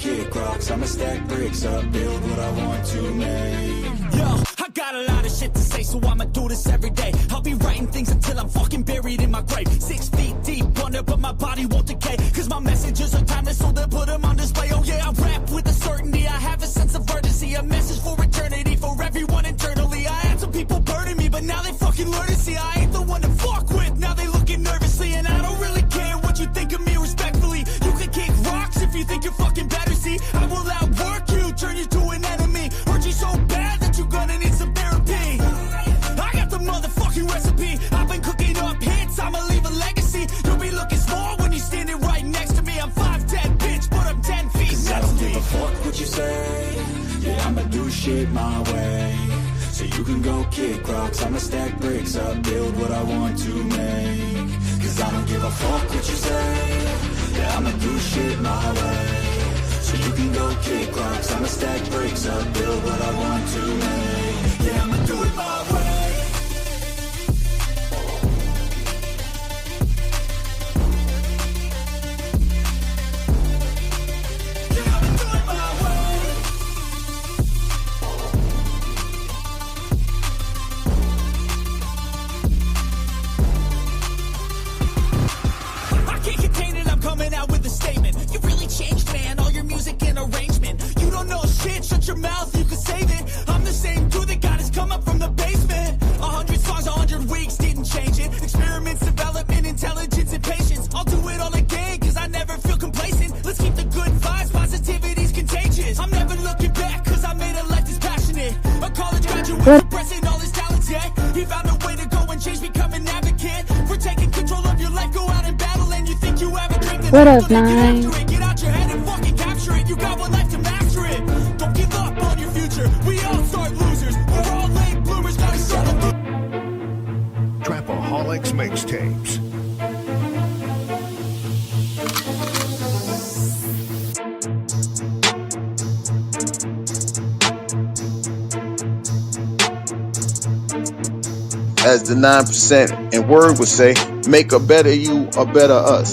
kick rocks, I'ma stack bricks up, build what I want to make. Yo, I got a lot of shit to say, so I'ma do this every day. I'll be writing things until I'm fucking buried in my grave. 6 feet deep under, but my body won't decay. Cause my messages are timeless, so they'll put them on display. Oh yeah, I rap with a certainty, I have a sense of urgency. A message for eternity, for everyone internally. I had some people burning me, but now they fucking learn to see I ain't the one to fuck with. Now they looking nervously, and I don't really care what you think of me respectfully. You can kick rocks if you think you're fucking better, see. I will outwork you, turn you to an enemy. Hurt you so bad that you're gonna need some therapy. I got the motherfucking recipe. I've been cooking up hits, I'ma leave a legacy. You'll be looking small when you're standing right next to me. I'm 5'10", bitch, but I'm 10 feet next to me. I don't give a fuck what you say. Yeah, I'ma do shit my way. So you can go kick rocks, I'ma stack bricks up, build what I want to make. Cause I don't give a fuck what you say. Yeah, I'ma do shit my way. So you can go kick rocks, I'ma stack bricks up, build what I want to make. Yeah, I'ma do it my way. Shut your mouth, you can save it. I'm the same dude that got his come up from the basement. 100 songs, 100 weeks, didn't change it. Experiments, development, intelligence, and patience. I'll do it all again, cause I never feel complacent. Let's keep the good vibes, positivity's contagious. I'm never looking back, cause I made a life that's passionate. A college graduate suppressing all his talents, yeah. He found a way to go and change, become an advocate. For taking control of your life, go out and battle. And you think you have a dream, then what up, man? Get out your head and fucking capture it. You got one life to master it. Don't give up on your future. We all start losers. We're all late bloomers. Gotta start a Trapaholics Mixtapes. As the 9% and word would say, make a better you, a better us.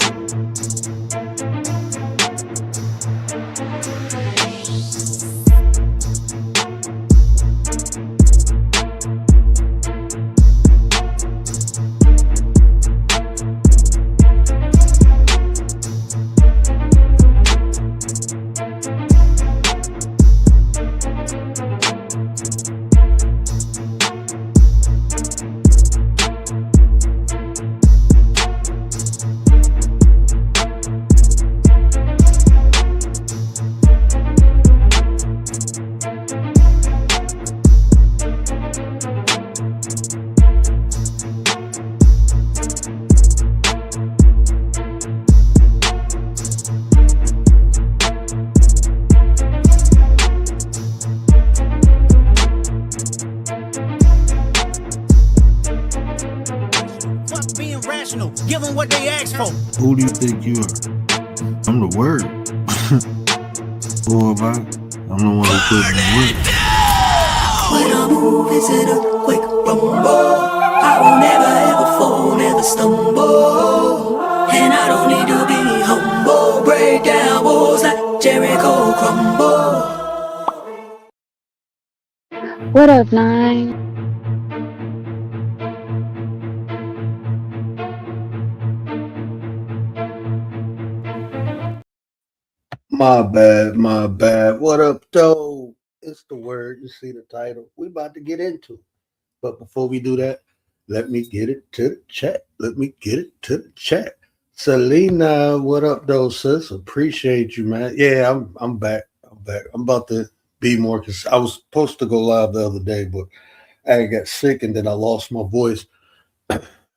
Give them what they ask for. Who do you think you are? I'm the word. Boy, I'm the one who put in the work. When I move, it's in a quick rumble. I will never ever fall, never stumble. And I don't need to be humble. Break down walls like Jericho crumble. What up, Nine? My bad. What up, though? It's the word. You see the title. We about to get into it. But before we do that, let me get it to the chat. Selena, what up, though, sis? Appreciate you, man. Yeah, I'm back. I'm about to be more, because I was supposed to go live the other day, but I got sick and then I lost my voice.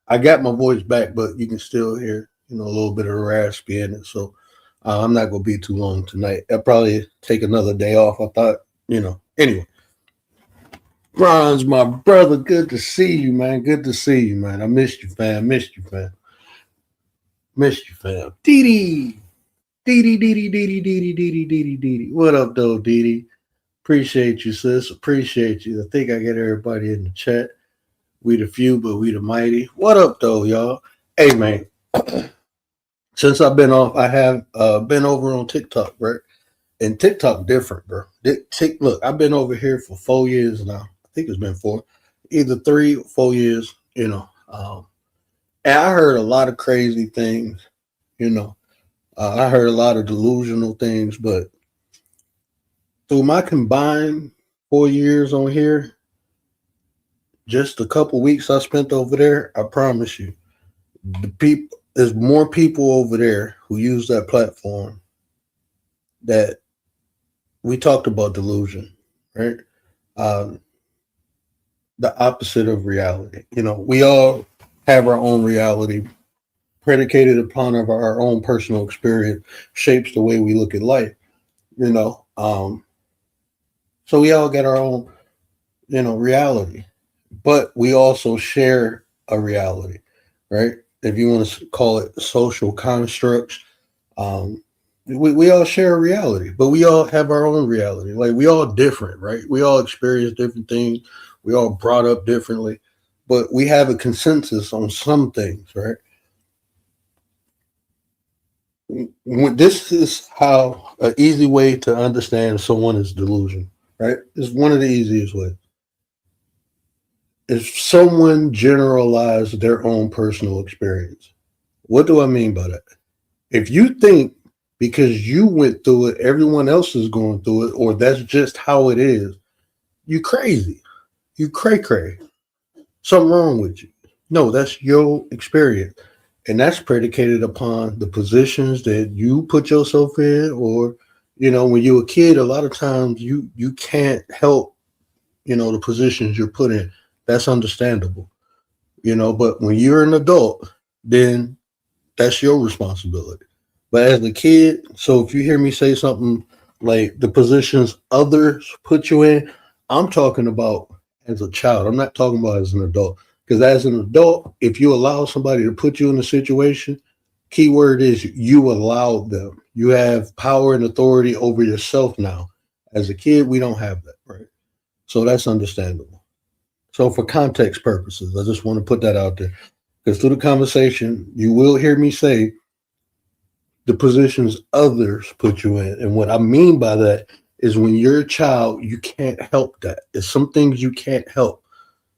I got my voice back, but you can still hear, a little bit of raspy in it. So I'm not going to be too long tonight. I'll probably take another day off. I thought, Anyway. Bronze, my brother, good to see you, man. I missed you, fam. Dee Dee. What up, though, Dee Dee? Appreciate you, sis. Appreciate you. I think I get everybody in the chat. We the few, but we the mighty. What up, though, y'all? Hey, man. Since I've been off, I have been over on TikTok, right? And TikTok different, bro. Look, I've been over here for 4 years now. I think it's been 4, either 3 or 4 years, and I heard a lot of crazy things, you know. I heard a lot of delusional things, but through my combined 4 years on here, just a couple weeks I spent over there, I promise you, there's more people over there who use that platform that we talked about delusion, right? The opposite of reality. We all have our own reality predicated upon of our own personal experience shapes the way we look at life, so we all get our own, reality, but we also share a reality, right? If you want to call it social constructs, we all share a reality, but we all have our own reality. Like, we all different, right? We all experience different things. We all brought up differently, but we have a consensus on some things, right? This is how an easy way to understand someone is delusion, right? It's one of the easiest ways. If someone generalized their own personal experience, what do I mean by that? If you think because you went through it, everyone else is going through it, or that's just how it is, you crazy. You cray. Something wrong with you. No, that's your experience. And that's predicated upon the positions that you put yourself in, or, when you're a kid, a lot of times you can't help, the positions you're put in. That's understandable, but when you're an adult, then that's your responsibility. But as a kid, so if you hear me say something like the positions others put you in, I'm talking about as a child. I'm not talking about as an adult. Because as an adult, if you allow somebody to put you in a situation, key word is you allowed them. You have power and authority over yourself now. As a kid, we don't have that, right? So that's understandable. So for context purposes, I just want to put that out there. Because through the conversation, you will hear me say the positions others put you in. And what I mean by that is when you're a child, you can't help that. There's some things you can't help.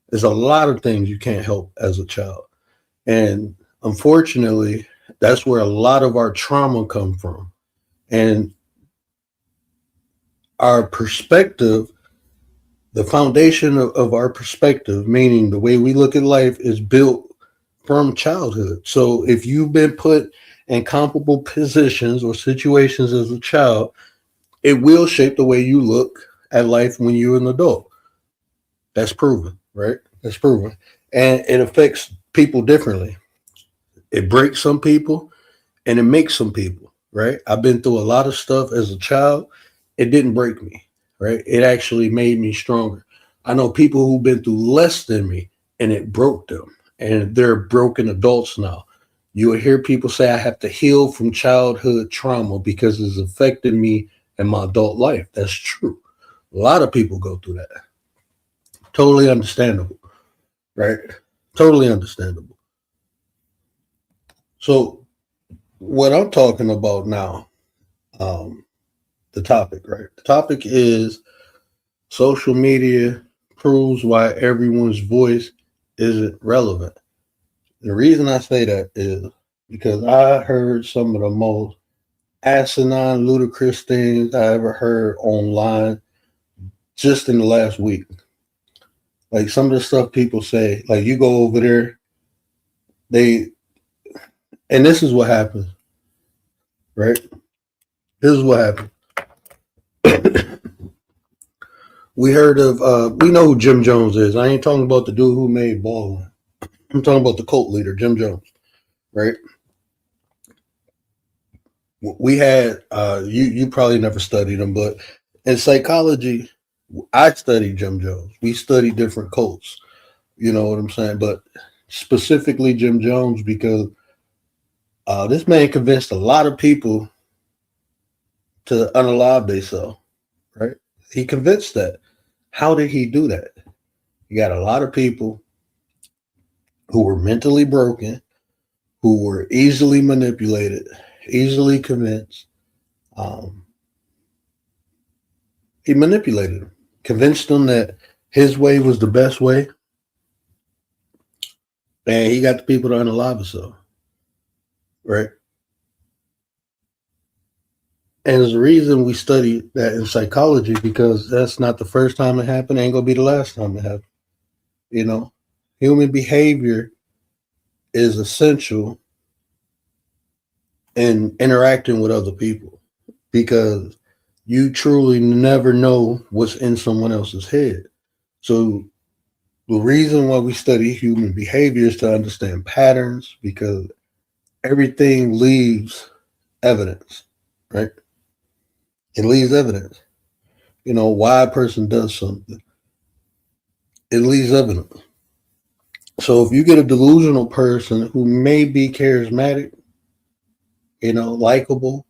There's a lot of things you can't help as a child. And unfortunately, that's where a lot of our trauma come from. And our perspective, the foundation of our perspective, meaning the way we look at life, is built from childhood. So if you've been put in comparable positions or situations as a child, it will shape the way you look at life when you're an adult. That's proven, right? That's proven. And it affects people differently. It breaks some people and it makes some people, right? I've been through a lot of stuff as a child. It didn't break me, right? It actually made me stronger. I know people who've been through less than me and it broke them, and they're broken adults now. You will hear people say, I have to heal from childhood trauma because it's affected me in my adult life. That's true. A lot of people go through that. Totally understandable, right? Totally understandable. So what I'm talking about now, the topic, right? The topic is social media proves why everyone's voice isn't relevant. The reason I say that is because I heard some of the most asinine, ludicrous things I ever heard online just in the last week. Like some of the stuff people say, like you go over there, and this is what happens, right? This is what happened. We heard of, we know who Jim Jones is. I ain't talking about the dude who made Baldwin. I'm talking about the cult leader, Jim Jones, right? We had, you probably never studied him, but in psychology, I studied Jim Jones. We studied different cults, you know what I'm saying? But specifically Jim Jones, because this man convinced a lot of people to unalive themselves, right? He convinced that. How did he do that? He got a lot of people who were mentally broken, who were easily manipulated, easily convinced, He manipulated them, convinced them that his way was the best way, and he got the people to unalive himself, right? And there's a reason we study that in psychology, because that's not the first time it happened, ain't gonna be the last time it happened. You know, human behavior is essential in interacting with other people, because you truly never know what's in someone else's head. So the reason why we study human behavior is to understand patterns, because everything leaves evidence, right? It leaves evidence. You know, why a person does something, it leaves evidence. So if you get a delusional person who may be charismatic, you know, likable,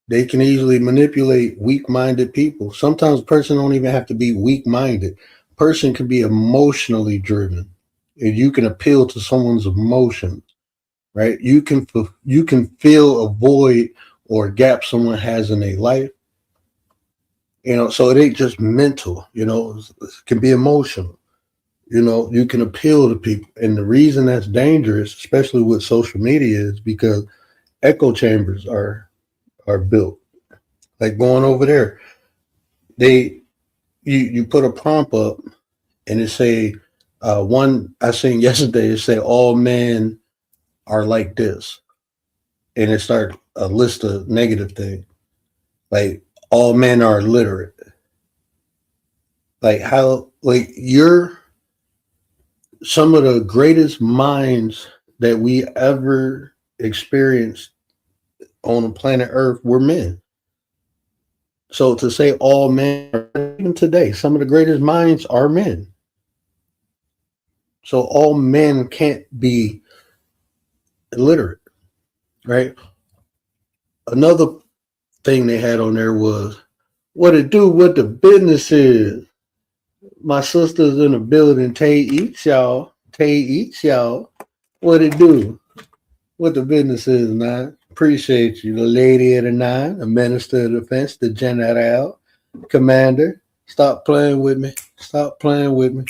they can easily manipulate weak-minded people. Sometimes a person don't even have to be weak-minded. A person can be emotionally driven, and you can appeal to someone's emotions, right? You can fill a void or a gap someone has in their life. You know, so it ain't just mental. You know, it can be emotional. You know, you can appeal to people, and the reason that's dangerous, especially with social media, is because echo chambers are built. Like going over there, you put a prompt up, and it say one I seen yesterday. It say all men are like this, and it start a list of negative things, like all men are illiterate. Like how, like you're some of the greatest minds that we ever experienced on the planet Earth were men. So to say all men, even today, some of the greatest minds are men. So all men can't be illiterate, right? Another thing they had on there was what it do, what the business is. My sister's in the building. Tay eats y'all. Tay eats y'all. What it do? What the business is, man. Appreciate you, the lady of the nine, the minister of defense, the general, commander. Stop playing with me. Stop playing with me.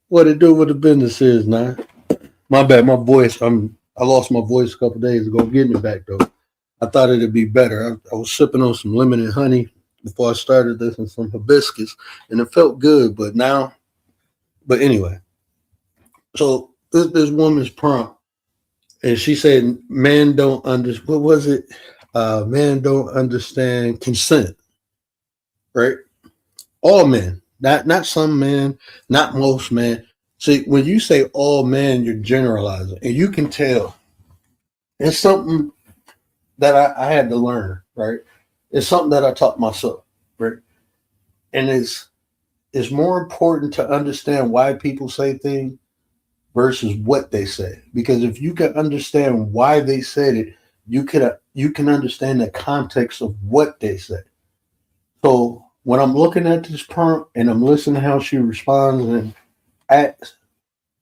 What it do? What the business is, man. My bad. My voice. I lost my voice a couple days ago. Getting it back though. I thought it'd be better. I was sipping on some lemon and honey before I started this, and some hibiscus, and it felt good. But anyway. So this woman's prompt. And she said, "Men don't understand." What was it? Men don't understand consent, right? All men, not some men, not most men. See, when you say all men, you're generalizing, and you can tell. It's something that I had to learn, right? It's something that I taught myself, right? And it's more important to understand why people say things versus what they say, because if you can understand why they said it, you can understand the context of what they said. So when I'm looking at this prompt and I'm listening to how she responds and acts,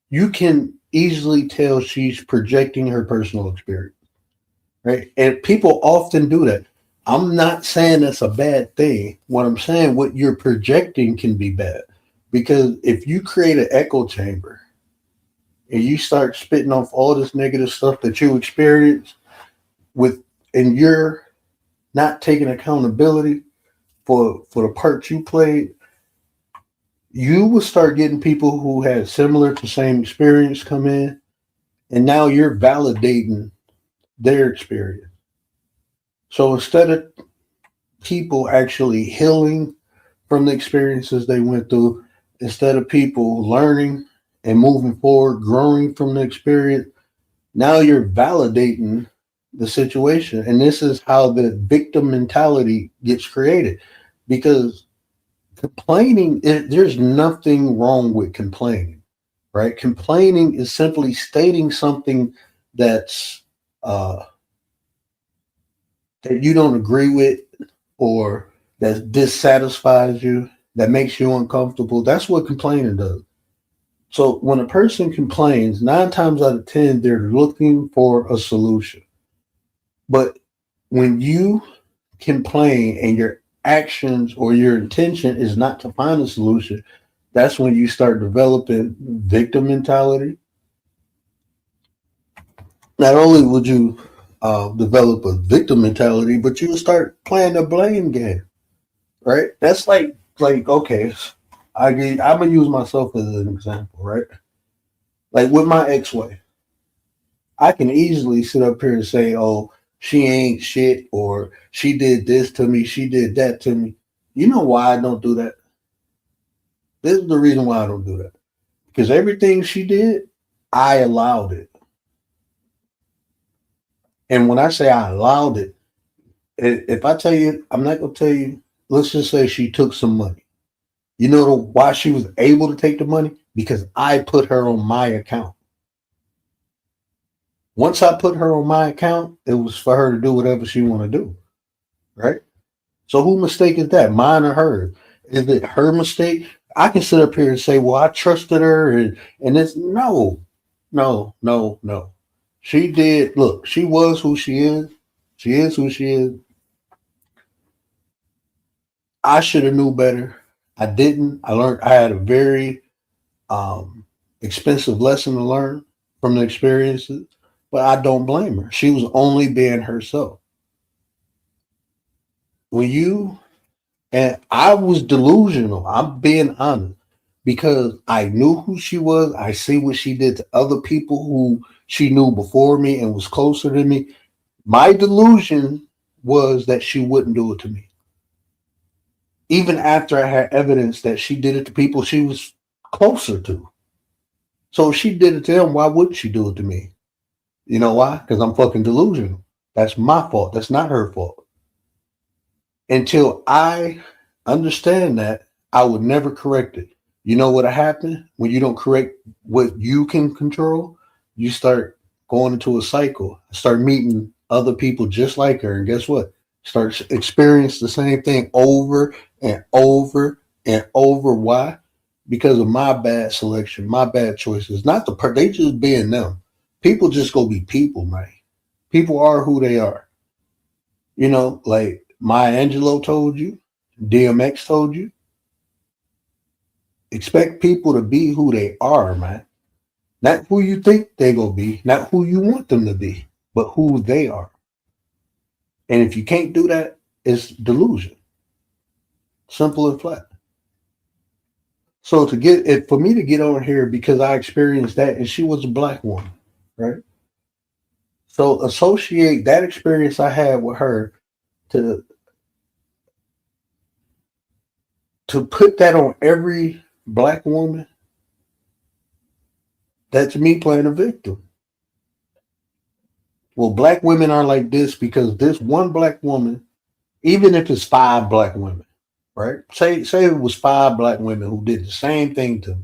you can easily tell she's projecting her personal experience, right? And people often do that. I'm not saying that's a bad thing. What I'm saying, what you're projecting can be bad, because if you create an echo chamber and you start spitting off all this negative stuff that you experience and you're not taking accountability for the part you played, you will start getting people who had similar to same experience come in, and now you're validating their experience. So instead of people actually healing from the experiences they went through, instead of people learning and moving forward, growing from the experience, now you're validating the situation. And this is how the victim mentality gets created, because complaining, there's nothing wrong with complaining, right? Complaining is simply stating something that's that you don't agree with, or that dissatisfies you, that makes you uncomfortable. That's what complaining does. So when a person complains, 9 times out of 10, they're looking for a solution. But when you complain and you're actions or your intention is not to find a solution, that's when you start developing victim mentality. Not only would you develop a victim mentality, but you would start playing the blame game, right? That's like okay, I'm gonna use myself as an example, right? Like with my ex-wife, I can easily sit up here and say, "Oh, she ain't shit," or "She did this to me, she did that to me." You know why I don't do that? This is the reason why I don't do that. Because everything she did, I allowed it. And when I say I allowed it, if I tell you, I'm not gonna tell you. Let's just say she took some money. You know why she was able to take the money? Because I put her on my account. Once I put her on my account, it was for her to do whatever she want to do, right? So who mistake is that? Mine or hers? Is it her mistake? I can sit up here and say, well, I trusted her and it's no, no, no, no. She did look, she was who she is. She is who she is. I should have knew better. I didn't. I learned I had a very expensive lesson to learn from the experiences, but I don't blame her. She was only being herself. When you and I was delusional. I'm being honest because I knew who she was. I see what she did to other people who she knew before me and was closer to me. My delusion was that she wouldn't do it to me. Even after I had evidence that she did it to people she was closer to. So if she did it to them, why wouldn't she do it to me? You know why? Because I'm fucking delusional. That's my fault. That's not her fault. Until I understand that, I would never correct it. You know what happened when you don't correct what you can control? You start going into a cycle, start meeting other people just like her. And guess what? Start experience the same thing over and over and over. Why? Because of my bad selection, my bad choices. Not they just being them. People just go be people, man. People are who they are. You know, like Maya Angelou told you, DMX told you. Expect people to be who they are, man. Not who you think they're going to be, not who you want them to be, but who they are. And if you can't do that, it's delusion. Simple and flat. So to get it for me to get on here because I experienced that, and she was a black woman, right? So associate that experience I had with her to put that on every black woman. That's me playing a victim. Well, black women are like this because this one black woman, even if it's 5 black women, right? Say it was 5 black women who did the same thing to me.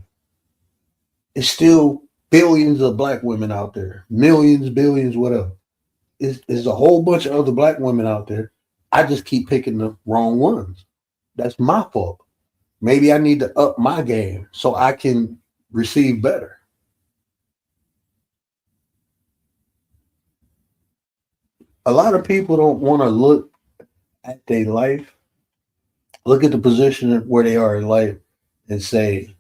It's still billions of black women out there, millions, billions, whatever. There's a whole bunch of other black women out there. I just keep picking the wrong ones. That's my fault. Maybe I need to up my game so I can receive better. A lot of people don't want to look at their life, look at the position where they are in life, and say,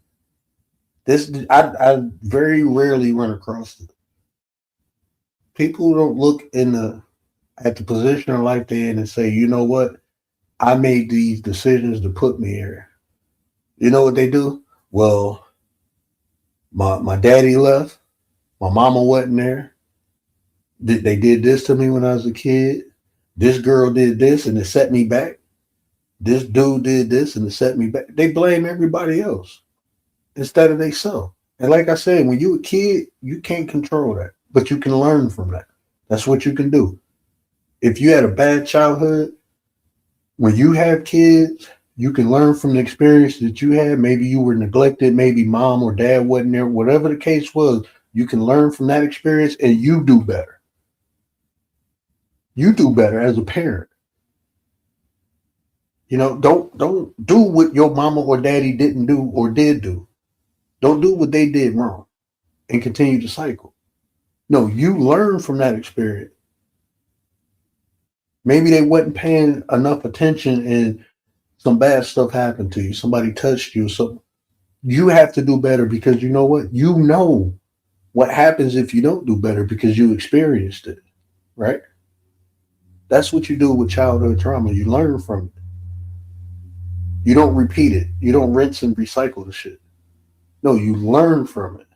"This." I very rarely run across it. People don't look at the position of life they're in and say, "You know what? I made these decisions to put me here." You know what they do? Well, my daddy left, my mama wasn't there. They did this to me when I was a kid. This girl did this and it set me back. This dude did this and it set me back. They blame everybody else instead of themselves. And like I said, when you're a kid, you can't control that, but you can learn from that. That's what you can do. If you had a bad childhood, when you have kids, you can learn from the experience that you had. Maybe you were neglected. Maybe mom or dad wasn't there. Whatever the case was, you can learn from that experience and you do better. You do better as a parent. You know, don't do what your mama or daddy didn't do or did do. Don't do what they did wrong and continue to cycle. No, you learn from that experience. Maybe they wasn't paying enough attention and some bad stuff happened to you, somebody touched you, so you have to do better because you know what? You know what happens if you don't do better because you experienced it, right? That's what you do with childhood trauma. You learn from it. You don't repeat it. You don't rinse and recycle the shit. No, you learn from it.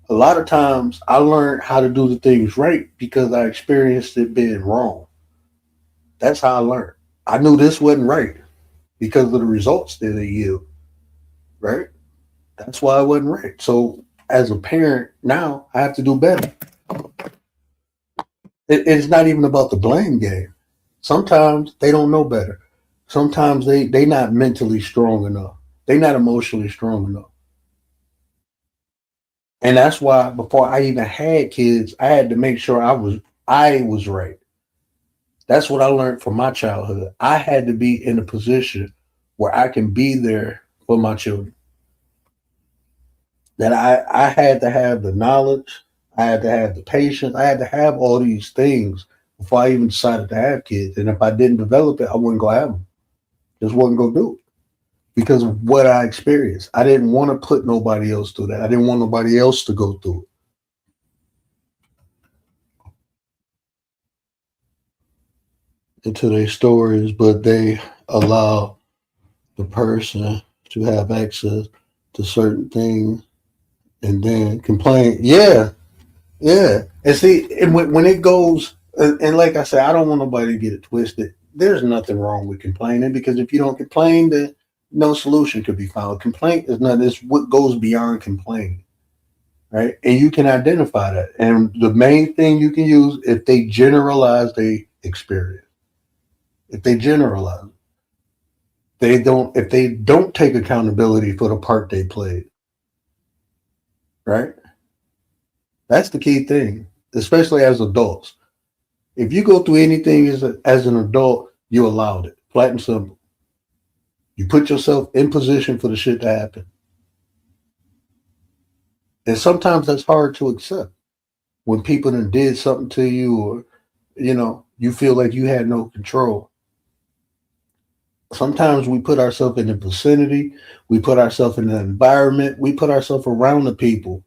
A lot of times I learned how to do the things right because I experienced it being wrong. That's how I learned. I knew this wasn't right because of the results that it yield, right? That's why it wasn't right. So as a parent now, I have to do better. It's not even about the blame game. Sometimes they don't know better. Sometimes they not mentally strong enough. They not emotionally strong enough. And that's why before I even had kids, I had to make sure I was right. That's what I learned from my childhood. I had to be in a position where I can be there for my children. That I had to have the knowledge, I had to have the patience, I had to have all these things before I even decided to have kids. And if I didn't develop it, I wasn't gonna have them. Just wasn't gonna do it because of what I experienced. I didn't want to put nobody else through that. I didn't want nobody else to go through it into their stories, but they allow the person to have access to certain things and then complain. Yeah, yeah. And see, and when it goes, and like I said, I don't want nobody to get it twisted. There's nothing wrong with complaining because if you don't complain, then no solution could be found. Complaint is not, it's what goes beyond complaining, right? And you can identify that. And the main thing you can use if they generalize the experience, if they generalize, if they don't take accountability for the part they played, right? That's the key thing, especially as adults. If you go through anything as an adult, you allowed it. Flat and simple. You put yourself in position for the shit to happen. And sometimes that's hard to accept when people done did something to you or, you feel like you had no control. Sometimes we put ourselves in the vicinity, we put ourselves in the environment, we put ourselves around the people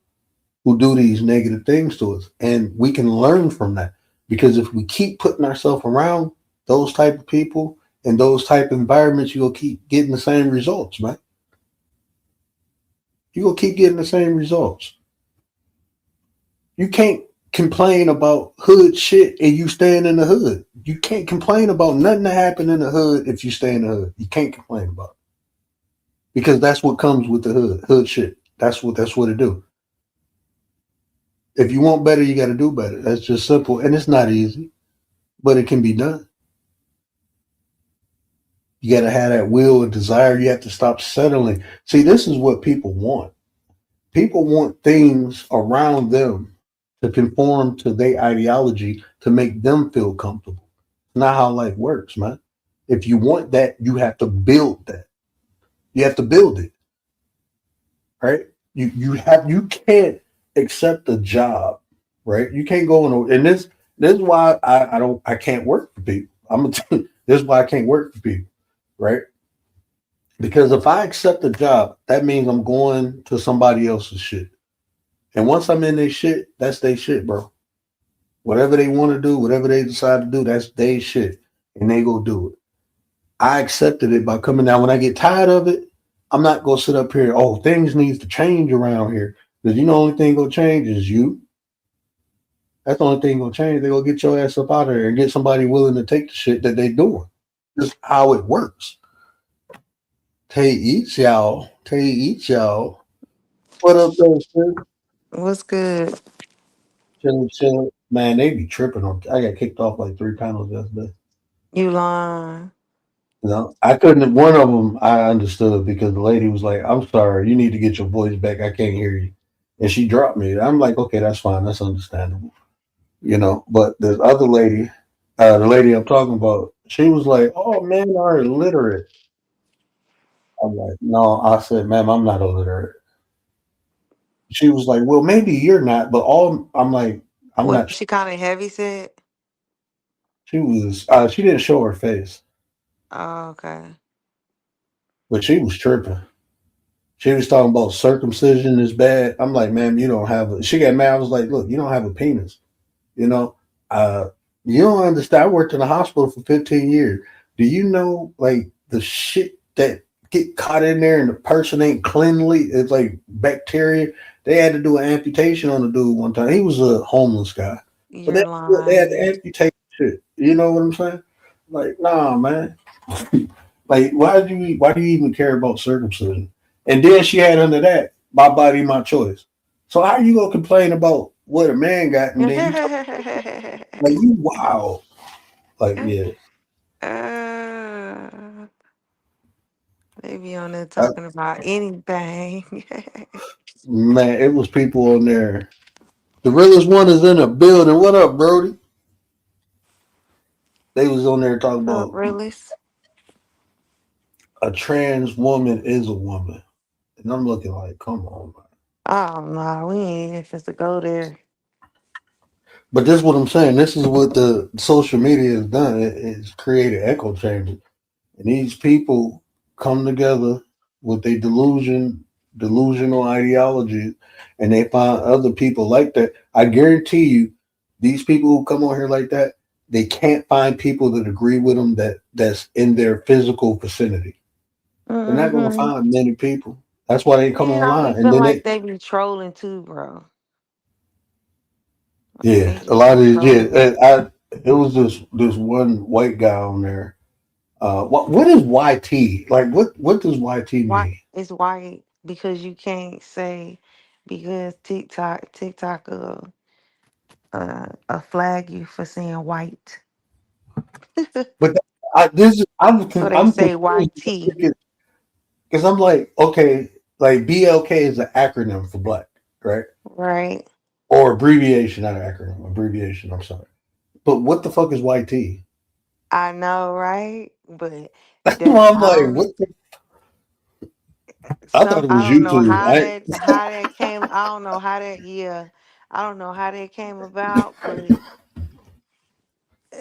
who do these negative things to us. And we can learn from that. Because if we keep putting ourselves around those type of people and those type of environments, you'll keep getting the same results, man. You're going to keep getting the same results. You can't complain about hood shit and you staying in the hood. You can't complain about nothing that happened in the hood if you stay in the hood. You can't complain about it. Because that's what comes with the hood shit. That's what it do. If you want better, you got to do better. That's just simple. And it's not easy, but it can be done. You got to have that will and desire. You have to stop settling. See, this is what people want. People want things around them to conform to their ideology to make them feel comfortable. It's not how life works, man. If you want that, you have to build that. You have to build it, right? You can't accept a job, right? You can't go on, and this is why I can't work for people. This is why I can't work for people, right? Because if I accept a job, that means I'm going to somebody else's shit. And once I'm in their shit, that's their shit, bro. Whatever they want to do, whatever they decide to do, that's their shit. And they go do it. I accepted it by coming down. When I get tired of it, I'm not going to sit up here, oh, things needs to change around here. Because the only thing going to change is you. That's the only thing going to change. They're going to get your ass up out of there and get somebody willing to take the shit that they doing. Just how it works. Tay eats y'all. What up, though, sis? What's good? Chilling. Man, they be tripping on. I got kicked off like 3 panels yesterday. You lying? I couldn't. One of them I understood because the lady was like, "I'm sorry, you need to get your voice back. I can't hear you," and she dropped me. I'm like, "Okay, that's fine. That's understandable." But this other lady, the lady I'm talking about, she was like, "Oh, men are illiterate." I'm like, "No," I said, "Ma'am, I'm not illiterate." She was like, "Well, maybe you're not, but all." I'm like, "I'm What not." she kind of heavy said? She was. She didn't show her face. Oh, okay. but she was tripping. She was talking about circumcision is bad. I'm like, ma'am, you don't have a. She got mad. I was like, look, you don't have a penis. You know, uh, you don't understand. I worked in a hospital for 15 years. Do you know like the shit that get caught in there and the person ain't cleanly? It's like bacteria. They had to do an amputation on the dude one time. He was a homeless guy, but You're they had to lying. amputate shit. You know what I'm saying? Like, nah, man. Like, why do you even care about circumcision? And then she had under that, my body, my choice. So how you gonna complain about what a man got and then you talk like you wow. Like, yeah. uh, they be on there I, talking about anything. man, it was people on there. The realest one is in the building. What up, Brody? They was on there talking So about really? a trans woman is a woman. And I'm looking like, come on, man. Oh no, we ain't even supposed to go there. But this is what I'm saying. This is what the social media has done. It's created echo chambers. And these people come together with a delusional ideology, and they find other people like that. I guarantee you, these people who come on here like that, they can't find people that agree with them that's in their physical vicinity. They're not going to Mm-hmm. find many people. That's why they come Man, I be online, and feel then like they, they be trolling too, bro. Like yeah, they a just lot of be these, trolling. yeah. It was this one white guy on there. What is YT? Like, what does YT Why mean? it's white because you can't say because TikTok flag you for saying white. But I'm So they I'm say confused YT, because I'm like, okay, like BLK is an acronym for black, right? right? Or abbreviation, not an acronym, abbreviation. I'm sorry, but what the fuck is YT? I know, right? But Well, that's I'm I like, don't what? I thought it I was don't know YouTube. how that came. I don't know how that yeah. I don't know how that came about, but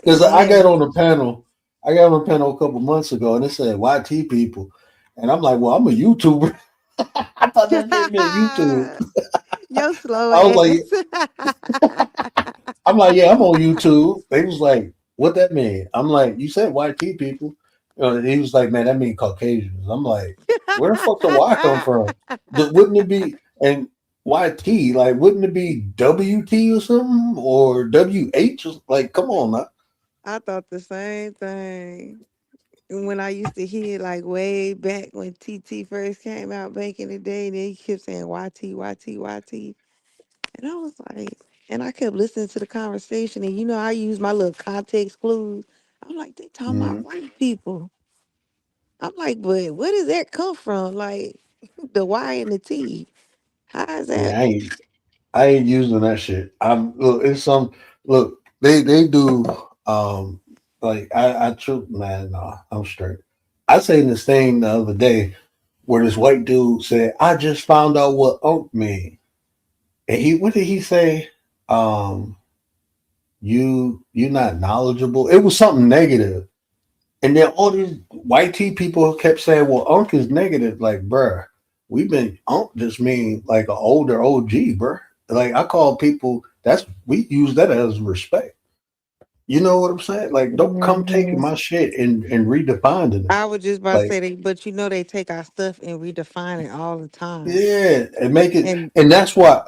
Because I got yeah. on the panel, a couple months ago, and it said YT people, and I'm like, well, I'm a YouTuber. I thought that shit meant YouTube. Your slow I was like, ass. I'm like, yeah, I'm on YouTube. They was like, what that mean? I'm like, you said YT people. He was like, man, that mean Caucasians. I'm like, where the fuck the Y come from? Wouldn't it be and YT like wouldn't it be WT or something or WH? Like, come on, now. I thought the same thing. When I used to hear like way back when TT first came out back in the day, they kept saying YT, YT, YT. And I was like, and I kept listening to the conversation. And you know, I use my little context clues. I'm like, they talking about Mhm. white people. I'm like, but where does that come from? Like the Y and the T. How is that? Yeah, I ain't using that shit. I'm look, it's some look, they do like I true man, nah, I'm straight. I seen this thing the other day where this white dude said, I just found out what unk mean. And what did he say? Um, you not knowledgeable. It was something negative. And then all these white T people kept saying, well, unk is negative. Like, bruh, unk just mean like an older OG, bruh. Like I call people we use that as respect. You know what I'm saying? Like, don't come taking Mhm. my shit and redefining it. I was just about to Like, say that, but you know they take our stuff and redefine it all the time. yeah, and make it And and that's why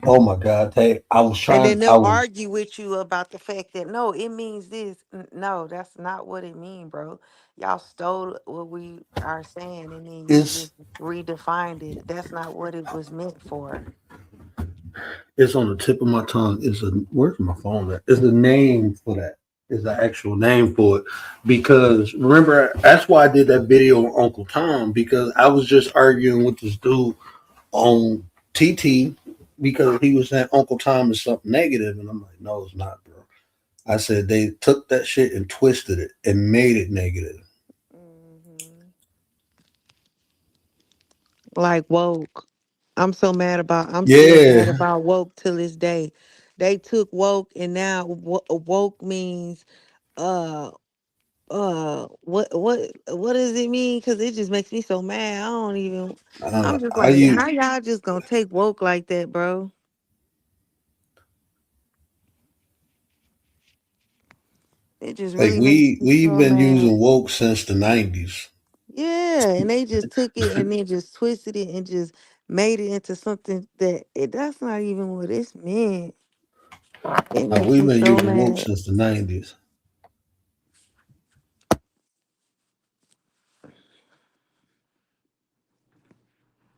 oh my God, hey, and then they'll argue with you about the fact that no, it means this. No, that's not what it means, bro. Y'all stole what we are saying and then you it's just redefined it. That's not what it was meant for. it's on the tip of my tongue. Where's my phone at? Is the name for that. Is the actual name for it. Because remember, that's why I did that video on Uncle Tom, because I was just arguing with this dude on TT because he was saying Uncle Tom is something negative, and I'm like, no, it's not, bro. I said they took that shit and twisted it and made it negative. Mhm. Like woke. I'm still mad Yeah, about woke till this day. They took woke and now woke means uh what does it mean? Because it just makes me so mad. I don't even. I'm just I like, use how y'all just gonna take woke like that, bro? It just like really makes me we've so been mad. using woke since the '90s. Yeah, and they just took it and then just twisted it and just made it into something that's not even what it's meant. It makes We've me been so using woke mad. since the '90s.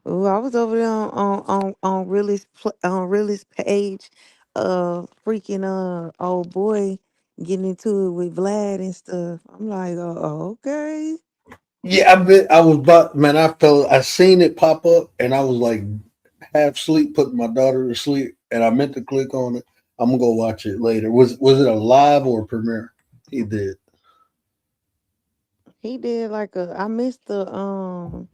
Ooh, I was over there on on Realist page, freaking old boy getting into it with Vlad and stuff. I'm like, okay. Yeah, I was about, man. I seen it pop up, and I was like half sleep, putting my daughter to sleep, and I meant to click on it. I'm gonna go watch it later. Was it a live or a premiere? He did. He did like I missed the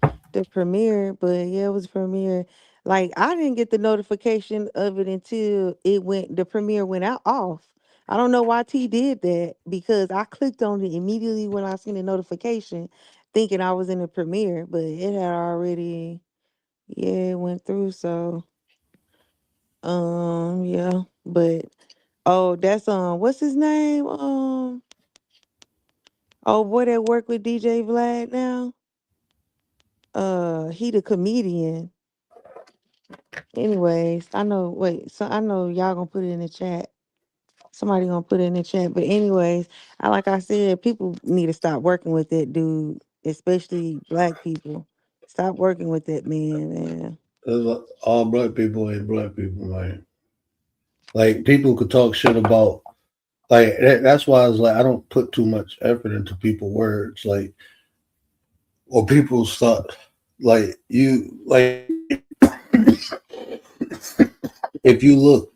premiere, but yeah, it was premiere. Like I didn't get the notification of it until the premiere went out off. I don't know why T did that because I clicked on it immediately when I seen the notification, thinking I was in the premiere, but it had already it went through, so yeah. But oh, that's what's his name? Oh boy that work with DJ Vlad now. He the comedian. Anyways, I know. Wait, so I know y'all gonna put it in the chat. Somebody gonna put it in the chat. But anyways, like I said, people need to stop working with that dude, especially black people. Stop working with that man. All black people ain't black people, man. Like people could talk shit about like that's why I was like I don't put too much effort into people words like or people start like you like if you look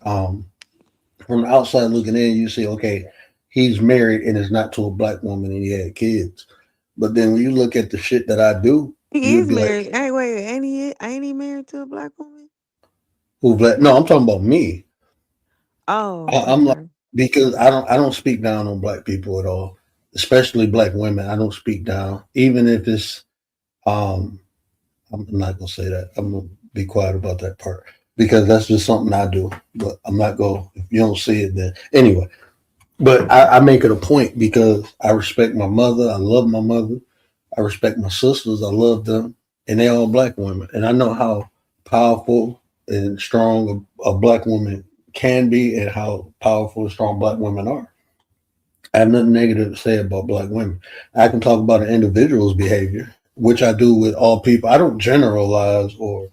um from the outside looking in you say okay he's married and is not to a black woman and he had kids but then when you look at the shit that I do He you'd is be like married. Hey, wait, ain't he married to a black woman? who black no I'm talking about me Oh, I'm like okay. because I don't speak down on black people at all especially black women I don't speak down even if it's um I'm not gonna say that. I'm gonna be quiet about that part because that's just something I do. But I'm not gonna. If you don't see it, then anyway. But I make it a point because I respect my mother. I love my mother. I respect my sisters. I love them, and they all black women. And I know how powerful and strong a black woman can be, and how powerful and strong black women are. I have nothing negative to say about black women. I can talk about an individual's behavior, which I do with all people. I don't generalize or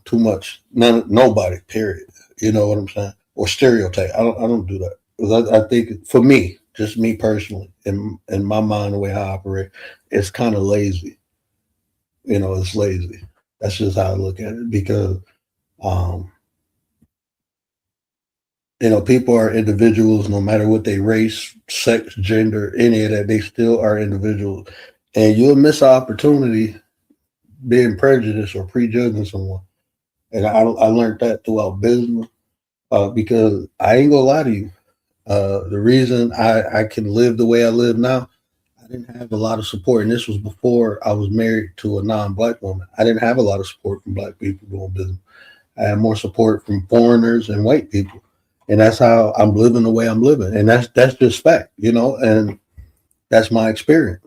too much. Nobody. Period. You know what I'm saying? Or stereotype. I don't do that because I think for me, just me personally, in my mind, the way I operate, it's kind of lazy. It's lazy. That's just how I look at it because um, people are individuals no matter what they race, sex, gender, any of that. They still are individuals, and you'll miss an opportunity being prejudiced or prejudging someone. And I learned that throughout business because I ain't gonna lie to you. The reason I can live the way I live now, I didn't have a lot of support, and this was before I was married to a non-black woman. I didn't have a lot of support from black people doing business. I had more support from foreigners and white people, and that's how I'm living the way I'm living, and that's just fact, and that's my experience.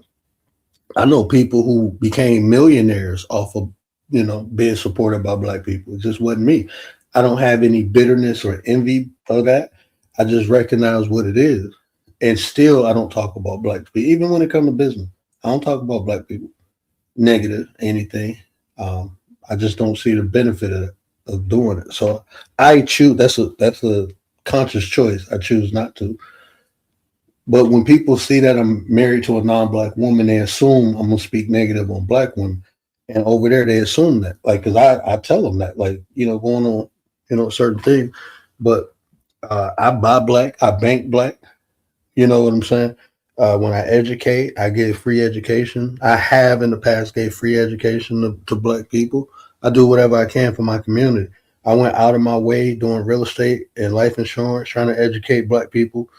I know people who became millionaires off of being supported by black people. It just wasn't me. I don't have any bitterness or envy of that. I just recognize what it is, and still I don't talk about black people. Even when it comes to business, I don't talk about black people negative anything. I just don't see the benefit of doing it. So I choose. That's a conscious choice. I choose not to. But when people see that I'm married to a non-black woman, they assume I'm gonna speak negative on black women, and over there they assume that, like, because I tell them that, like, going on, certain things. But I buy black, I bank black. You know what I'm saying? When I educate, I give free education. I have in the past gave free education to black people. I do whatever I can for my community. I went out of my way doing real estate and life insurance, trying to educate black people,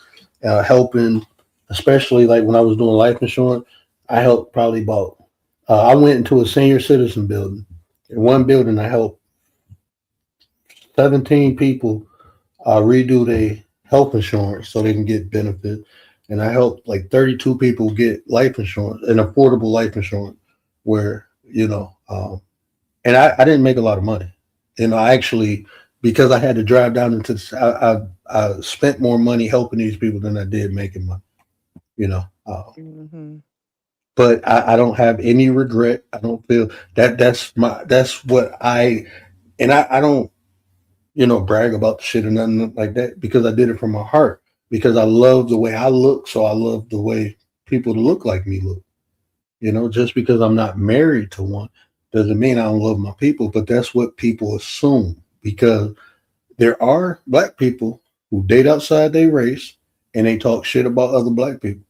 helping especially like when I was doing life insurance. I helped probably about. I went into a senior citizen building. In one building, I helped 17 people redo their health insurance so they can get benefits. And I helped like 32 people get life insurance, an affordable life insurance, where, and I didn't make a lot of money. I actually, because I had to drive down into, I spent more money helping these people than I did making money, you know. Hmm. But I don't have any regret. I don't feel that's what I don't brag about the shit or nothing like that because I did it from my heart because I love the way I look, so I love the way people to look like me look. Just because I'm not married to one doesn't mean I don't love my people, but that's what people assume because there are black people who date outside their race and they talk shit about other black people.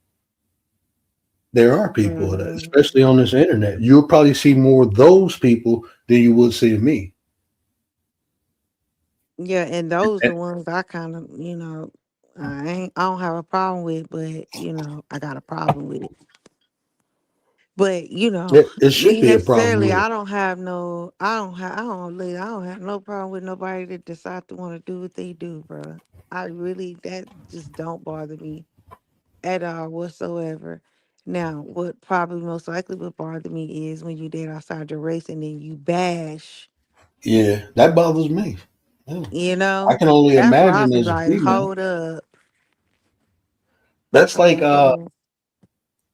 There are people of that, Hmm. especially on this internet. You'll probably see more of those people than you would see of me. Yeah, and those the ones I kind of, I don't have a problem with, but I got a problem with it. But It should me be a problem necessarily, with it. I don't have no problem with nobody that decide to want to do what they do, bro. I really that just don't bother me at all whatsoever. Now, what probably most likely would bother me is when you date outside your race and then you bash, Yeah, that bothers me. Yeah. you I know? can only That's where I'll imagine be as a like, female. hold up. That's like Uh-uh.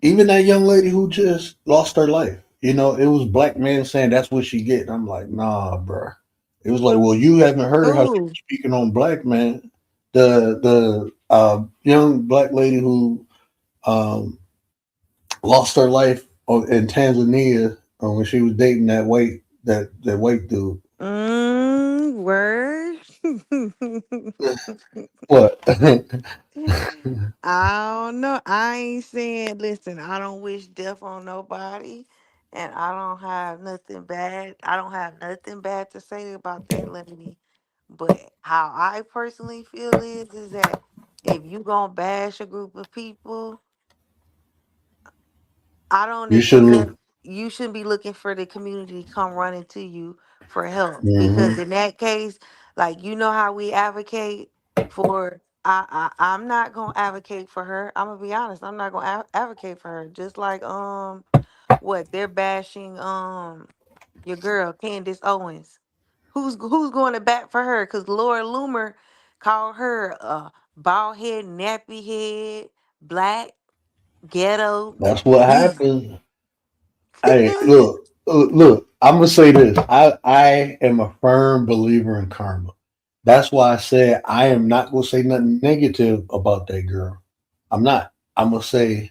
even that young lady who just lost her life. It was black men saying that's what she get. I'm like, nah, bro. It was like, well, you haven't heard how she was Ooh. speaking on black men. The young black lady who um, lost her life in Tanzania when she was dating that white dude. Word. What? I don't know. I ain't saying, listen, I don't wish death on nobody. And I don't have nothing bad. I don't have nothing bad to say about that lady. But how I personally feel is that if you gonna bash a group of people, I don't You should expect look. you shouldn't be looking for the community to come running to you for help because Hmm. in that case, like how we advocate for. I'm not gonna advocate for her. I'm gonna be honest. I'm not gonna advocate for her. Just like what they're bashing your girl Candace Owens. Who's going to bat for her? Because Laura Loomer called her a bald head, nappy head, black, ghetto. That's what happens. Hey, look. I'm gonna say this. I am a firm believer in karma. That's why I said I am not gonna say nothing negative about that girl. I'm not. I'm gonna say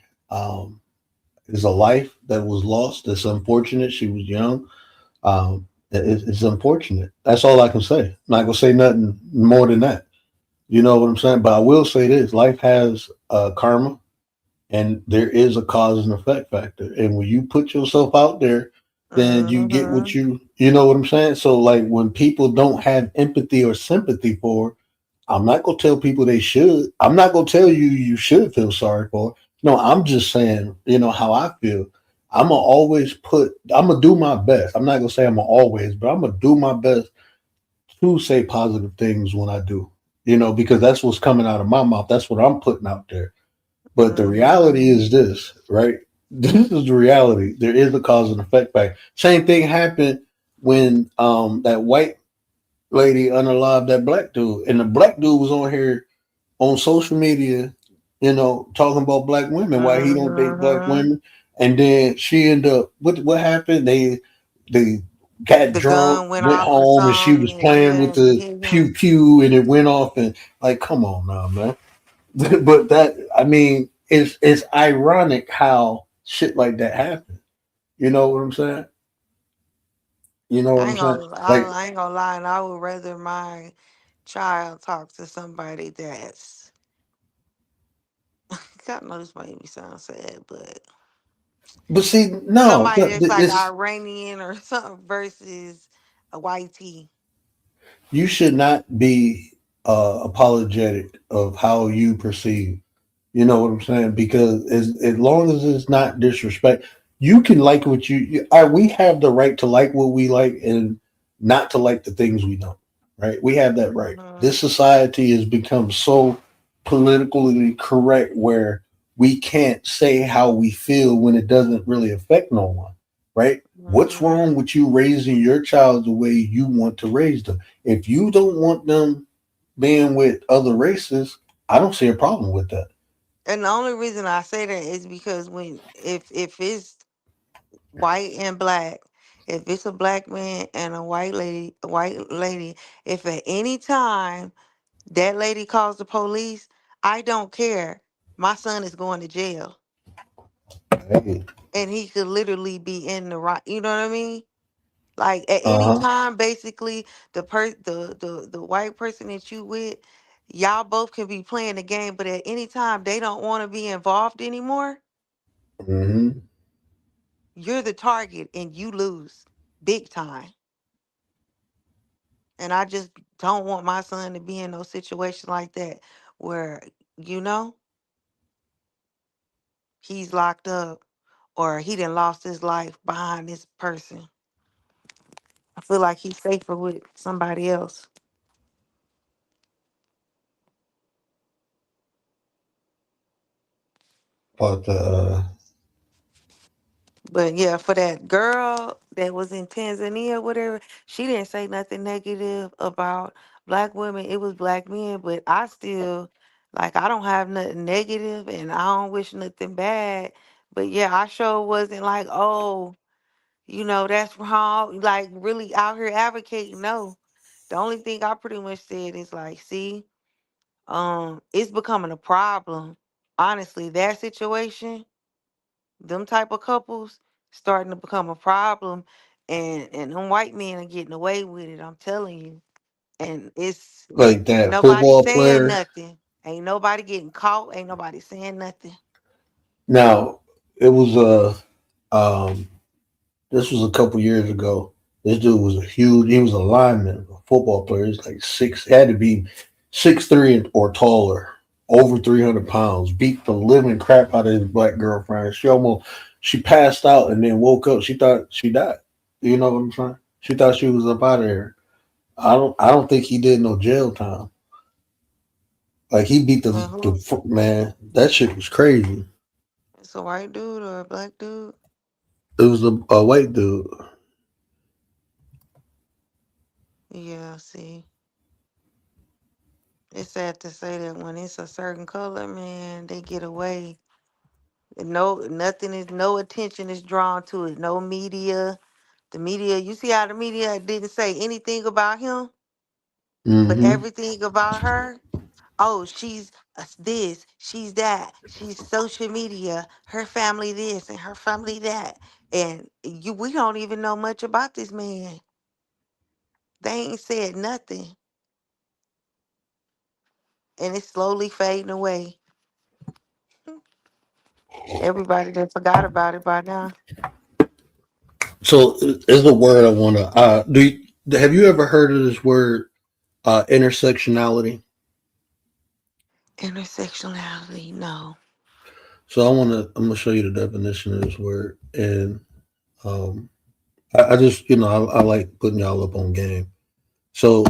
it's a life that was lost. It's unfortunate. She was young. It's unfortunate. That's all I can say. I'm not gonna say nothing more than that. You know what I'm saying? But I will say this: life has karma, and there is a cause and effect factor. And when you put yourself out there, then you get what Hmm. you know what I'm saying? So like when people don't have empathy or sympathy for, I'm not gonna tell people they should. I'm not gonna tell you you should feel sorry for. No, I'm just saying, how I feel. I'm gonna do my best. I'm not gonna say I'm gonna always, but I'm gonna do my best to say positive things when I do. Because that's what's coming out of my mouth. That's what I'm putting out there. But the reality Hmm. is this, right? This is the reality. There is a cause and effect back. Same thing happened when that white lady unalived that black dude. And the black dude was on here on social media, talking about black women, why he don't date black Hmm. women. And then she ended up what happened? They got The drunk, gun went went off or home, and she something, was and playing yeah, with and the hit pew him. pew and it went off and like, come on now, man. But that I mean, it's ironic how shit like that happens. You know what I'm saying? You know what I'm saying? Like, I ain't gonna lie, and I would rather my child talk to somebody that's. God knows this might me sound sad, but but see, no, somebody that's like it's Iranian or something versus a white tea. you should not be apologetic of how you perceive. You know what I'm saying? Because as long as it's not disrespect, you can like what we have the right to like what we like and not to like the things we don't. Right? We have that right. Mhm. This society has become so politically correct where we can't say how we feel when it doesn't really affect no one. Right? What's Mhm. wrong with you raising your child the way you want to raise them? If you don't want them being with other races, I don't see a problem with that. And the only reason I say that is because if it's white and black, if it's a black man and a white lady, if at any time that lady calls the police, I don't care. My son is going to jail, Hey, and he could literally be in the right. You know what I mean? Like at any uh-huh. time, basically, the white person that you with, y'all both can be playing the game, but at any time they don't want to be involved anymore, Hmm. you're the target and you lose big time. And I just don't want my son to be in no situation like that where, you know, he's locked up or he done lost his life behind this person. I feel like he's safer with somebody else. But But yeah, for that girl that was in Tanzania, whatever, she didn't say nothing negative about black women. It was black men, but I still like I don't have nothing negative and I don't wish nothing bad. But yeah, I sure wasn't like, oh, that's wrong. Like really out here advocating. No. The only thing I pretty much said is like, see, it's becoming a problem. Honestly, that situation, them type of couples starting to become a problem, and them white men are getting away with it. I'm telling you, and like ain't that nobody football saying player. nothing. Ain't nobody getting caught. Ain't nobody saying nothing. Now it was this was a couple years ago. This dude was a huge. He was a lineman, a football player. He's like six. Had to be 6'3" or taller, over 300 pounds. Beat the living crap out of his black girlfriend. She passed out and then woke up. She thought she died. You know what I'm saying? She thought she was up out of there. I don't think he did no jail time. Like he beat And who? the man. That shit was crazy. It's a white dude or a black dude? It was a white dude. Yeah. See, it's sad to say that when it's a certain color, man, they get away. No, nothing is, no attention is drawn to it. No media. The media, you see how the media didn't say anything about him, but Hmm. everything about her. Oh, she's this, she's that, she's social media, her family this and her family that. And we don't even know much about this man. They ain't said nothing. And it's slowly fading away. Everybody done forgot about it by now. So is a word I want to. Have you ever heard of this word intersectionality? Intersectionality, no. So I'm gonna show you the definition of this word, and um, I just I like putting y'all up on game. So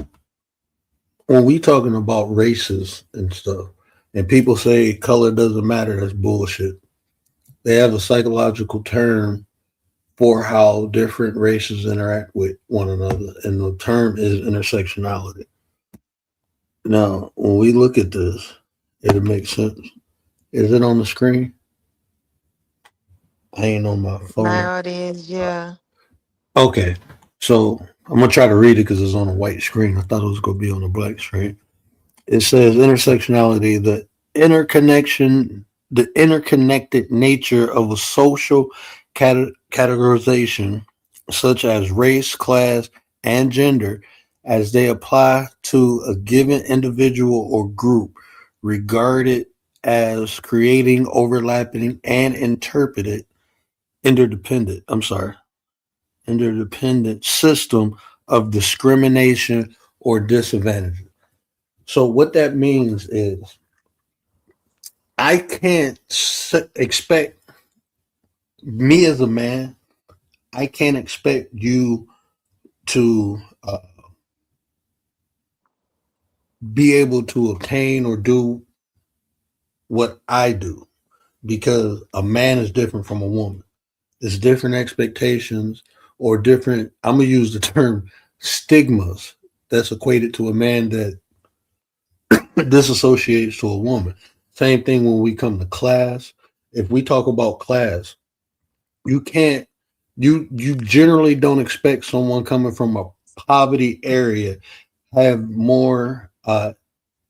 when we talking about races and stuff, and people say color doesn't matter, that's bullshit. They have a psychological term for how different races interact with one another, and the term is intersectionality. Now, when we look at this, it'll make sense. Is it on the screen? I ain't on my phone. Now it is, yeah. Okay, so I'm gonna try to read it because it's on a white screen. I thought it was gonna be on a black screen. It says intersectionality, the interconnected nature of a social categorization, such as race, class, and gender, as they apply to a given individual or group, regarded as creating overlapping and interpreted interdependent. I'm sorry, interdependent system of discrimination or disadvantage. So what that means is I can't expect me as a man. I can't expect you to be able to obtain or do what I do because a man is different from a woman. It's different expectations or different, I'm going to use the term stigmas that's equated to a man that disassociates to a woman. Same thing when we come to class. If we talk about class, you can't, you generally don't expect someone coming from a poverty area have more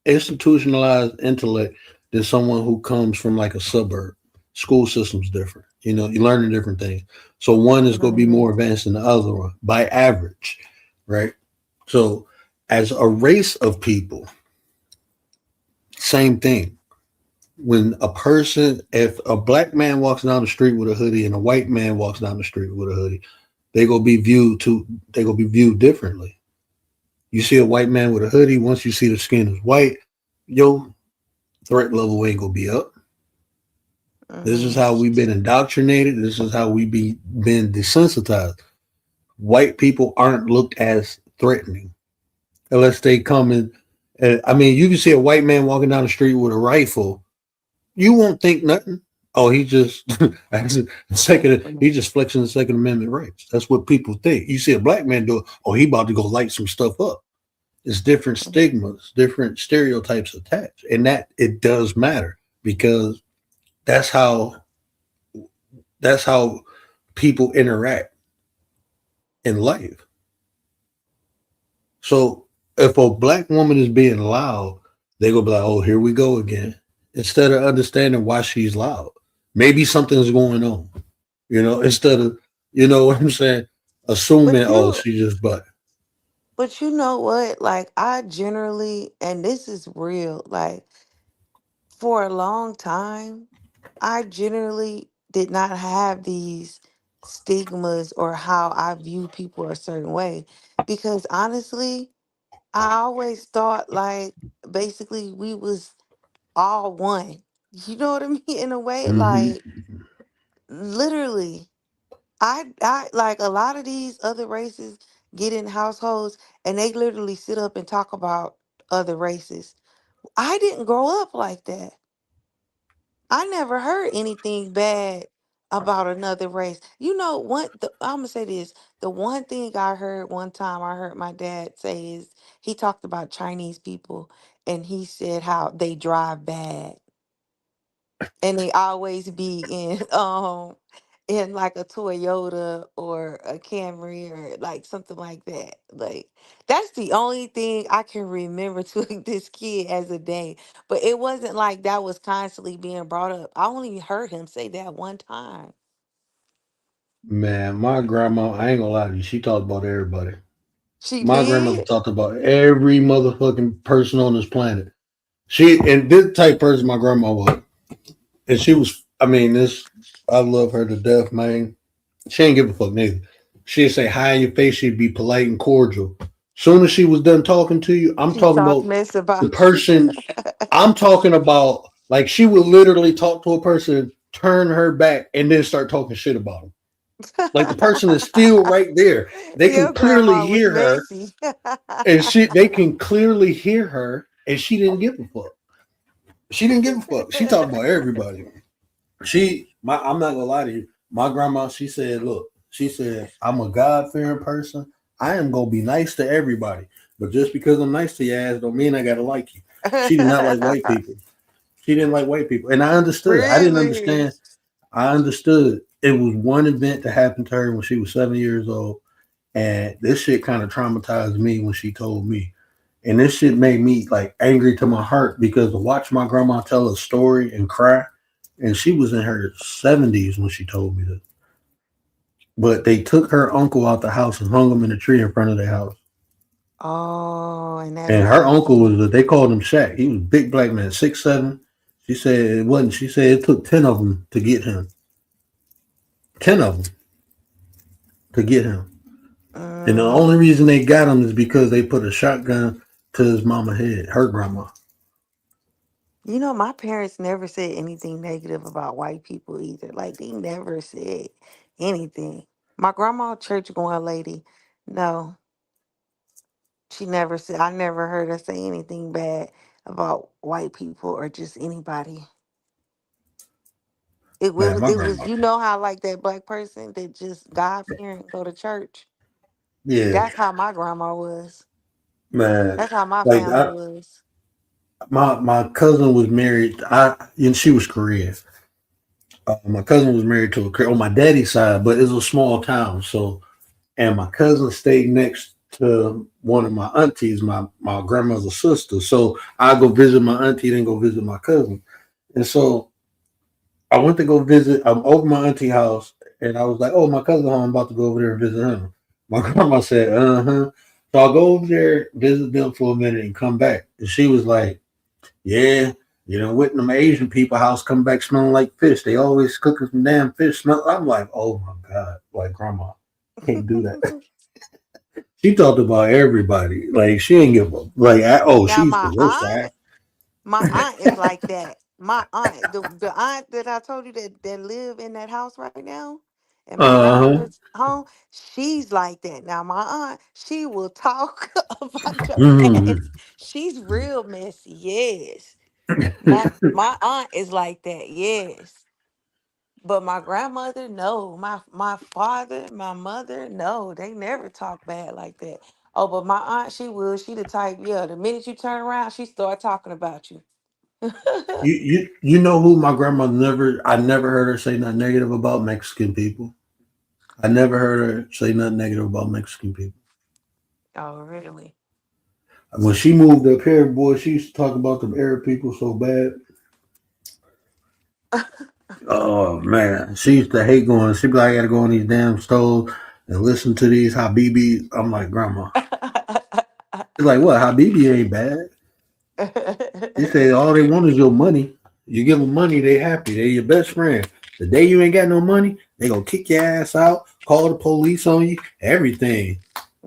institutionalized intellect than someone who comes from like a suburb. School system's different. You know, you're learning different things. So one is going to be more advanced than the other one by average, right? So as a race of people, same thing. When a person, if a black man walks down the street with a hoodie and a white man walks down the street with a hoodie, they're gonna be viewed differently. You see a white man with a hoodie, once you see the skin is white, your threat level ain't gonna be up. This is how we've been indoctrinated. This is how been desensitized. White people aren't looked as threatening unless they come in. I mean, you can see a white man walking down the street with a rifle. You won't think nothing. Oh, he just he just flexing the Second Amendment rights. That's what people think. You see a black man do it, oh, he about to go light some stuff up. It's different stigmas, different stereotypes attached. And that it does matter because that's how people interact in life. So if a black woman is being loud, they go be like, oh, here we go again. Instead of understanding why she's loud. Maybe something's going on, you know, instead of, you know what I'm saying, assuming, oh, she just butt. But you know what? Like, I generally, and this is real, like, for a long time, I generally did not have these stigmas or how I view people a certain way. Because honestly, I always thought, like, basically we was all one. You know what I mean? In a way, Mm-hmm. like, literally. I like a lot of these other races get in households and they literally sit up and talk about other races. I didn't grow up like that. I never heard anything bad about another race. You know what? I'm gonna say this. The one thing I heard one time, I heard my dad say is he talked about Chinese people and he said how they drive bad and they always be in like a Toyota or a Camry or like something like that. Like that's the only thing I can remember to this kid as a day. But it wasn't like that was constantly being brought up. I only heard him say that one time. Man, my grandma, I ain't gonna lie to you, she talked about everybody. She My grandmother did. talked about every motherfucking person on this planet. She and this type person my grandma was. And she was, I mean, I love her to death, man. She ain't give a fuck neither. She'd say hi in your face, she'd be polite and cordial. Soon as she was done talking to you, I'm She talking talked about mess the about you. person, I'm talking about like she would literally talk to a person, turn her back, and then start talking shit about them. Like the person is still right there. They can Your clearly grandma was hear her, messy. and they can clearly hear her, and she didn't give a fuck. She didn't give a fuck. She talked about everybody. I'm not gonna lie to you. My grandma, she said, look, she said, I'm a God fearing person. I am gonna be nice to everybody. But just because I'm nice to your ass don't mean I gotta like you. She did not like white people. She didn't like white people. And I understood. I didn't Really? understand. I understood. It was one event that happened to her when she was 7 years old. And this shit kind of traumatized me when she told me. And this shit made me like angry to my heart because to watch my grandma tell a story and cry, and she was in her 70s when she told me this. But they took her uncle out the house and hung him in a tree in front of their house. Oh, and that's And how her you uncle see. was, they called him Shaq. He was a big black man, 6'7". She said it wasn't. She said it took 10 of them to get him. 10 of them to get him. And the only Mm, reason they got him is because they put a shotgun to his mama head, her grandma. You know, my parents never said anything negative about white people either. Like they never said anything. My grandma, church going lady, no, she never said. I never heard her say anything bad about white people or just anybody. Man, my It was. grandma. You know how like that black person that just God fearing go to church. Yeah, That's how my grandma was. man. That's how my Like family was. my cousin was married. And she was Korean. My cousin was married to a Korean on my daddy's side, but it's a small town. So, and my cousin stayed next to one of my aunties, my grandmother's sister. So I go visit my auntie, then go visit my cousin. And so I went to go visit. I'm over my auntie house, and I was like, "Oh, my cousin home. I'm about to go over there and visit him." My grandma said, "Uh huh." So I'll go over there, visit them for a minute, and come back. And she was like, "Yeah, you know, with them Asian people house, come back smelling like fish. They always cooking some damn fish smell." I'm like, "Oh my god!" Like grandma can't do that. She talked about everybody. Like she ain't give a like. Oh, Now she's the worst. I my aunt is like that. My aunt, the aunt that I told you that live in that house right now, in my huh. grandmother's home, she's like that. Now my aunt, she will talk about your Mm. ass. She's real messy. Yes, my aunt is like that. Yes. But my grandmother, no. My father, my mother, no. They never talk bad like that. Oh, but my aunt, she will. She the type, yeah. The minute you turn around, she start talking about you. You know who my grandma never I never heard her say nothing negative about Mexican people. I never heard her say nothing negative about Mexican people. Oh, really? When she moved up here, boy, she used to talk about them Arab people so bad. Oh man, she used to hate going. She'd be like, I gotta go on these damn stoves and listen to these Habibis. I'm like, grandma. She's like, what? Habibi ain't bad. She said all they want is your money. You give them money, they happy. They your best friend. The day you ain't got no money, they gonna kick your ass out, call the police on you, everything.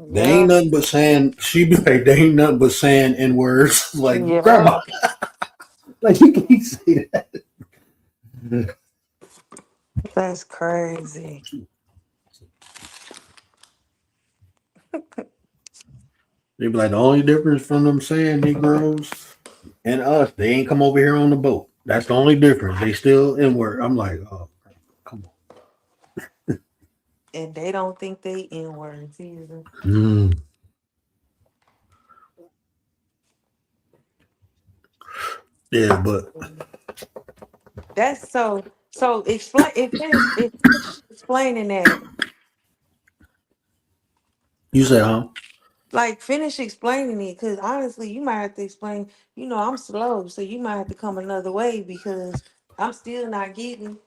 They ain't Yep. nothing but saying. She be like, they ain't nothing but saying n words. Like grandma, Yep. like you can't say that. That's crazy. They be like, the only difference from them saying Negroes and us, they ain't come over here on the boat. That's the only difference. They still in work. I'm like, oh, come And they don't think they in words either. on. Mm. Yeah, but That's so explain if finish explaining that. you say, huh? Like finish explaining it, because honestly, you might have to explain. You know, I'm slow, so you might have to come another way because I'm still not getting.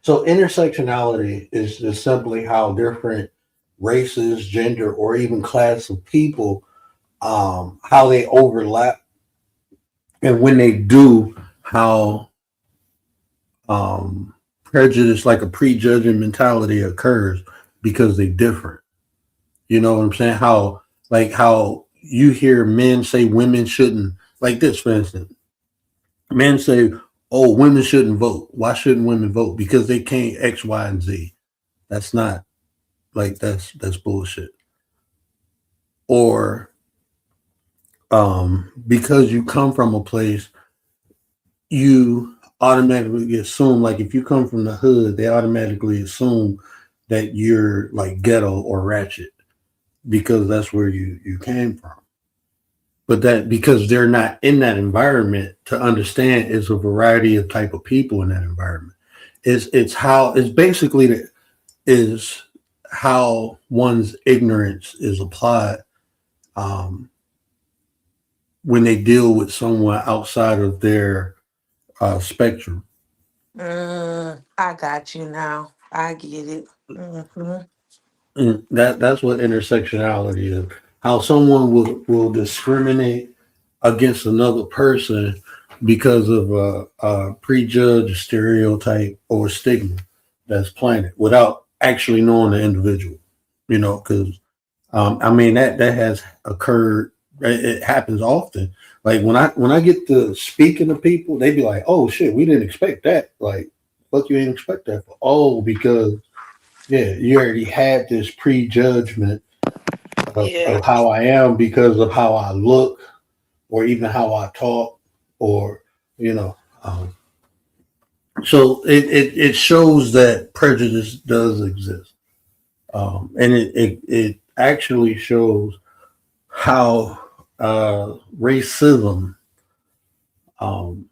So intersectionality is just simply how different races, gender, or even class of people, how they overlap, and when they do, how prejudice, like a prejudging mentality, occurs because they different. You know what I'm saying? How you hear men say women shouldn't, like this, for instance. Men say, "Oh, women shouldn't vote. Why shouldn't women vote? Because they can't X, Y, and Z." That's not like that's bullshit. Or because you come from a place, you automatically assume, like if you come from the hood, they automatically assume that you're like ghetto or ratchet because that's where you came from. But that because they're not in that environment to understand it's a variety of type of people in that environment. It's how it's basically is how one's ignorance is applied um, when they deal with someone outside of their spectrum. I got you now. I get it. Hmm. And that's what intersectionality is. How someone will discriminate against another person because of a prejudged stereotype or stigma that's planted without actually knowing the individual. You know, because I mean that has occurred. It happens often. Like when I get to speaking to people, they be like, "Oh shit, we didn't expect that." Like, fuck, you didn't expect that for? Oh, because yeah, you already had this prejudgment Yeah. of how I am because of how I look, or even how I talk, or you know. So it shows that prejudice does exist, and it actually shows how racism um,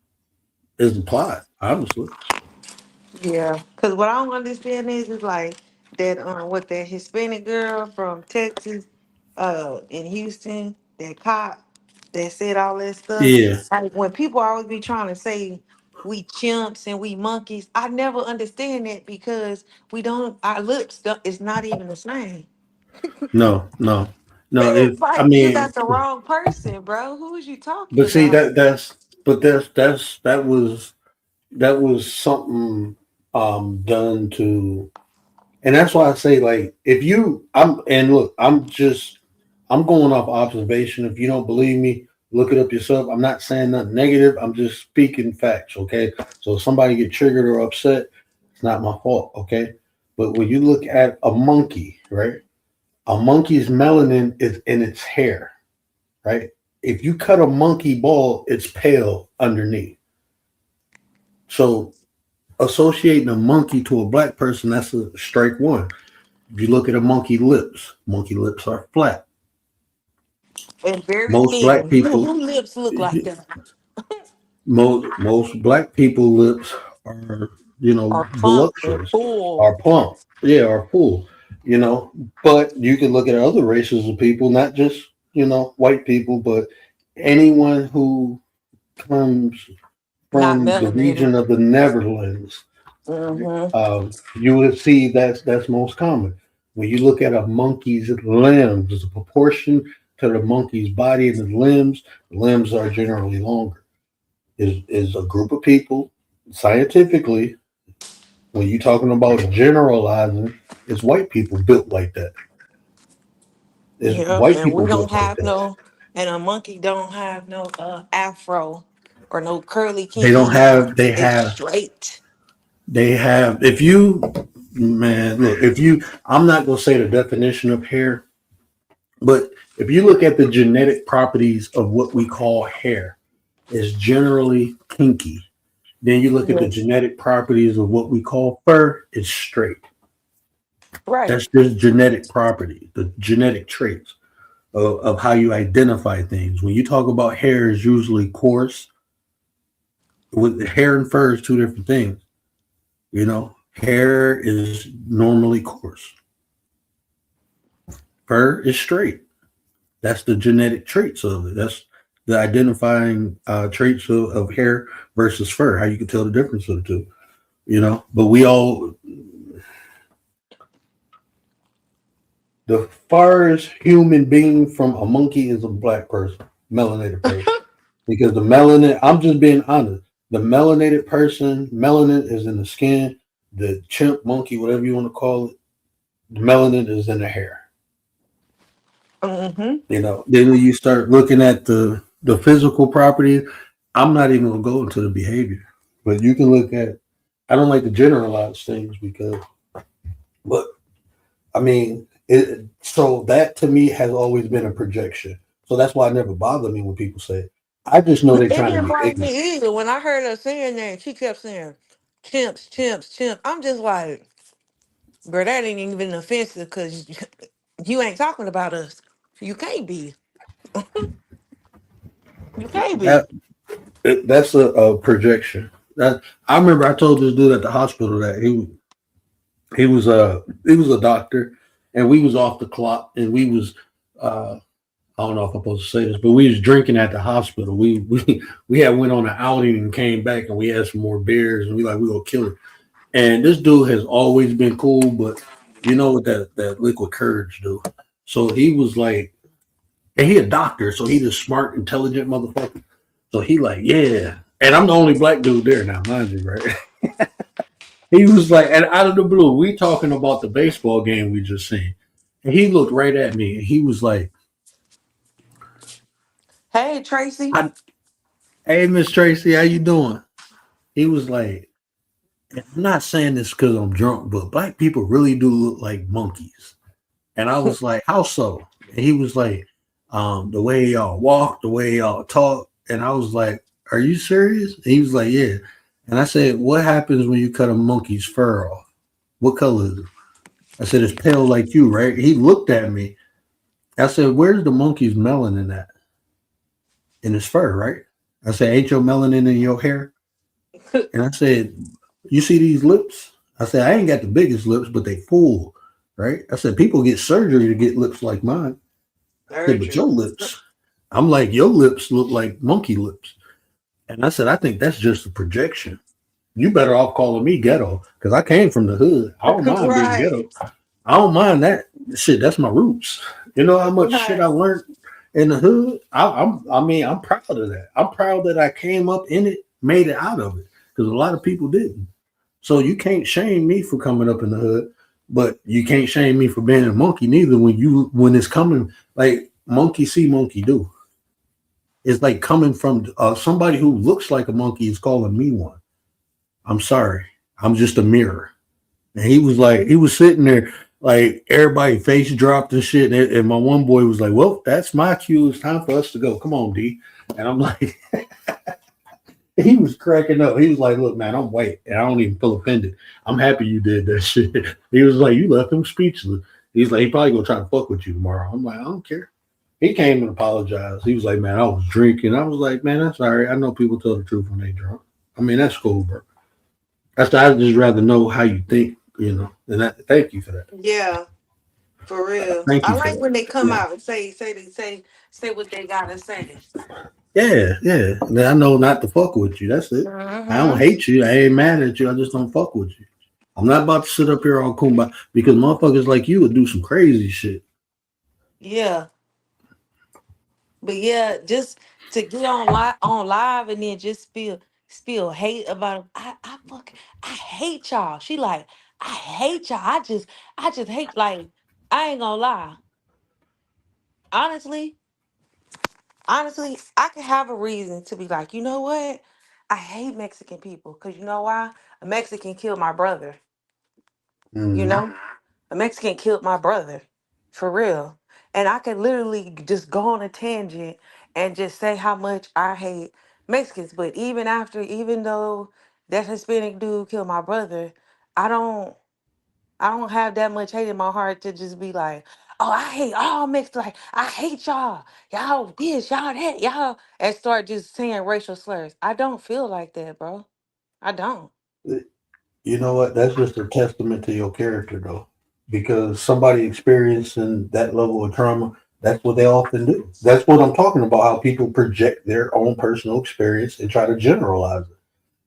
is applied. Honestly, Yeah, because what I don't understand is like that what that Hispanic girl from Texas, in Houston, that cop that said all that stuff. yeah, Like when people always be trying to say we chimps and we monkeys, I never understand that because we don't our looks don't, it's not even the same. no, no, no. It's I like you mean, got the wrong person, bro. Who is you talking but see about? that was something done to, and that's why I say like if you I'm and look I'm going off observation. If you don't believe me, look it up yourself. I'm not saying nothing negative. I'm just speaking facts. Okay. So if somebody get triggered or upset, it's not my fault. Okay. But when you look at a monkey, right? A monkey's melanin is in its hair, right? If you cut a monkey bald, it's pale underneath. So associating a monkey to a black person, that's a strike one. If you look at a monkey lips are flat. And very Most black thin. people, Who lips look like that? most black people lips are, Or plump and voluptuous, full. are plump, yeah, are full, But you can look at other races of people, not just white people, but anyone who comes Not from the melanated. region of the Netherlands. Mm-hmm. You will see that's most common. When you look at a monkey's limbs, there's a proportion to the monkey's body and the limbs are generally longer. Is a group of people scientifically, when you're talking about generalizing, it's white people built like that. It's Yep. white And we people don't built like have that. no, and a monkey don't have no afro or no curly They don't kinky hair. have. They It's have. straight. They have. If you, man, look. If you, I'm not gonna say the definition of hair, but if you look at the genetic properties of what we call hair, it's generally kinky. Then you look at the Yes. genetic properties of what we call fur, it's straight. Right. That's just genetic property, the genetic traits of how you identify things. When you talk about hair, is usually coarse. With hair and fur is two different things. Hair is normally coarse. Fur is straight. That's the genetic traits of it. That's the identifying traits of hair versus fur. How you can tell the difference of the two. But we all the first human being from a monkey is a black person, melanated person. Because the melanin, I'm just being honest. The melanated person, melanin is in the skin. The chimp, monkey, whatever you want to call it, the melanin is in the hair. Mm-hmm. Then when you start looking at the physical property, I'm not even gonna go into the behavior, but you can look at. I don't like to generalize things but I mean, so that to me has always been a projection. So that's why it never bothered me when people say it. I just know they're It trying to didn't be bother ignorant. me either when I heard her saying that. She kept saying, "Chimps, chimps, chimps." I'm just like, bro, that ain't even offensive because you ain't talking about us. You can't be. You can't be. That that's a projection. That I remember I told this dude at the hospital that he was a doctor, and we was off the clock, and we was I don't know if I'm supposed to say this, but we was drinking at the hospital. We had went on an outing and came back, and we had some more beers, and we gonna kill it. And this dude has always been cool, but you know what that liquid courage do. So he was like, and he a doctor, so he the smart, intelligent motherfucker. So he like, yeah. And I'm the only black dude there now, mind you, right? He was like, and out of the blue, we talking about the baseball game we just seen. And he looked right at me and he was like, Hey, Tracy. I, hey, Miss Tracy, how you doing? He was like, and I'm not saying this because I'm drunk, but black people really do look like monkeys. And I was like, how so? And he was like, the way y'all walk, the way y'all talk. And I was like, are you serious? And he was like, yeah. And I said, what happens when you cut a monkey's fur off? What color is it? I said, it's pale like you, right? He looked at me. I said, where's the monkey's melanin at? In his fur, right? I said, ain't your melanin in your hair? And I said, you see these lips? I said, I ain't got the biggest lips, but they full, right? I said, people get surgery to get lips like mine. I said, but your lips, I'm like, your lips look like monkey lips. And I said, I think that's just a projection. You better off calling me ghetto because I came from the hood. I don't mind being ghetto. I don't mind that shit. That's my roots. You know how much shit I learned in the hood. I'm proud of that. I'm proud that I came up in it, made it out of it, because a lot of people didn't. So you can't shame me for coming up in the hood, but you can't shame me for being a monkey neither. When it's coming, like monkey see, monkey do. It's like coming from somebody who looks like a monkey is calling me one. I'm sorry. I'm just a mirror. And he was sitting there like everybody face dropped and shit. And my one boy was like, well, that's my cue. It's time for us to go. Come on, D. And I'm like, he was cracking up. He was like, look, man, I'm white and I don't even feel offended. I'm happy you did that shit. He was like, you left him speechless. He's like, he probably gonna try to fuck with you tomorrow. I'm like, I don't care. He came and apologized. He was like, man, I was drinking. I was like, man, that's all right. I know people tell the truth when they drunk. I mean, that's cool, bro. I'd just rather know how you think, you know. And thank you for that. Yeah, for real. Thank you I for like that. when they come Yeah. out and say what they gotta say. Yeah. And I know not to fuck with you. That's it. I don't hate you. I ain't mad at you. I just don't fuck with you. I'm not about to sit up here all kumbaya because motherfuckers like you would do some crazy shit. Yeah, but yeah, just to get on live and then just spill hate about it. I hate y'all. She like, I hate y'all. I just hate, like, I ain't gonna lie. Honestly, I could have a reason to be like, you know what? I hate Mexican people because you know why? A Mexican killed my brother. You Mm-hmm. know, a Mexican killed my brother, for real. And I could literally just go on a tangent and just say how much I hate Mexicans. But even though that Hispanic dude killed my brother, I don't. I don't have that much hate in my heart to just be like, oh, I hate all mixed. Like, I hate y'all. Y'all this, y'all that, y'all. And start just saying racial slurs. I don't feel like that, bro. I don't. You know what? That's just a testament to your character, though, because somebody experiencing that level of trauma, that's what they often do. That's what I'm talking about, how people project their own personal experience and try to generalize it.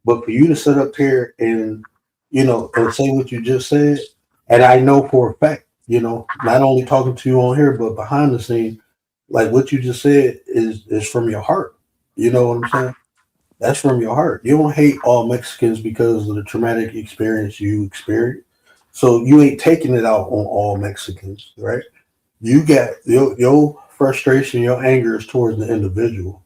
But for you to sit up here and, and say what you just said, and I know for a fact, not only talking to you on here, but behind the scene, like what you just said is from your heart. You know what I'm saying? That's from your heart. You don't hate all Mexicans because of the traumatic experience you experienced. So you ain't taking it out on all Mexicans, right? You got your frustration, your anger is towards the individual.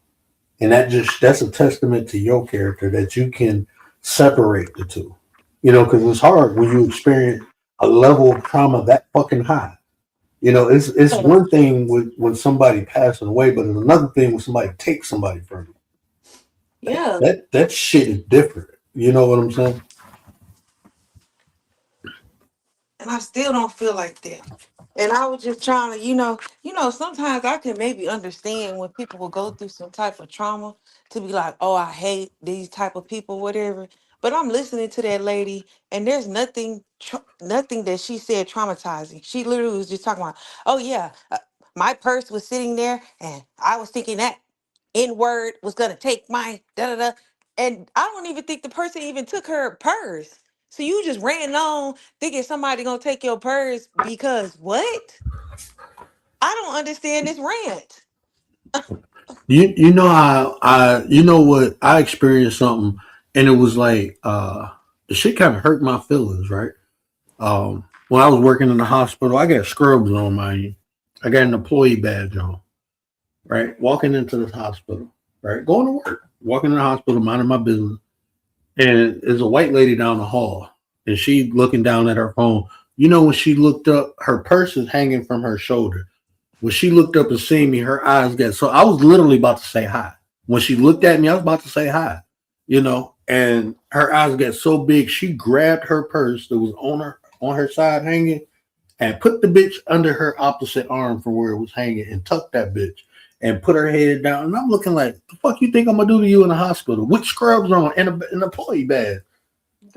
And that's a testament to your character that you can separate the two. Because it's hard when you experience a level of trauma that fucking high. It's one thing when somebody passing away, but it's another thing when somebody takes somebody from you. Yeah. That shit is different. You know what I'm saying? And I still don't feel like that. And I was just trying to, sometimes I can maybe understand when people will go through some type of trauma to be like, oh, I hate these type of people, whatever. But I'm listening to that lady, and there's nothing that she said traumatizing. She literally was just talking about, oh yeah, my purse was sitting there, and I was thinking that N word was gonna take my da da da, and I don't even think the person even took her purse. So you just ran on thinking somebody gonna take your purse because what? I don't understand this rant. You know how you know what I experienced something and it was like the shit kind of hurt my feelings, right? When I was working in the hospital, I got scrubs on my I got an employee badge on. right? Walking into this hospital, right? Going to work, walking in the hospital, minding my business. And there's a white lady down the hall, and she looking down at her phone. You know, when she looked up, her purse is hanging from her shoulder. When she looked up and seen me, her eyes got so I was literally about to say hi. When she looked at me, I was about to say hi, you know, and her eyes got so big, she grabbed her purse that was on her side hanging and put the bitch under her opposite arm from where it was hanging and tucked that bitch and put her head down. And I'm looking like, the fuck you think I'm gonna do to you in the hospital? With scrubs on and an employee badge.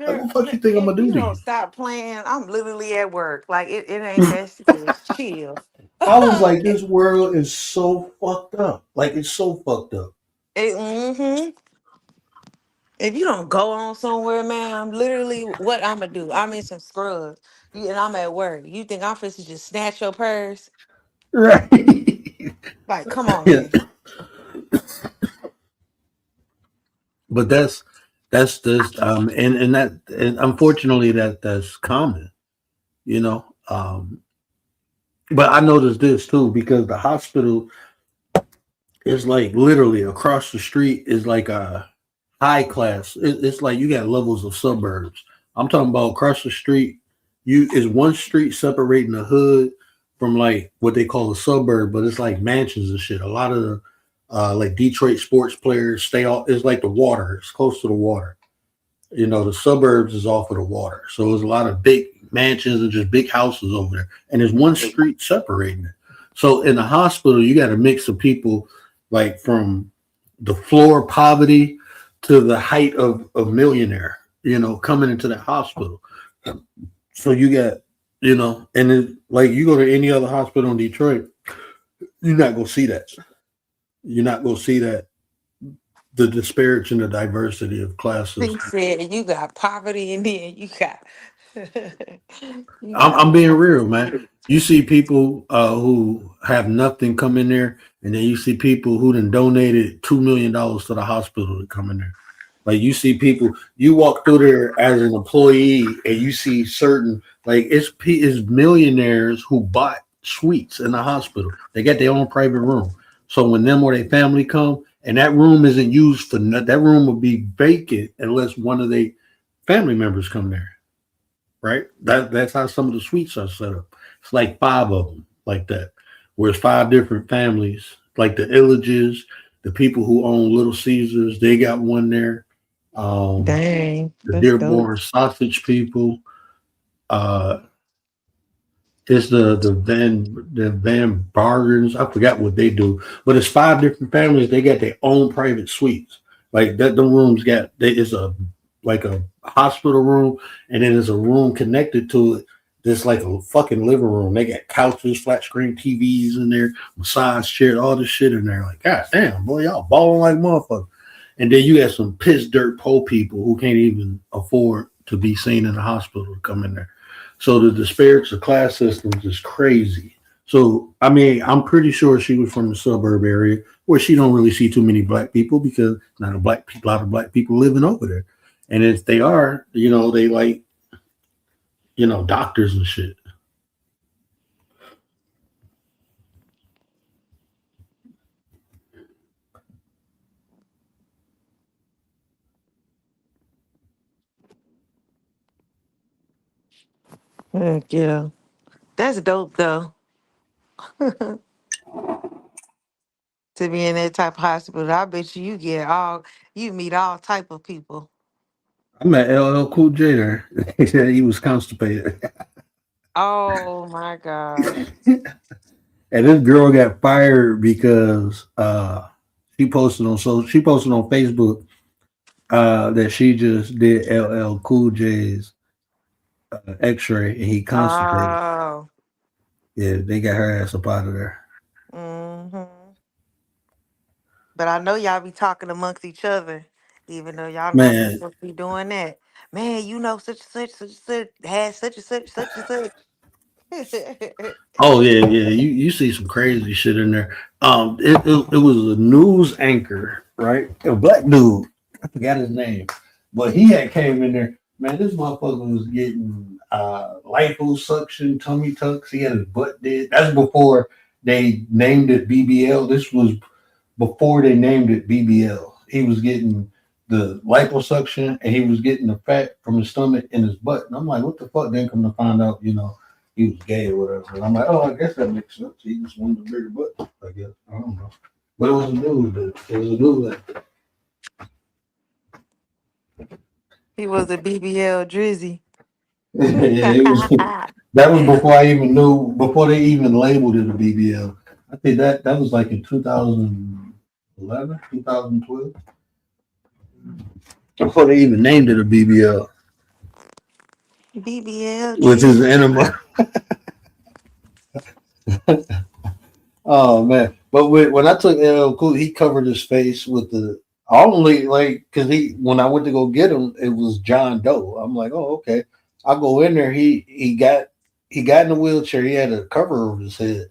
Like, Girl, what the fuck you think I'm if gonna do you to don't you? stop playing, I'm literally at work. Like it ain't that serious. Chill. I was like, this world is so fucked up. Like, it's so fucked up. Mhm. If you don't go on somewhere, man, I'm literally what I'm gonna do. I'm in some scrubs, and I'm at work. You think I'm supposed to just snatch your purse? Right. Like, come on, Yeah. man. But that's this and that and unfortunately that's common, you know. But I noticed this too because the hospital is like literally across the street is like a high class. It's like you got levels of suburbs. I'm talking about across the street. You is one street separating the hood from like what they call a suburb, but it's like mansions and shit. A lot of the like Detroit sports players stay off. It's like the water. It's close to the water. You know, the suburbs is off of the water, so there's a lot of big mansions and just big houses over there, and there's one street separating it. So in the hospital, you got a mix of people like from the floor of poverty to the height of millionaire, you know, coming into the hospital. So you got, you know, and then like you go to any other hospital in Detroit, you're not gonna see that. You're not gonna see that the disparity and the diversity of classes. He said you got poverty, and then you got you I'm got being real, man. You see people who have nothing come in there, and then you see people who done donated $2 million to the hospital to come in there. Like you see people, you walk through there as an employee, and you see certain like it's millionaires who bought suites in the hospital. They got their own private room. So when them or their family come, and that room isn't used for that room will be vacant unless one of their family members come there. Right? That's how some of the suites are set up. It's like 5 of them like that, where it's 5 different families, like the Illages, the people who own Little Caesars, they got one there. dang. The That's dope. Dearborn sausage people. Uh, it's the Van Bargains. I forgot what they do, but it's 5 different families. They got their own private suites. Like that, the rooms got there is a like a hospital room, and then there's a room connected to it. That's like a fucking living room. They got couches, flat screen TVs in there, massage chairs, all this shit in there. Like, god damn, boy, y'all balling like motherfuckers. And then you got some piss dirt poor people who can't even afford to be seen in the hospital to come in there. So the disparity of class systems is crazy. So I mean, I'm pretty sure she was from the suburb area where she don't really see too many black people because not a lot of black people living over there. And if they are, you know, they like, you know, doctors and shit. Heck yeah, that's dope though. To be in that type of hospital, I bet you meet all type of people. I met LL Cool J there. He said he was constipated. Oh my gosh. And this girl got fired because she posted on Facebook that she just did LL Cool J's X-ray and he constipated. Oh. Yeah, they got her ass up out of there. Hmm. But I know y'all be talking amongst each other, even though y'all not Man, supposed to be doing that. Man, you know such had such and such. oh yeah. You see some crazy shit in there. It was a news anchor, right? A black dude. I forgot his name, but he had came in there. Man, this motherfucker was getting liposuction, tummy tucks. He had his butt did. That's before they named it BBL. This was before they named it BBL. He was getting the liposuction and he was getting the fat from his stomach in his butt. And I'm like, what the fuck? Then come to find out, he was gay or whatever. And I'm like, oh, I guess that makes sense. He just wanted a bigger butt, I guess. I don't know. But it was a dude. It was a dude that. He was a BBL Drizzy. Yeah, it was. That was before I even knew. Before they even labeled it a BBL. I think that was like in 2011, 2012. Before they even named it a BBL, BBL which is Drizzy. enema. Oh man! But when I took LL Cool, he covered his face with the only because when I went to go get him, it was John Doe. I'm like, oh okay. I go in there. He got in the wheelchair. He had a cover over his head,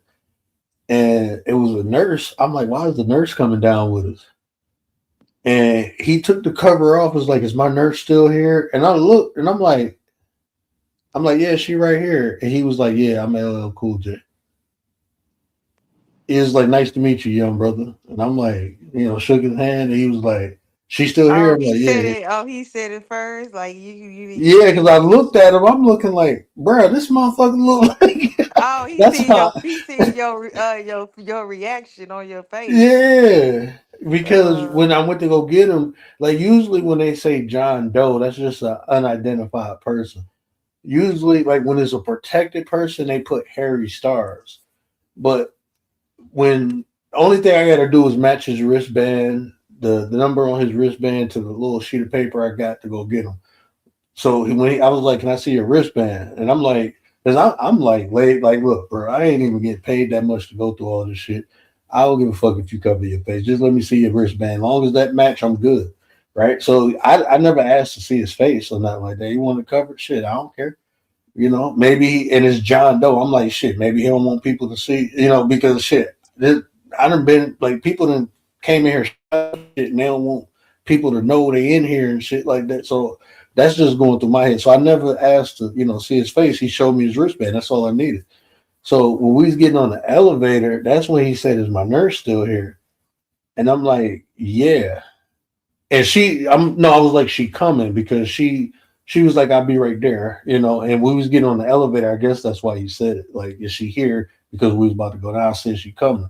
and it was a nurse. I'm like, why is the nurse coming down with us? And he took the cover off. Was like, is my nurse still here? And I looked, and I'm like, yeah, she right here. And he was like, yeah, I'm LL Cool J. He was like, nice to meet you, young brother. And I'm like, shook his hand. And he was like, she's still here. Oh, I'm he like, said yeah. it. Oh, he said it first. Like you didn't Yeah, get because I looked at him. I'm looking like, bro, this motherfucker look like. Oh, he That's seen how. your reaction on your face. Yeah, because Uh, when I went to go get him, like usually when they say John Doe, that's just an unidentified person. Usually, like when it's a protected person, they put Harry Stars. But when the only thing I got to do is match his wristband, the number on his wristband to the little sheet of paper I got to go get him. So I was like, "Can I see your wristband?" And I'm like, "Cause I'm like, look, bro, I ain't even getting paid that much to go through all this shit. I don't give a fuck if you cover your face. Just let me see your wristband. As long as that match, I'm good, right?" So I never asked to see his face or nothing like that. You want to cover it? Shit, I don't care. Maybe and it's John Doe. I'm like, shit, maybe he don't want people to see, because shit, I done been like people done came in here shit and they don't want people to know they in here and shit like that. So that's just going through my head. So I never asked to, see his face. He showed me his wristband. That's all I needed. So when we was getting on the elevator, that's when he said, "Is my nurse still here?" And I'm like, "Yeah." And I was like, "She coming?" Because she was like, "I'll be right there," and we was getting on the elevator. I guess that's why he said it. Like, is she here? Because we was about to go down. I said, "She coming."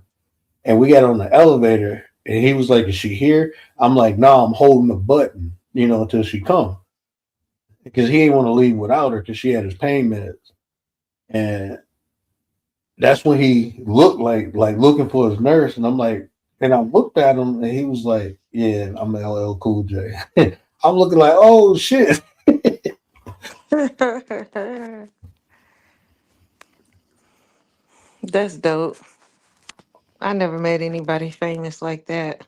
And we got on the elevator and he was like, "Is she here?" I'm like, "No, I'm holding the button, until she come." Because he didn't want to leave without her because she had his pain meds. And that's when he looked like looking for his nurse. And I'm like, and I looked at him and he was like, "Yeah, I'm LL Cool J." I'm looking like, oh shit. that's dope. I never met anybody famous like that.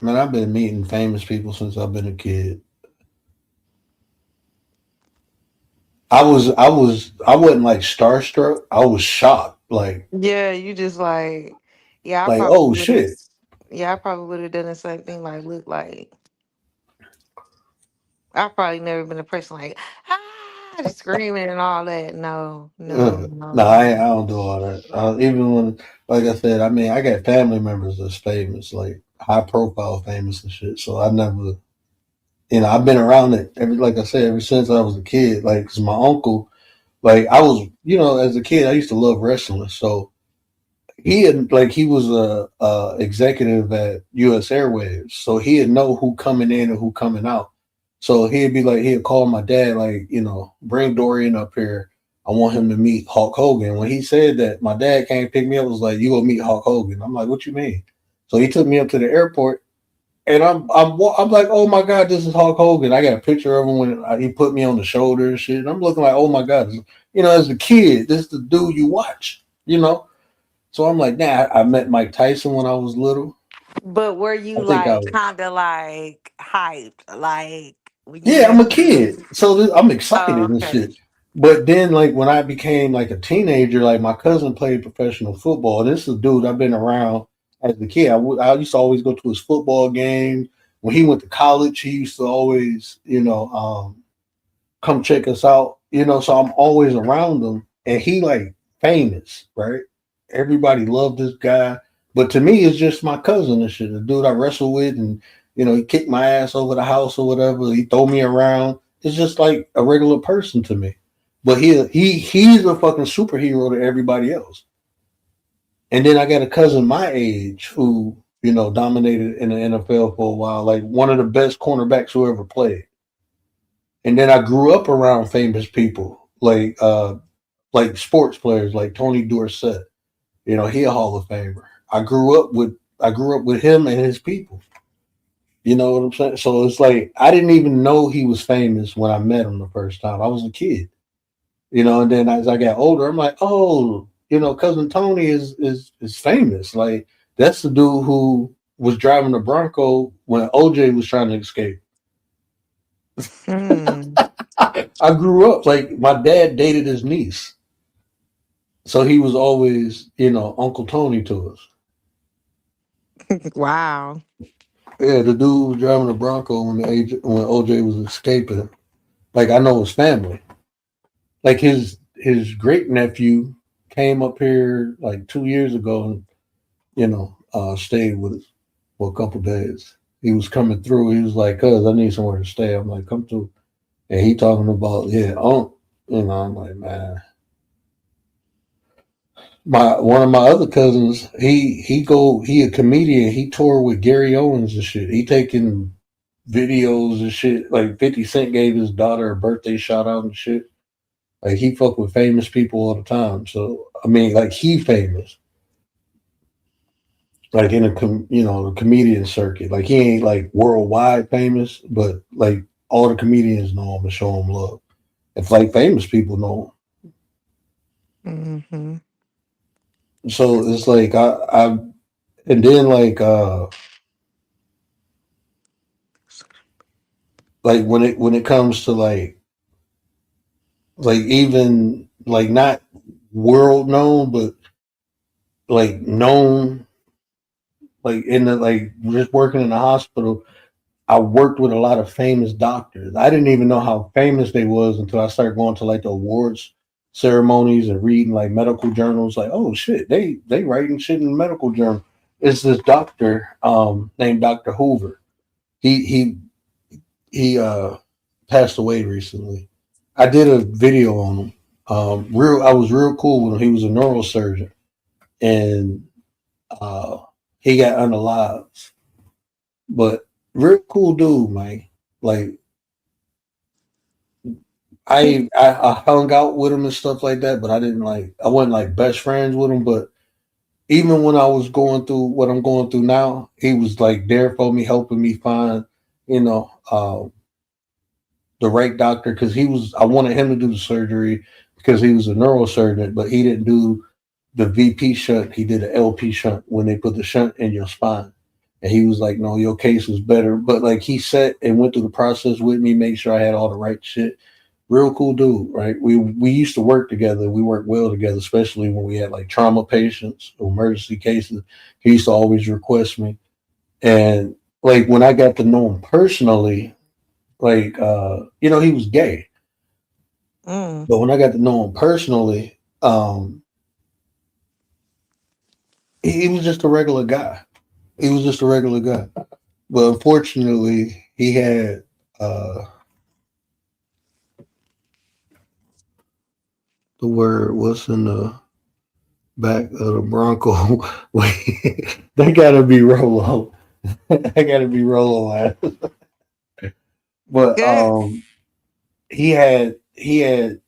Man, I've been meeting famous people since I've been a kid. I wasn't like starstruck. I was shocked. Yeah, you just like, yeah, I Like, probably oh would have. shit. Yeah, I probably would have done the same thing. Like, look like I've probably never been a person like screaming and all that. No, no, no, No, I no. don't do all that. Even when, like I said, I mean, I got family members that's famous, like high profile famous and shit. So I never, I've been around it like I said, ever since I was a kid. Like, 'cause my uncle, like I was, as a kid, I used to love wrestling. So he was a executive at U.S. Airways, so he'd know who coming in and who coming out. So he'd call my dad, like, bring Dorian up here. I want him to meet Hulk Hogan. When he said that, my dad came pick me up, was like, "You gonna meet Hulk Hogan?" I'm like, "What you mean?" So he took me up to the airport, and I'm like, "Oh my god, this is Hulk Hogan." I got a picture of him when he put me on the shoulder and shit. And I'm looking like, "Oh my god," as a kid, this is the dude you watch. So I'm like, nah, I met Mike Tyson when I was little. But were I you think I like was, kind of like hyped, like when you yeah, met I'm a him? kid. So I'm excited Oh, and okay. shit. But then, like, when I became like a teenager, like my cousin played professional football. And this is a dude I've been around as a kid. I used to always go to his football game. When he went to college, he used to always, come check us out, so I'm always around him. And he, like, famous, right? everybody loved this guy. But to me, it's just my cousin and shit. The dude I wrestle with, and he kicked my ass over the house or whatever. He throw me around. It's just like a regular person to me. But he's a fucking superhero to everybody else. And then I got a cousin my age who dominated in the NFL for a while, like one of the best cornerbacks who ever played. And then I grew up around famous people like sports players like Tony Dorsett. He a Hall of Famer. I grew up with him and his people. You know what I'm saying? So it's like I didn't even know he was famous when I met him the first time. I was a kid. And then as I got older, I'm like, oh, cousin Tony is famous. Like that's the dude who was driving the Bronco when OJ was trying to escape. Hmm. I grew up like my dad dated his niece. So he was always, Uncle Tony to us. Wow. Yeah, the dude was driving the Bronco when OJ was escaping. Like I know his family. Like his great nephew came up here like 2 years ago and stayed with us for a couple days. He was coming through. He was like, "Cuz I need somewhere to stay." I'm like, "Come through." And he talking about I'm like, man. One of my other cousins, he a comedian. He toured with Gary Owens and shit. He taking videos and shit. Like 50 Cent gave his daughter a birthday shout out and shit. Like he fuck with famous people all the time. So I mean, like he famous. Like in the comedian circuit. Like he ain't like worldwide famous, but like all the comedians know him and show him love. If like famous people know him. Hmm. So it's like I and then like when it comes to like even like not world known but like known like in the like just working in the hospital. I worked with a lot of famous doctors. I didn't even know how famous they was until I started going to like the awards ceremonies and reading like medical journals. Like, oh shit, they writing shit in the medical journal. It's this doctor named Dr. Hoover. He passed away recently. I did a video on him. I was real cool with him. He was a neurosurgeon, and he got unalived. But real cool dude, man. Like I hung out with him and stuff like that, but I wasn't like best friends with him. But even when I was going through what I'm going through now, he was like there for me, helping me find, you know, the right doctor because I wanted him to do the surgery because he was a neurosurgeon, but he didn't do the VP shunt. He did an LP shunt when they put the shunt in your spine. And he was like, no, your case was better. But like he sat and went through the process with me, made sure I had all the right shit. Real cool dude, right? We used to work together. We worked well together, especially when we had like trauma patients, emergency cases. He used to always request me. And like when I got to know him personally, like he was gay. Mm. But when I got to know him personally, he was just a regular guy. He was just a regular guy. But unfortunately, he had the word what's in the back of the Bronco. They gotta be Rolo. They gotta be Rolo. But Good. he had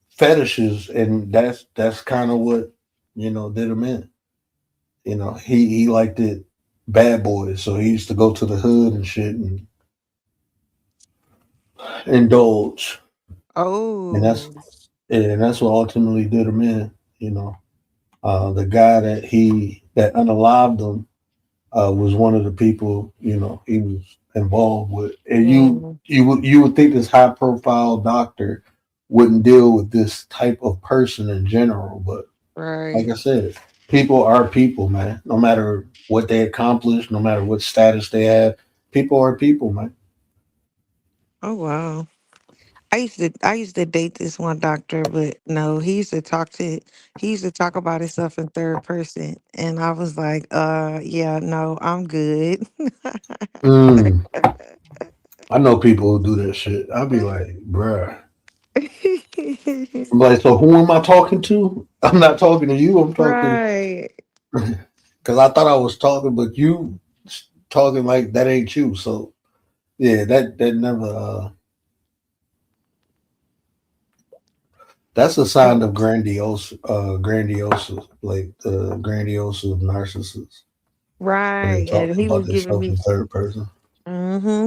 fetishes, and that's kind of what did him in. He liked it bad boys, so he used to go to the hood and shit and indulge, and that's Oh. and that's what ultimately did him in. The guy that unalived him was one of the people he was involved with, and Mm. you would think this high profile doctor wouldn't deal with this type of person in general, but like Right. I said, people are people, man. No matter what they accomplish, no matter what status they have, people are people, man. Oh wow. I used to date this one doctor, but no, he used to talk about himself in third person, and I was like, yeah, no, I'm good. Mm, I know people who do that shit. I'll be like, bruh. I'm like, so who am I talking to? I'm not talking to you. I'm talking Right. because I thought I was talking, but you talking like that ain't you. So yeah, that never. That's a sign of grandiose, like grandiose of narcissists when they Right. talk And he about was giving themselves me in third person.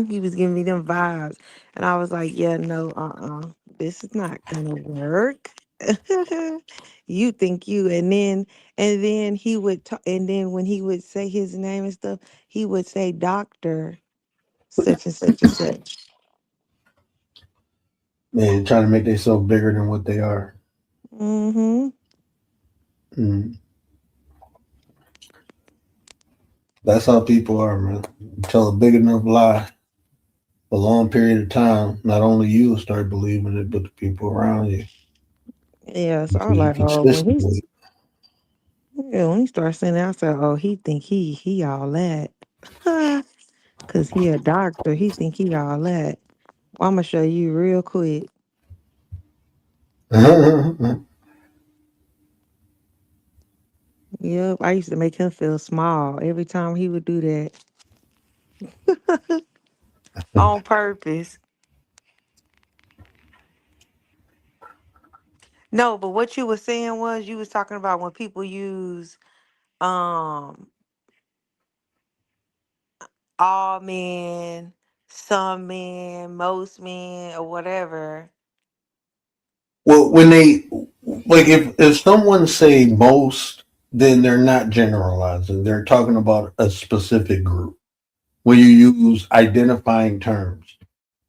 he was giving me them vibes. And I was like, yeah, no, this is not gonna work. You think you and then he would talk, and then when he would say his name and stuff, he would say doctor such and such and such. Man, trying to make themselves bigger than what they are. Mm-hmm. Mm. That's how people are, man. You tell a big enough lie a long period of time, not only you will start believing it, but the people around you Yeah, so I was because you're like, oh, when consistent with he's it. yeah, when he started saying that, I said, oh, he think he all that. Cause he a doctor. He think he all that. I'm gonna show you real quick. Yep, I used to make him feel small every time he would do that on purpose. No, but what you was saying was you was talking about when people use um all men, some men, most men, or whatever. Well, when they like, if someone say most, then they're not generalizing. They're talking about a specific group. When you use identifying terms,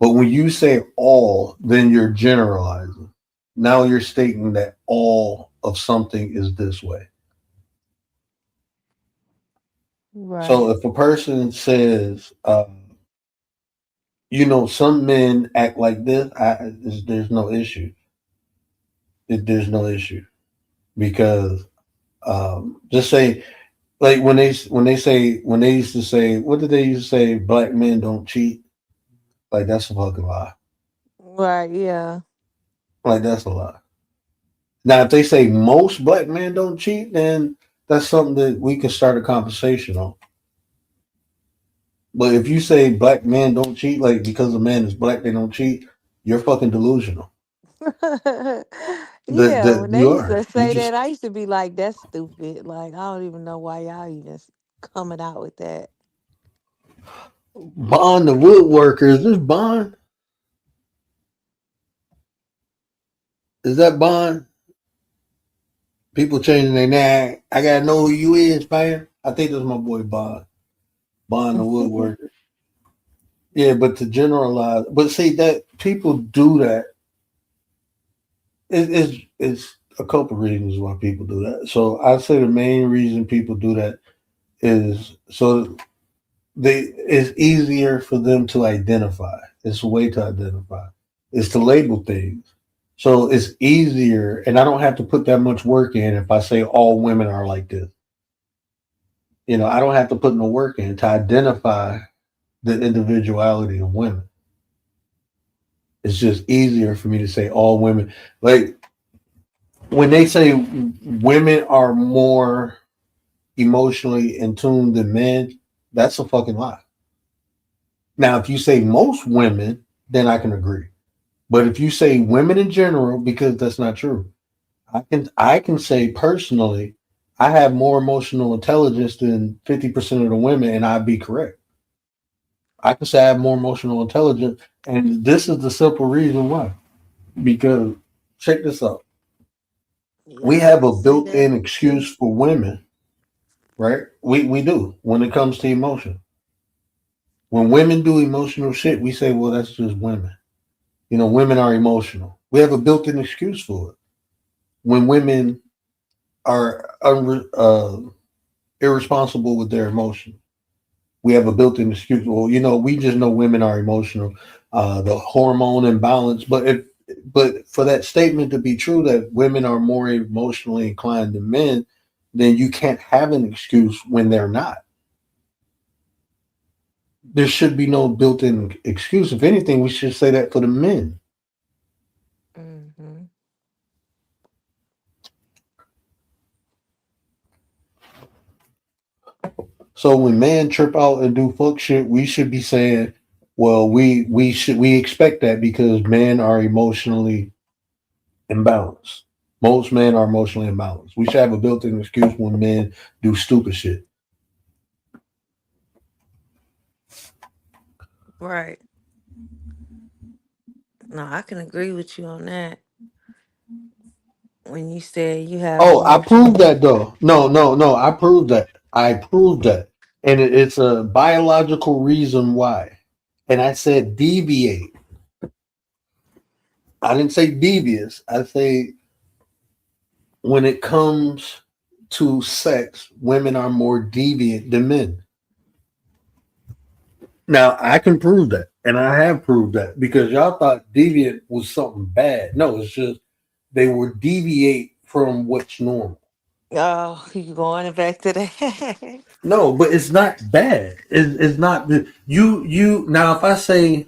but when you say all, then you're generalizing. Now you're stating that all of something is this way. So Right. if a person says, some men act like this, there's no issue. There's no issue because just say like when they used to say, what did they used to say? Black men don't cheat. Like that's a fucking lie. Right, yeah. Like that's a lie. Now if they say most black men don't cheat, then that's something that we can start a conversation on. But if you say black men don't cheat, like because a man is black, they don't cheat, you're fucking delusional. Yeah, That when they you used are. to You say just that, I used to be like, that's stupid. Like, I don't even know why y'all even coming out with that. bond the woodworkers. This bond is that bond. People changing their name. I gotta know who you is, man. I think that's my boy Bond. Bond the woodworker. Yeah, but to generalize, but see that people do that. It's a couple reasons why people do that. So I'd say the main reason people do that is so it's easier for them to identify. It's a way to identify. It's to label things. So it's easier, and I don't have to put that much work in if I say all women are like this. I don't have to put no work in to identify the individuality of women. It's just easier for me to say all women. Like when they say women are more emotionally in tune than men, that's a fucking lie. Now, if you say most women, then I can agree. But if you say women in general, because that's not true, I can say personally, I have more emotional intelligence than 50% of the women, and I'd be correct. I can say I have more emotional intelligence, and this is the simple reason why. Because check this out. We Yeah, I have can a see that built-in too. excuse for women, right? We do when it comes to emotion. When women do emotional shit, we say, well, that's just women. Women are emotional. We have a built-in excuse for it. When women are irresponsible with their emotions, we have a built-in excuse. Well, we just know women are emotional, the hormone imbalance. But but for that statement to be true that women are more emotionally inclined than men, then you can't have an excuse when they're not. There should be no built-in excuse. If anything, we should say that for the men. Hmm. So when men trip out and do fuck shit, we should be saying, well, we expect that because men are emotionally imbalanced. Most men are emotionally imbalanced. We should have a built-in excuse when men do stupid shit. Right. No, I can agree with you on that. When you said you have Oh, I proved emotional. that though. No, no, no. I proved that. I proved that. And it's a biological reason why. And I said deviate. I didn't say devious. I say when it comes to sex, women are more deviant than men. Now I can prove that, and I have proved that because y'all thought deviant was something bad. No, it's just they were deviate from what's normal. Oh, you going back to that? No, but it's not bad. It's not you now. If I say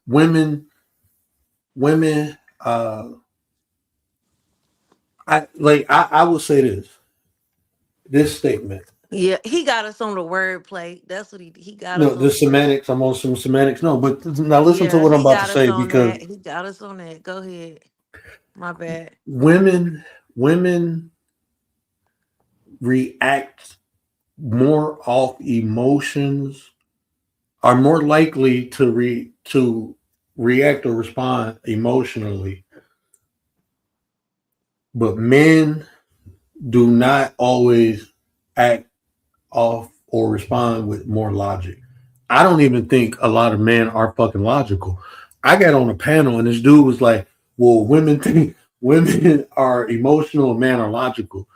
women I will say this statement. Yeah, he got us on the wordplay. That's what he got No, us the on the word. semantics. I'm on some semantics. No, but now listen to Yeah, what I'm he about to got us say on because that. He got us on that. Go ahead. My bad. women react more off emotions, are more likely to react or respond emotionally, but men do not always act off or respond with more logic. I don't even think a lot of men are fucking logical. I got on a panel and this dude was like, "Well, women think women are emotional and men are logical."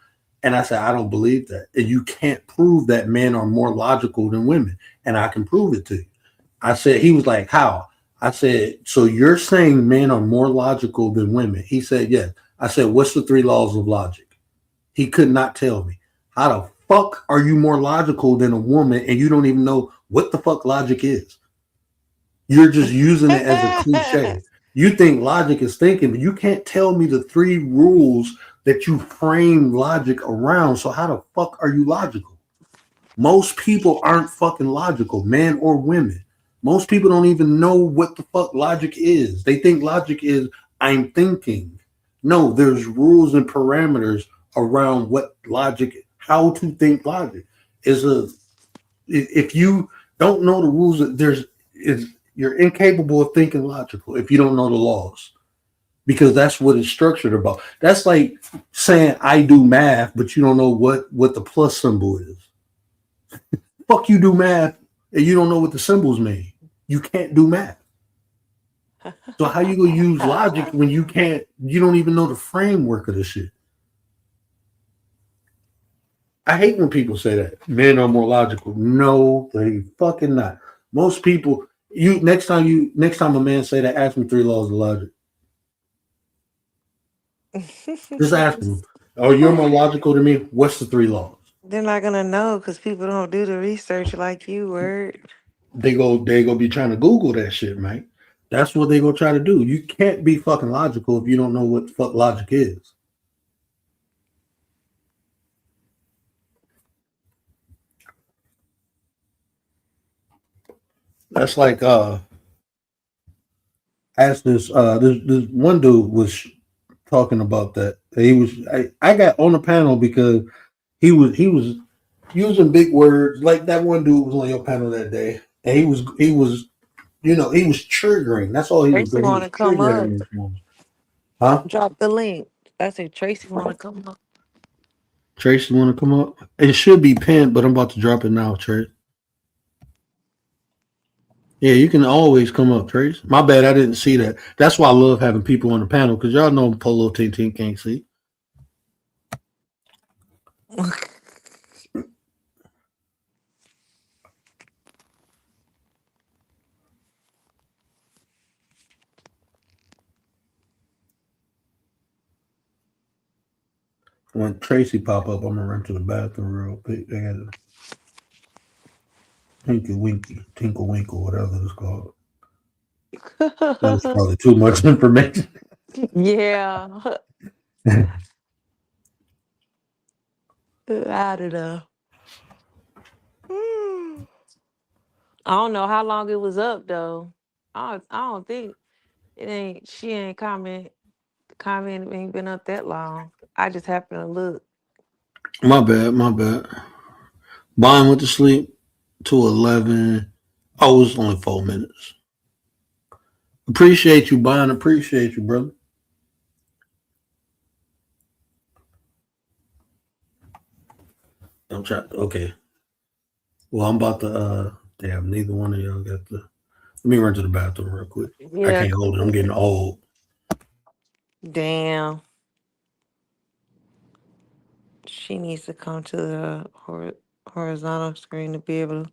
And I said, "I don't believe that. And you can't prove that men are more logical than women. And I can prove it to you." I said, he was like, "How?" I said, "So you're saying men are more logical than women?" He said, "Yes." I said, "What's the three laws of logic?" He could not tell me. How the fuck are you more logical than a woman and you don't even know what the fuck logic is? You're just using it as a cliche. You think logic is thinking, but you can't tell me the three rules that you frame logic around. So how the fuck are you logical? Most people aren't fucking logical, men or women. Most people don't even know what the fuck logic is. They think logic is I'm thinking. No, there's rules and parameters around what logic, how to think logic. Is a if you don't know the rules, there's is you're incapable of thinking logical if you don't know the laws because that's what it's structured about. That's like saying I do math, but you don't know what the plus symbol is. Fuck you do math and you don't know what the symbols mean. You can't do math. So how you gonna use logic when you don't even know the framework of the shit? I hate when people say that. Men are more logical. No, they fucking not. Most people you next time a man say that, ask him three laws of logic. Just ask him. Oh, you're more logical than me. What's the three laws? They're not gonna know because people don't do the research like you. Word. They go be trying to Google that shit, man. That's what they gonna try to do. You can't be fucking logical if you don't know what the fuck logic is. That's like as this one dude was talking about that. I got on the panel because he was using big words like that one dude was on your panel that day. And he was he was triggering. That's all he was Tracy doing. He want was to come triggering up. in this moment. Huh? Drop the link. I said Tracy want to come up. Tracy wanna come up? It should be pinned, but I'm about to drop it now, Trace. Yeah, you can always come up, Trace. My bad, I didn't see that. That's why I love having people on the panel because y'all know Polo Tintin can't see. When Tracy pop up, I'm gonna run to the bathroom real quick. They got a Tinky Winky, Tinkle Winkle, whatever it's called. That was probably too much information. Yeah. Out of there. I don't know how long it was up though. I don't think it ain't. She ain't comment. The comment ain't been up that long. I just happened to look. My bad, my bad. Mine went to sleep to 11. Oh, it was only 4 minutes. Appreciate you, Brian. Appreciate you, brother. I'm trying. Okay. Well, I'm about to. Damn, neither one of y'all got the. Let me run to the bathroom real quick. I Yeah. can't hold it. I'm getting old. Damn. She needs to come to the horizontal screen to be able to.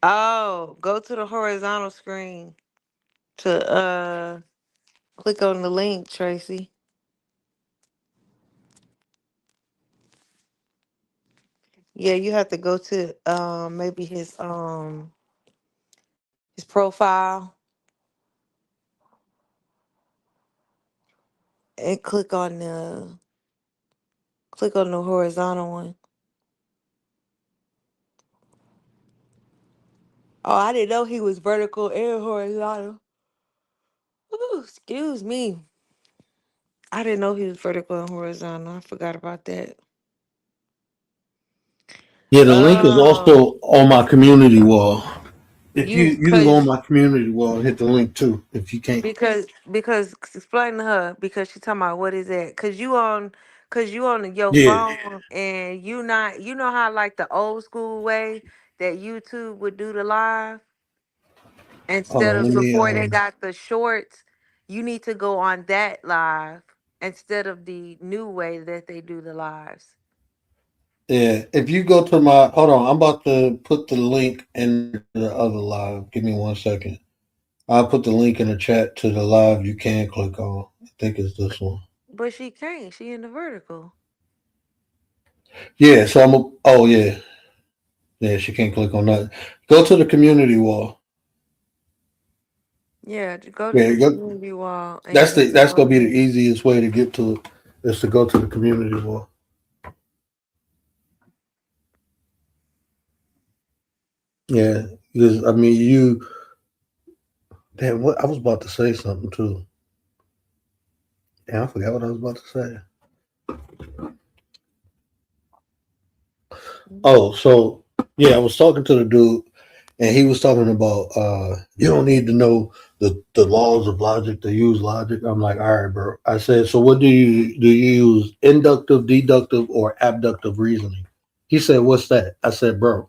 Oh, go to the horizontal screen to click on the link, Tracy. Yeah, you have to go to maybe his profile and click on the horizontal one. Oh, I didn't know he was vertical and horizontal. Ooh, excuse me. I didn't know he was vertical and horizontal. I forgot about that. Yeah, the link is Oh, also on my community wall. If you you can go on cause my community wall and hit the link too. If you can't. because explain to her because she talking about what is that? Cause you on your Yeah. phone and you know how like the old school way that YouTube would do the live Hold instead on. of Let me. before they got the shorts, you need to go on that live instead of the new way that they do the lives. Yeah. If you go to my. Hold on. I'm about to put the link in the other live. Give me 1 second. I'll put the link in the chat to the live you can click on. I think it's this one. But she can't. She in the vertical. Yeah. So I'm. Oh yeah. Yeah. She can't click on that. Go to the community wall. Yeah, to go to Yeah. the Go, community wall and that's the. click That's gonna on be the that. easiest way to get to it. Is to go to the community wall. Yeah. Because I mean you. Damn. What I was about to say something too. Damn, I forgot what I was about to say. Oh, so yeah, I was talking to the dude, and he was talking about you don't need to know the laws of logic to use logic. I'm like, all right, bro. I said, so what do you use inductive, deductive, or abductive reasoning? He said, what's that? I said, bro,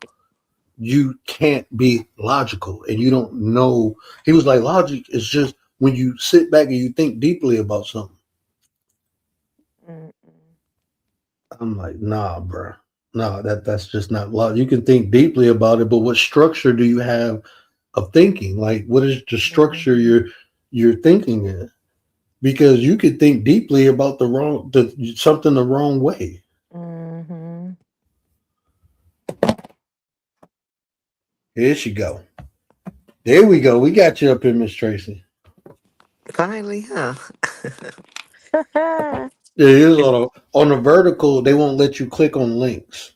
you can't be logical, and you don't know. He was like, logic is just when you sit back and you think deeply about something. Mm-mm. I'm like, nah, bro. No, that's just not logic. You can think deeply about it, but what structure do you have of thinking? Like, what is the structure Mhm. you're thinking in? Because you could think deeply about something the wrong way. Mhm. Here she go. There we go. We got you up here, Miss Tracy. Finally, huh? Yeah, here's on the vertical. They won't let you click on links.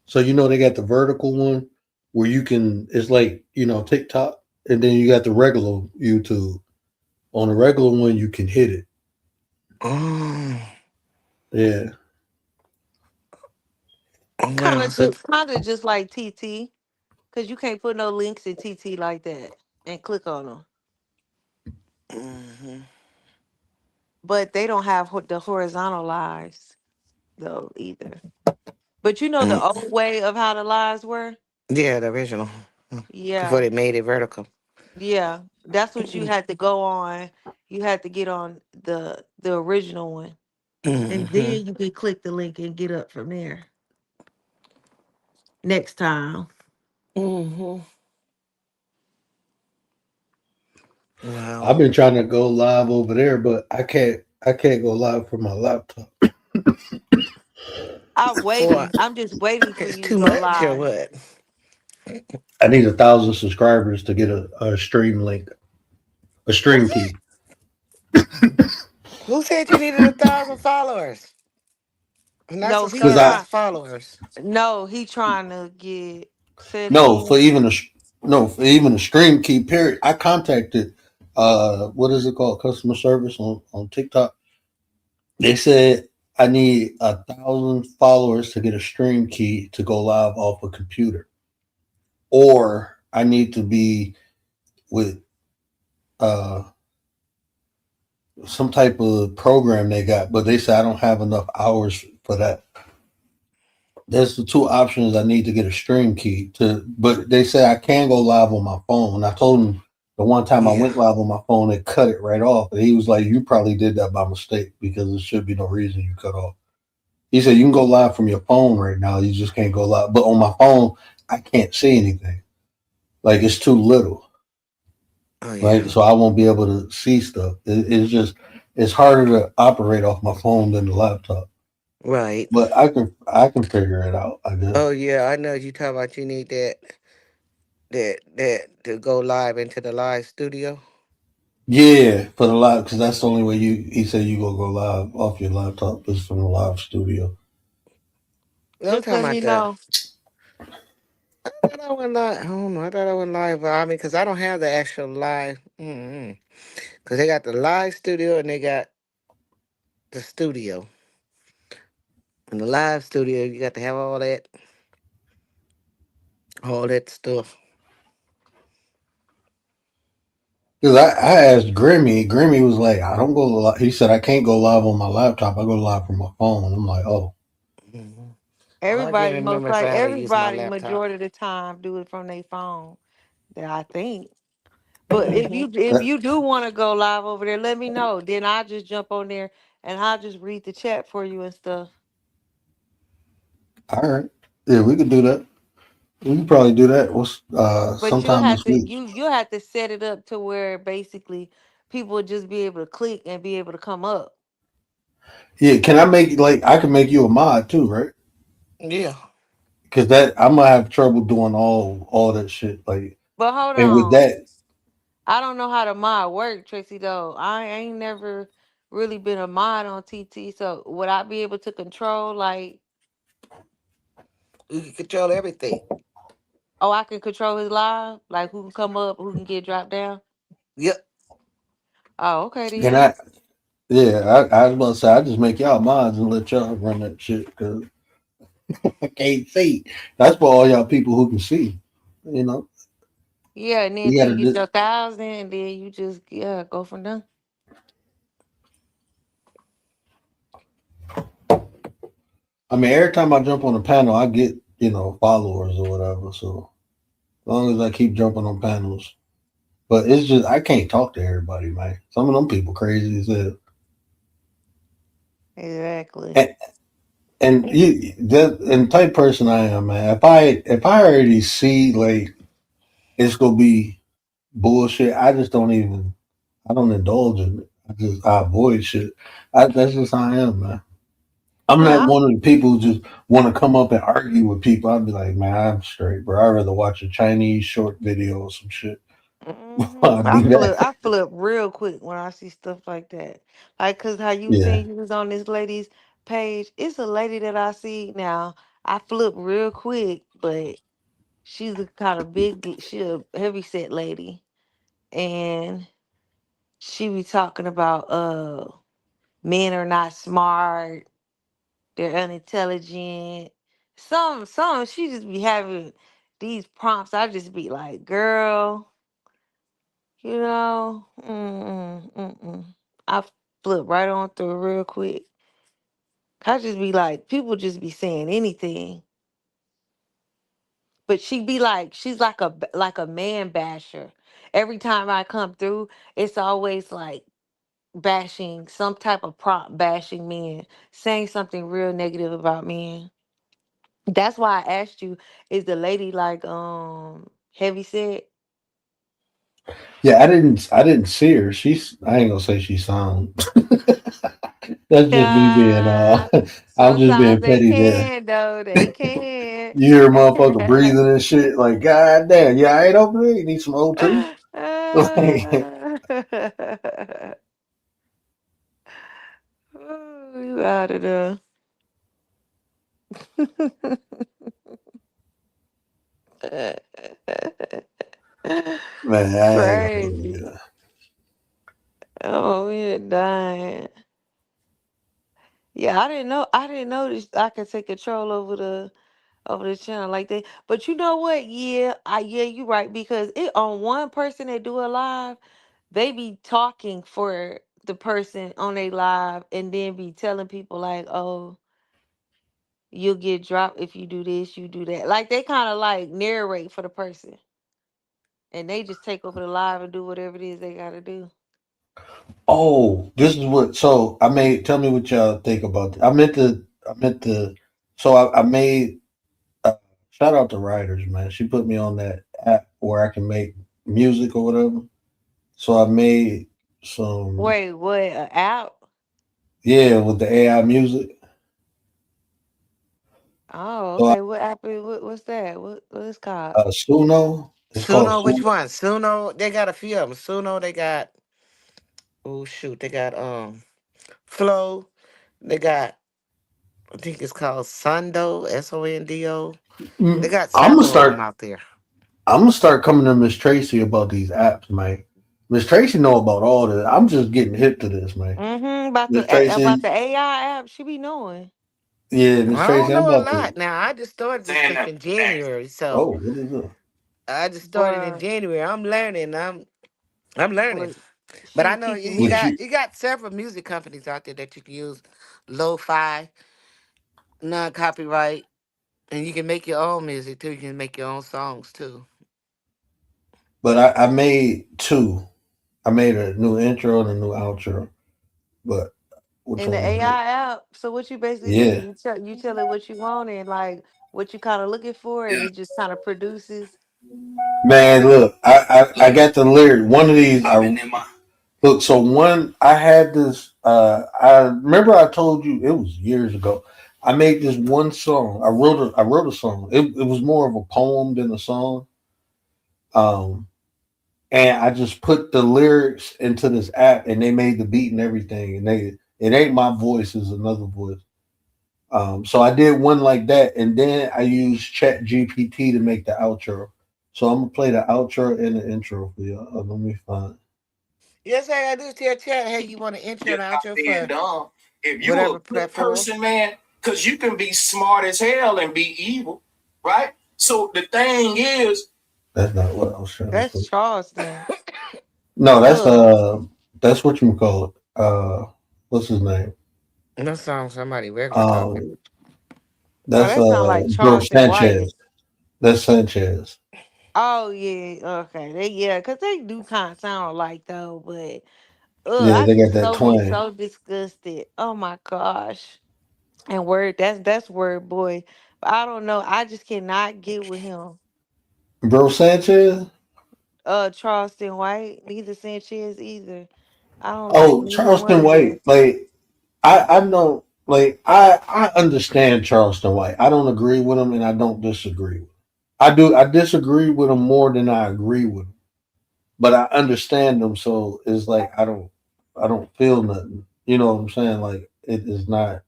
So they got the vertical one where you can. It's like TikTok, and then you got the regular YouTube. On the regular one, you can hit it. Mm, Yeah. Kind no, of so just like TT, cause you can't put no links in TT like that and click on them. hmm But they don't have the horizontal lives though either. But you know the mm, old way of how the lives were. yeah, the original before Yeah, they made it vertical. yeah. That's what you had to go on. You had to get on the original one, and Mm-hmm. then you could click the link and get up from there next time. Mm-hmm. Wow. I've been trying to go live over there, but I can't. I can't go live from my laptop. I'm For waiting. I'm just waiting for it's you to too go much or live. what? I need 1,000 subscribers to get a stream link, a stream What? key. Who said you needed 1,000 followers? Not No, he Because I subscribers, trying. followers. No, he trying to get no 17. for even a no for even a stream key. Period. I contacted what is it called, customer service on TikTok. They said I need 1,000 followers to get a stream key to go live off a computer, or I need to be with uh some type of program they got, but they said I don't have enough hours for that. There's the two options. I need to get a stream key to, but they say I can go live on my phone. I told him the one time I Yeah. went live on my phone, it cut it right off. And he was like, "You probably did that by mistake because there should be no reason you cut off." He said, "You can go live from your phone right now. You just can't go live." But on my phone, I can't see anything. Like it's too little. Oh yeah. Like so, I won't be able to see stuff. It's just it's harder to operate off my phone than the laptop. Right. But I can figure it out. I guess. Oh yeah. I know you talking about you need that to go live into the live studio. Yeah, for the live, because that's the only way you. He said you gonna go live off your laptop is from the live studio. No, I'm Just talking let about me the. know. I thought I went live. I don't know. I thought I went live. I mean, because I don't have the actual live. Because they got the live studio and they got the studio. In the live studio, you got to have all that stuff. Because I asked Grimmy. Grimmy was like, I don't go live. He said I can't go live on my laptop. I go live from my phone. I'm like, oh, Hmm. All I can't Everybody, most remember if like I had to use my everybody, laptop. majority of the time, do it from their phone. That I think. But if Hmm. you do want to go live over there, let me know. Then I'll just jump on there and I'll just read the chat for you and stuff. all right. Yeah, we could do that. We could probably do that. What's But you'll sometime have this to week? you'll have to set it up to where basically people will just be able to click and be able to come up. Yeah, can I make like I can make you a mod too, right? Yeah. Because that I'm gonna have trouble doing all that shit. Like, But hold and with on. that, I don't know how the mod work, Tracy, though. I ain't never really been a mod on TT. So would I be able to control like, You can control everything. oh, I can control his live? Like who can come up, who can get dropped down? Yep. Oh, okay can then. I? Yeah, I was about to say I just make y'all mods and let y'all run that shit because I can't see. That's for all y'all people who can see. You know, Yeah, and then you until gotta you get just. your 1,000, and then you just go from there. I mean, every time I jump on a panel, I get followers or whatever. So as long as I keep jumping on panels, but it's just I can't talk to everybody, man. Some of them people crazy as hell. Exactly. And, and you, the type person I am, man. If I already see like it's gonna be bullshit, I don't indulge in it. I avoid shit. That's just how I am, man. I'm not Yeah. one of the people who just want to come up and argue with people. I'd be like, man, I'm straight, bro. I'd rather watch a Chinese short video or some shit. Hmm. I'd do that. I flip real quick when I see stuff like that. Like, cause how you Yeah. saying you was on this lady's page? It's a lady that I see now. I flip real quick, but she's a kind of big. She a heavy set lady, and she be talking about men are not smart. They're unintelligent. Some she just be having these prompts. I just be like, girl. I flip right on through real quick. I just be like, people just be saying anything, but she be like, she's like like a man basher. Every time I come through, it's always like bashing some type of prompt bashing men, saying something real negative about men. That's why I asked you, is the lady like heavy set? Yeah, I didn't see her. I ain't gonna say she sound. That's just me being Yeah. I'm just Sometimes being they petty there. can though. They can. You hear a motherfucker breathing and shit, like, God damn, yeah, I ain't over there. You need some O2? Like, Oh, you out of there. man, I ain't gonna hold Crazy. you. Oh, we're dying. Yeah, I didn't know. I didn't notice I could take control over the channel like that. But you know what? Yeah, you right because it on one person that do a live, they be talking for the person on a live and then be telling people like, oh, you'll get dropped if you do this, you do that. Like they kind of like narrate for the person and they just take over the live and do whatever it is they gotta do. Oh, this is what. So I made. Tell me what y'all think about. I meant to. I meant to. So I made. Uh, shout out to writers, man. She put me on that app where I can make music or whatever. So I made some. Wait, what? A app? Yeah, with the AI music. Oh, So okay. What app? What's that? What is called? Suno. It's called Suno, which Suno. one? Suno, they got a few of them. Suno, they got, oh shoot, they got Flow. They got, I think it's called Sondo, Sondo. They got I'm gonna several of them start. out there. I'm gonna start coming to Miss Tracy about these apps, man. Miss Tracy know about all this. I'm just getting hip to this, man. Miss About Tracy, the AI app. She be knowing. yeah, Miss I Tracy, don't I'm know a about to. lot now. I just started this stuff in January, so Oh, what is it? I just started in But January. I'm learning. I'm learning. but But she I be know teaching What me. you? you got several music companies out there that you can use lo-fi, non-copyright, and you can make your own music too. You can make your own songs too. But I made two. I made a new intro and a new outro. But which In the one was it? AI app. So what you basically do, Yeah, you tell it what you want and like what you kind of looking for, and it just kind of produces. man. Look, I got the lyric. One of these. Look. So one, I had this. I remember I told you it was years ago. I made this one song. I wrote a song. It was more of a poem than a song. Um, and I just put the lyrics into this app, and they made the beat and everything. And it ain't my voice; it's another voice. So I did one like that, and then I used Chat GPT to make the outro. So I'm gonna play the outro and the intro for you. Let me find. Yes, I do tell chat, hey, you want an intro and outro for If you a whatever good platform? person, man, because you can be smart as hell and be evil, right? So the thing is, That's not what I was trying to That's put. Charleston. No, Ugh. that's what you call it. What's his name? That sounds somebody regular talking. Um, Oh, that's that sound like Bro Charleston White. Sanchez. That's Sanchez. Oh yeah, okay. Cause they do kind of sound alike though, but Yeah, I they got just that so be twang. so disgusted. Oh my gosh. And word, that's word boy. But I don't know. I just cannot get with him. Bro Sanchez. Charleston White, neither Sanchez either. I don't like Oh, neither one Charleston of them. White. Like I know. Like I understand Charleston White. I don't agree with him, and I don't disagree with him. I do. I disagree with him more than I agree with him, but I understand him. So it's like I don't feel nothing. You know what I'm saying? Like it is not.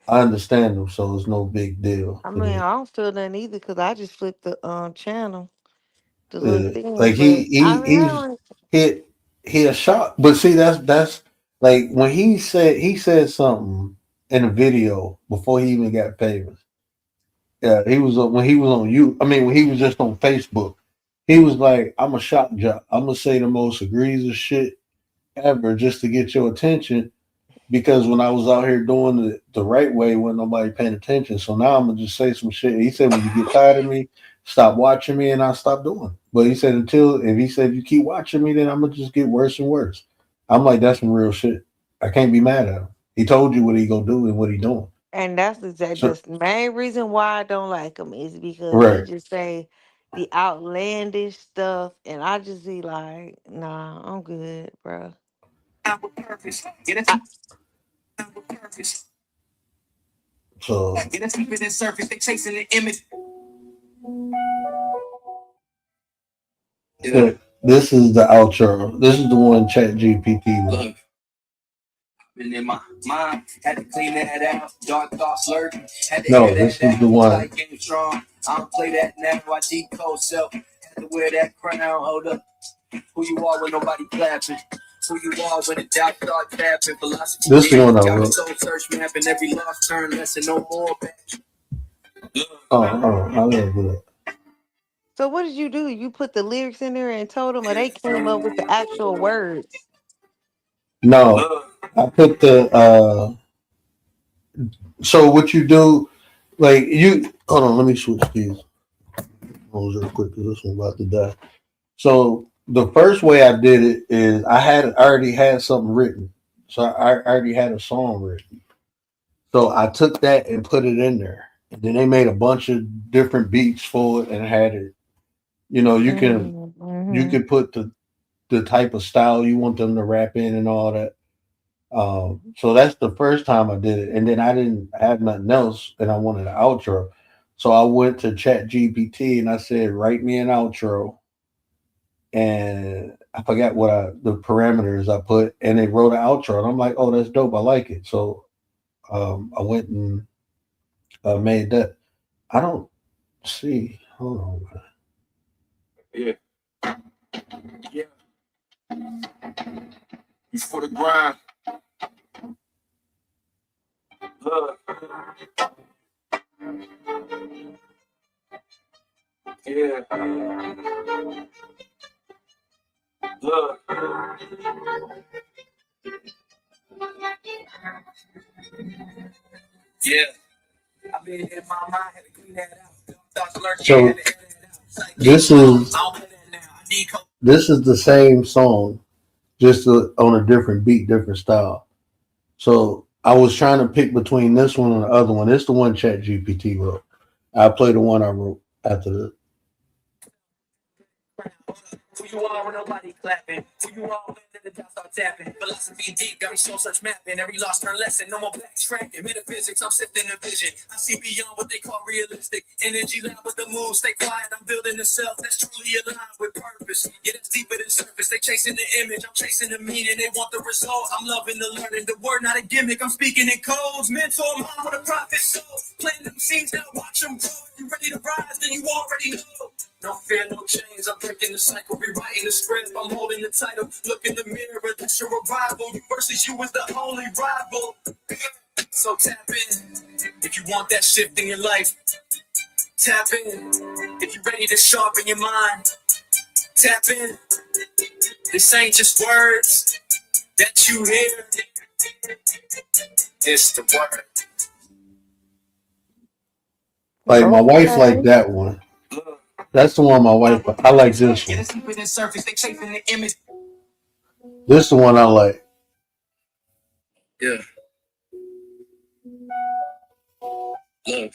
I understand him, so it's no big deal I to mean, me. I don't feel nothing either because I just flipped the channel, the little thing. Like But I mean, I he's don't. hit he a shot. But see, that's like when he said something in a video before he even got famous. Yeah, he was when he was on you. I mean, when he was just on Facebook, he was like, "I'm a shock jock. I'm gonna say the most egregious shit ever just to get your attention." Because when I was out here doing the right way, wasn't nobody paying attention. So now I'm gonna just say some shit. He said, when you get tired of me, stop watching me, and I'll stop doing it. But he said, if he said you keep watching me, then I'm gonna just get worse and worse. I'm like, that's some real shit. I can't be mad at him. He told you what he gonna do and what he doing. And So that's the main reason why I don't like him is because he right. just say the outlandish stuff, and I just be like, nah, I'm good, bro. with purpose. Get it? I, With purpose. So Get us deeper than surface, they chasing the image. yeah, this is the outro. This is the one Chat GPT. Look, been in my mind, had to clean that out. Dark thoughts lurking, had to No, hear this that is the out. one. Like Game Strong, I don't play that now. I decode self, had to wear that crown. Hold up, who you are when nobody clapping? Who you are when the doubt start tapping? Philosophy. This one I got me wrote. soul search mapping every lost turn lesson, no more back. Oh, I love that. So what did you do? You put the lyrics in there and told them, or they came up with the actual words? No, I put the. So what you do, like you hold on, let me switch these. Hold on real quick because this one's about to die. So the first way I did it is I already had something written. So I already had a song written. So I took that and put it in there. And then they made a bunch of different beats for it and had it. You know, you can put the type of style you want them to rap in and all that. So that's the first time I did it, and then I didn't have nothing else, and I wanted an outro. So I went to Chat GPT and I said, "Write me an outro," and I forgot the parameters I put, and they wrote an outro, and I'm like, "Oh, that's dope. I like it." So I went and made that. I don't see. Hold on. Yeah. Yeah. It's for the grind. Look. Yeah. Look. Yeah. I've been in my mind, had to clean that out. Thoughts lurking, So had to edit it out. this is the same song, just on a different beat, different style. So I was trying to pick between this one and the other one. It's the one Chat GPT wrote. I'll play the one I wrote after this. Who you are when nobody clapping? Who you are when the dots start tapping? Philosophy deep, got me soul search mapping. Every lost turn lesson, no more backtracking. Metaphysics, I'm sifting a vision. I see beyond what they call realistic. Energy loud with the mood, stay quiet. I'm building a self that's truly aligned with purpose. Yeah, that's deeper than surface. They chasing the image, I'm chasing the meaning. They want the result. I'm loving the learning. The word not a gimmick. I'm speaking in codes. Mentor, mom, with a prophet soul. Playing them scenes now, watch them grow. You ready to rise? Then you already know. No fear, no change. I'm breaking the cycle, rewriting the script. I'm holding the title. Look in the mirror, that's your arrival. You versus you is the only rival. So tap in if you want that shift in your life. Tap in if you're ready to sharpen your mind. Tap in. This ain't just words that you hear. It's the word. Like my wife liked that one. That's the one my wife. I like this one. This is the one I like. Yeah. Look.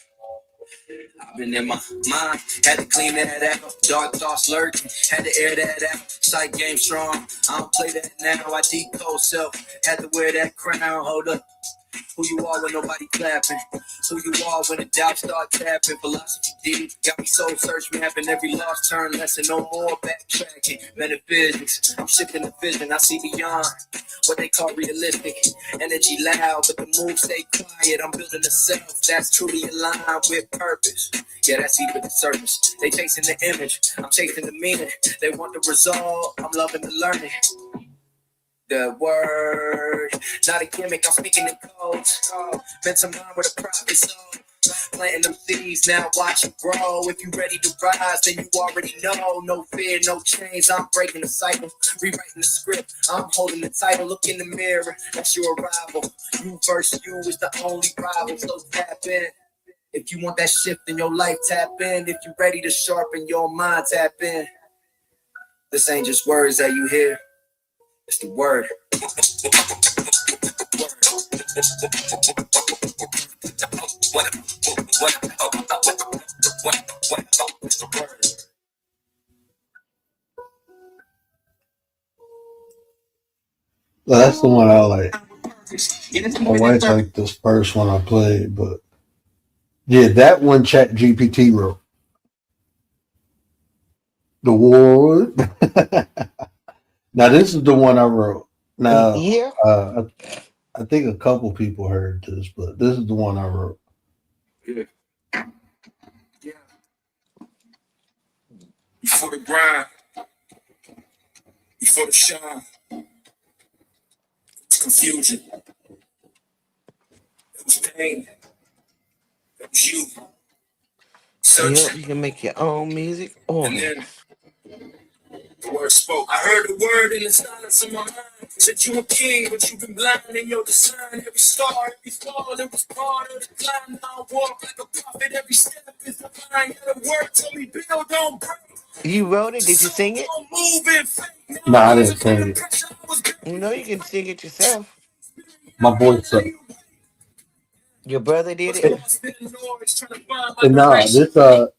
I've been in my mind, had to clean that out. Dark thoughts lurking, had to air that out. Sight game strong, I don't play that now. I decode self, had to wear that crown. Hold up. Who you are when nobody clapping? Who you are when the doubts start tapping? Philosophy deep, got me soul search mapping. Every lost turn lesson, no more backtracking. Metaphysics, I'm shifting the vision. I see beyond what they call realistic. Energy loud, but the moves stay quiet. I'm building a self that's truly aligned with purpose. Yeah, that's deeper than surface. They chasing the image, I'm chasing the meaning. They want the result, I'm loving the learning. The word, not a gimmick, I'm speaking in codes. Been some mind with a prophet soul. Planting them seeds, now watch them grow. If you ready to rise, then you already know. No fear, no change, I'm breaking the cycle. Rewriting the script, I'm holding the title. Look in the mirror, that's your arrival. You versus you is the only rival, so tap in. If you want that shift in your life, tap in. If you're ready to sharpen your mind, tap in. This ain't just words that you hear. It's the word. That's the one I like. My wife liked this first one I played, but Yeah, that one Chat GPT wrote. The war. Now this is the one I wrote. Now, Yeah. I think a couple people heard this, but this is the one I wrote. Yeah. Yeah. Before the grind, before the shine, it's confusion. It was pain. It was you. Yep, Searching. you can make your own music or And then mix. the word spoke. I heard the word in the silence of my mind. Said you a king, but you've been blind in your design. Every star, every fall, it was part of the climb. Now I walk like a prophet. Every step is divine. Yeah, the word told me, build, don't break. You wrote it? Did you So sing it? don't move in faith. Now No, I'm I didn't rising from sing the it. pressure. I was built You know you can sing it yourself. My voice sucks. Your brother did was it? lost in the noise, trying to find my And nah, direction. this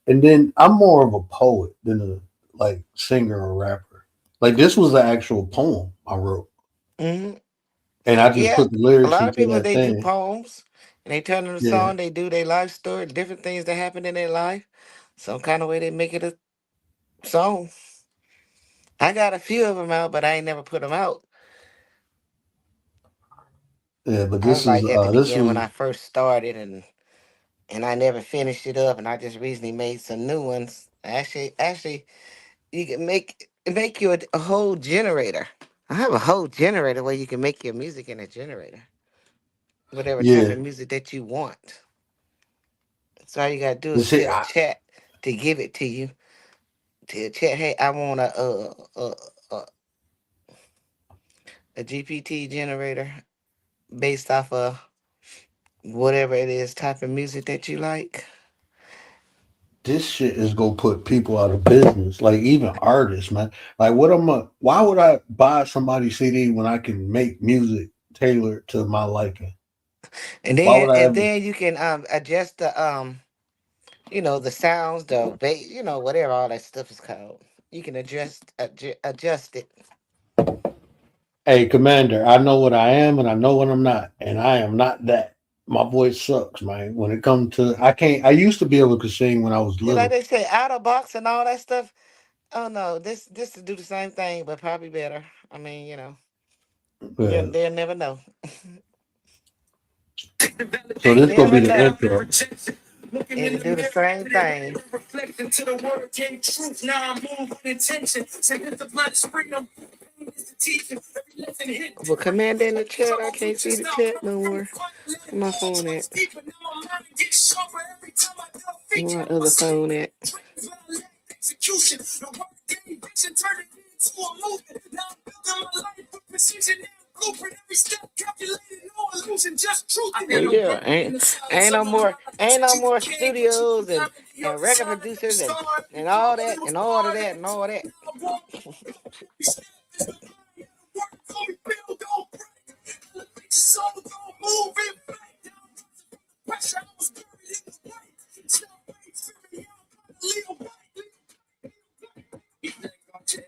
and then I'm more of a poet than a like singer or rapper. Like this was an actual poem I wrote, Hmm. and I just Yeah. put the A lyrics lot of into people, that they do thing. poems and they turn them a Yeah, song. They do their life story, different things that happen in their life. Some kind of way they make it a song. I got a few of them out, but I ain't never put them out. yeah. But I was this is like at the this beginning when was I first started, and I never finished it up, and I just recently made some new ones. Actually, you can make you a whole generator. I have a whole generator where you can make your music in a generator, whatever type yeah. of music that you want. So all you gotta do You is see, tell chat to give it to you. Tell chat, hey, I want a, a GPT generator based off of whatever it is type of music that you like. this shit is gonna put people out of business. Like even artists, man. Like what am I? Why would I buy somebody's CD when I can make music tailored to my liking? And Why then would I and ever? then you can adjust the the sounds, the bass, whatever all that stuff is called. You can adjust it. Hey, Commander, I know what I am and I know what I'm not, and I am not that. My voice sucks, man. When it comes to, I can't. I used to be able to sing when I was See, like little. they say, out of box and all that stuff. Oh no, this to do the same thing, but probably better. I mean, Yeah. they'll never know. So this gonna be Never the know. intro. Looking in It'll the do the mirror, same thing. reflecting to the word came truth. Now I'm moving with intention. Say this the blood is freedom. Pain is the teaching. Every lesson hit But different. command in the chat, I Trouble can't see just the now. chat no more. Where my phone at? Deeper now my mind gets sharper every time I delve Where feature. my other phone at? Dreams when I lack execution. The work getting vision turning into a movement. Now I'm building my life with precision and blueprint. Every step calculated, no illusion, just truth. I Well, hear the yeah, word in the silence ain't of no my more, mind. ain't Said no you more king, but you studios blind in your and record design. Every producers star, every and fall, all it that was and all of part of that the and all that. now I walk. Every step is the line. Yeah, the work told me build, don't break. Elevate your soul, don't move in faith. Pressure, I was buried in the weight. Stop waiting, spirit, yeah, I'm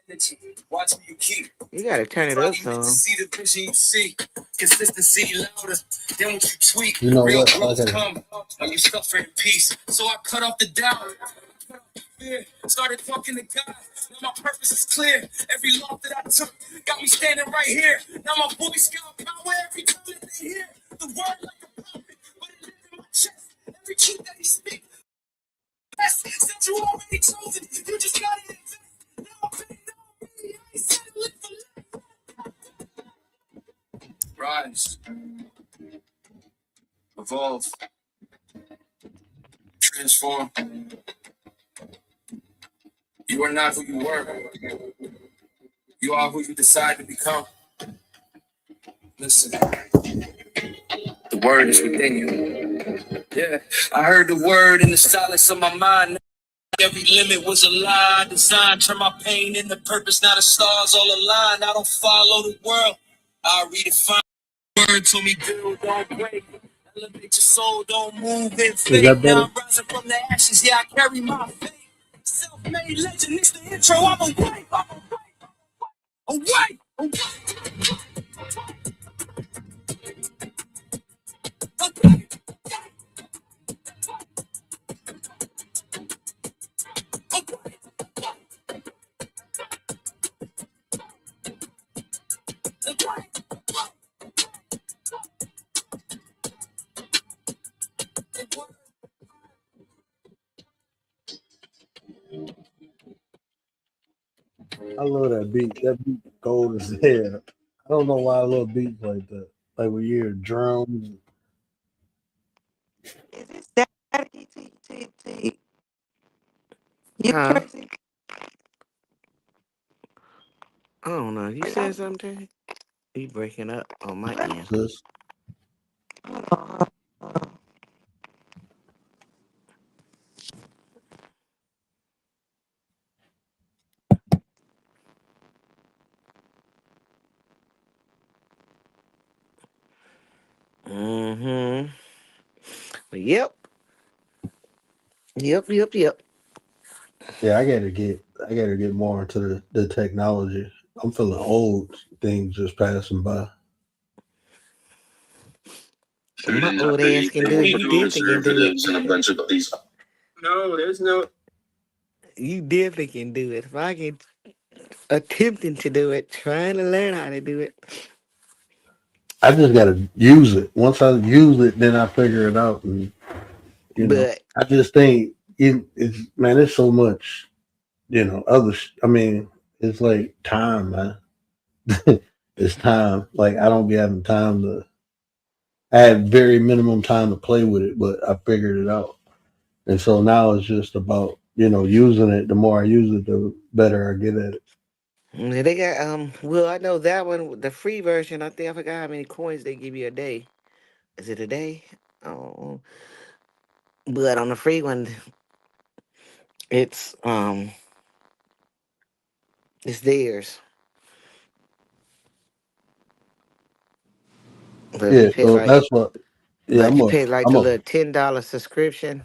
energy. Watch me, you keep. You gotta turn it up Probably meant to some. see the vision you see. Consistency louder than what you tweet. You know Real what? I growth gotta. come when you suffer in peace. So I cut off the doubt. Fear. Started talking to God. Now my purpose is clear. Every loss that I took got me standing right here. Now my voice got power every time that they hear. The word like a prophet, but it lives in my chest. Every truth that he speaks. Said you already chosen. You just gotta invest. Now I'm paying on me. I ain't settling for less. Rise, evolve, transform. You are not who you were. You are who you decide to become. Listen, the word is within you. Yeah, I heard the word in the silence of my mind. Every limit was a lie. Designed turn my pain into purpose. Now the stars all aligned. I don't follow the world. I redefine. Word told me build, don't break. Elevate your soul, don't move in Is faith. that Now better? I'm rising from the ashes. Yeah, I carry my faith. Self-made legend. It's the intro. I'm awake. Awake. Awake. I love that beat. That beat gold as hell. I don't know why I love beats like that. Like when you hear drums. Is it static? You Huh? Tracy? I don't know. You said something? You breaking up on my end. Sis. Mm-hmm. Yep. Yep. Yeah, I gotta get more into the technology. I'm feeling old. Things just passing by. My old ass can do it. You definitely can do it. No, there's no. You definitely can do it. If I can attempting to do it, trying to learn how to do it. I just gotta use it. Once I use it, then I figure it out. And But I just think it's man. It's so much. I mean, it's like time, man. It's time. Like I don't be having time to. I had very minimum time to play with it, but I figured it out. And so now it's just about using it. The more I use it, the better I get at it. they got well, I know that one, the free version, I think I forgot how many coins they give you a day. Is it a day? Oh, but on the free one, it's it's theirs. But if you Yeah, pay so like that's what. but Yeah, if you pay like I'm the a little $10 subscription,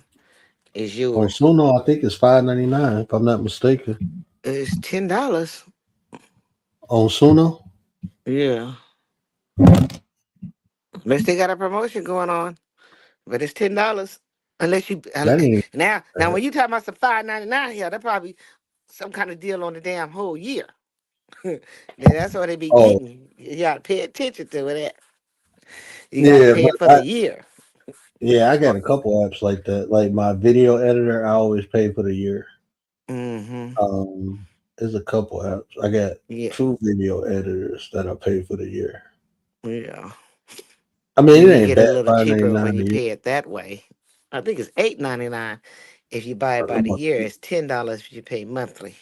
it's on yours. Suno. I think it's $5.99 if I'm not mistaken. It's $10. On Suno, Yeah. Unless they got a promotion going on. But it's $10. Unless you that ain't now bad. when you talk about some $5.99 here, that probably some kind of deal on the damn whole year. Then that's what they be Oh, getting. You gotta pay attention to it. You gotta yeah, pay it for but the year. I got a couple apps like that. Like my video editor, I always pay for the year. Mm-hmm. There's a couple apps. I got Yeah. two video editors that I pay for the year. Yeah. I mean, You it can ain't get it bad. a little Five ninety cheaper when nine you a year. pay it that way. I think it's $8.99 if you buy it by the year. It's $10 if you pay monthly.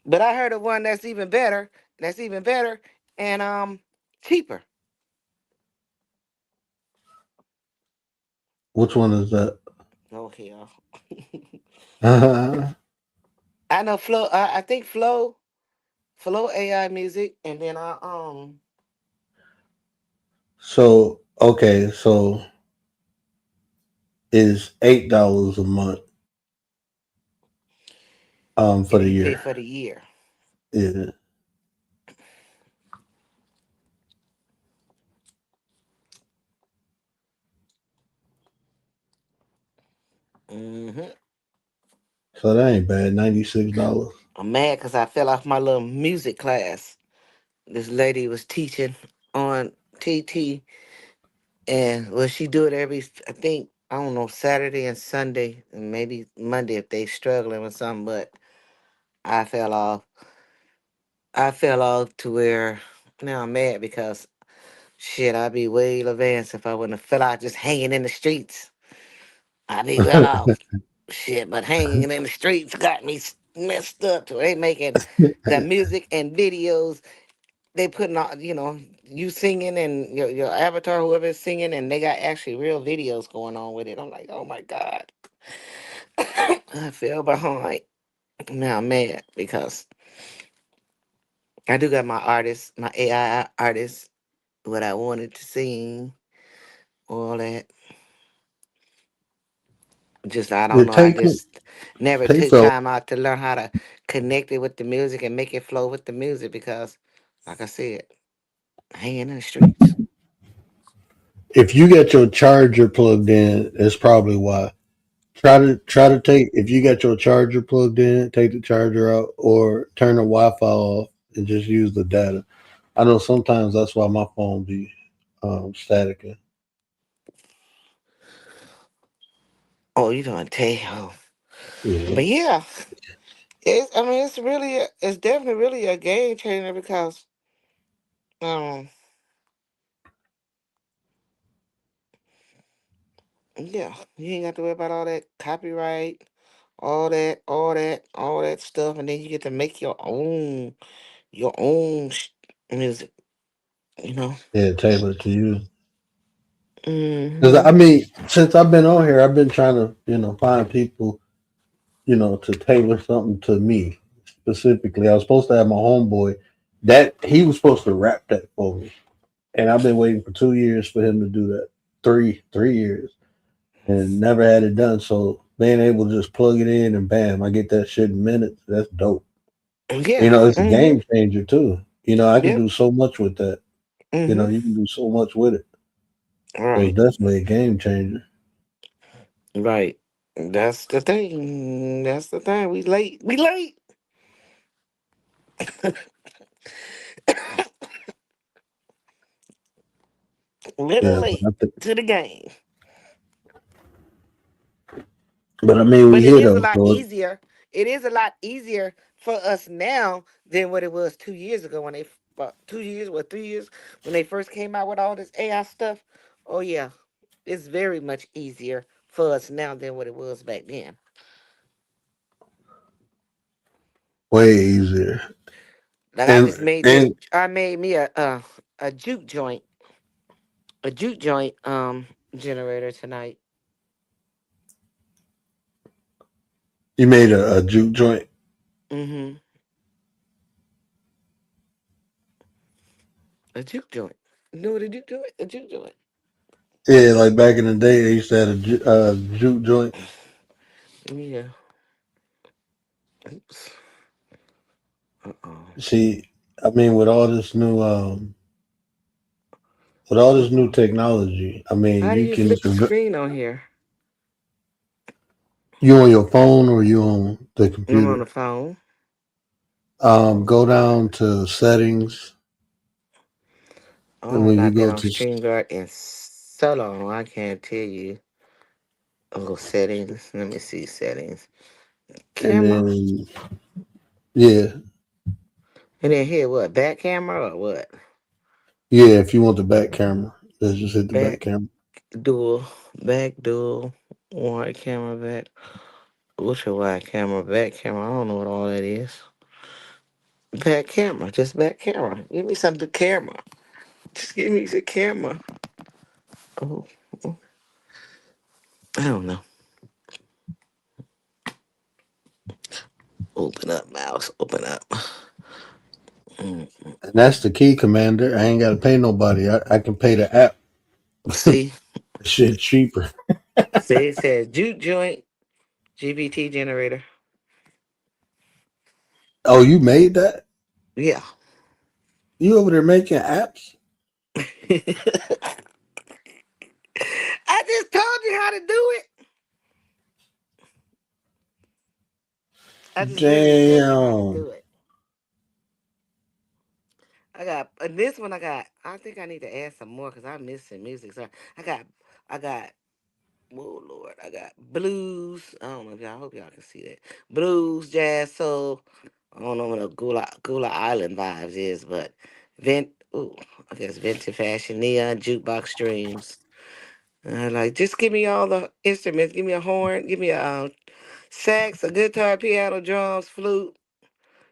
But I heard of one that's even better. That's even better and cheaper. Which one is that? Okay. Uh-huh. I know Flow. I think Flow AI music, and then I. So okay, so is $8 a month for If the you pay year. for the year. Yeah. Hmm. So that ain't bad. $96. I'm mad because I fell off my little music class. This lady was teaching on TT, and well, she do it every. I think I don't know Saturday and Sunday, and maybe Monday if they struggling with something. But I fell off. I fell off to where now I'm mad because shit, I'd be way advanced if I wouldn't have fell out just hanging in the streets. I'd be well off. Shit, but hanging in the streets got me messed up. To they making the music and videos. They putting on, you singing and your avatar, whoever is singing, and they got actually real videos going on with it. I'm like, oh my god, I fell behind. Now I'm mad because I do got my artist, my AI artist, what I wanted to sing, all that. Just I Yeah, don't know. I just never take took so time out to learn how to connect it with the music and make it flow with the music because, like I said, hanging in the streets. if you get your charger plugged in, it's probably why. Try to take if you got your charger plugged in, take the charger out or turn the Wi-Fi off and just use the data. I know sometimes that's why my phone be static. Oh, you don't tell. Yeah. But yeah, It's, I mean, it's definitely really a game changer because, um, yeah, you ain't got to worry about all that copyright, all that stuff, and then you get to make your own music. You know. Yeah, tailored to you. Because I Hmm. mean, since I've been on here, I've been trying to, find people, to tailor something to me specifically. I was supposed to have my homeboy that he was supposed to rap that for me, and I've been waiting for 2 years for him to do that. Three years, and never had it done. So being able to just plug it in and bam, I get that shit in minutes. That's dope. Yeah. It's a Hmm. game changer too. I can Yep. do so much with that. Hmm. You can do so much with it. So it's Right. definitely a game changer. Right. That's the thing. That's the thing. We late. We late. Little Yeah, late to the game. but I mean, we But it here is a though. lot So easier. It is a lot easier for us now than what it was 2 years ago when 2 years, what 3 years when they first came out with all this AI stuff. Oh yeah, it's very much easier for us now than what it was back then. way easier. Like I just And made this. and I made me a juke joint, a juke joint generator tonight. you made a juke joint. Mm-hmm. A juke joint. You know what a juke joint? A juke joint. Yeah, like back in the day, they used to have a juke joint. Yeah. Oops. Uh-oh. See, I mean, with all this new Uh-oh. technology, I mean, How do you you can flip the screen on here? you on your phone or you on the I'm on the computer. phone. Go down to settings, I and have when you not been go on to, StreamYard in so long. I can't tell you. Oh, settings. Let me see settings. and Camera. then yeah, And then here, what? Back camera or what? yeah, if you want the back camera, just hit the back Back camera. dual. Back dual. Wide camera back. What's your wide camera? Back camera. I don't know what all that is. Back camera. Just back camera. Give me something camera. Just give me the camera. Oh, I don't know. Open up, mouse. Open up. Mm. And that's the key, Commander. I ain't got to pay nobody. I can pay the app. See? Shit cheaper. See, it says juke joint GPT generator. Oh, you made that? Yeah. You over there making apps? I just told you how to do it. I just literally told you how to Damn. do it. I got this one. I think I need to add some more because I'm missing music. So I got. Oh Lord, I got blues. I don't know if y'all. I hope y'all can see that. Blues, jazz, soul. I don't know what a Gula Island vibes is, but vent. Ooh, I guess vintage fashion, neon, jukebox streams. Like, just give me all the instruments. Give me a horn. Give me a sax, a guitar, piano, drums, flute,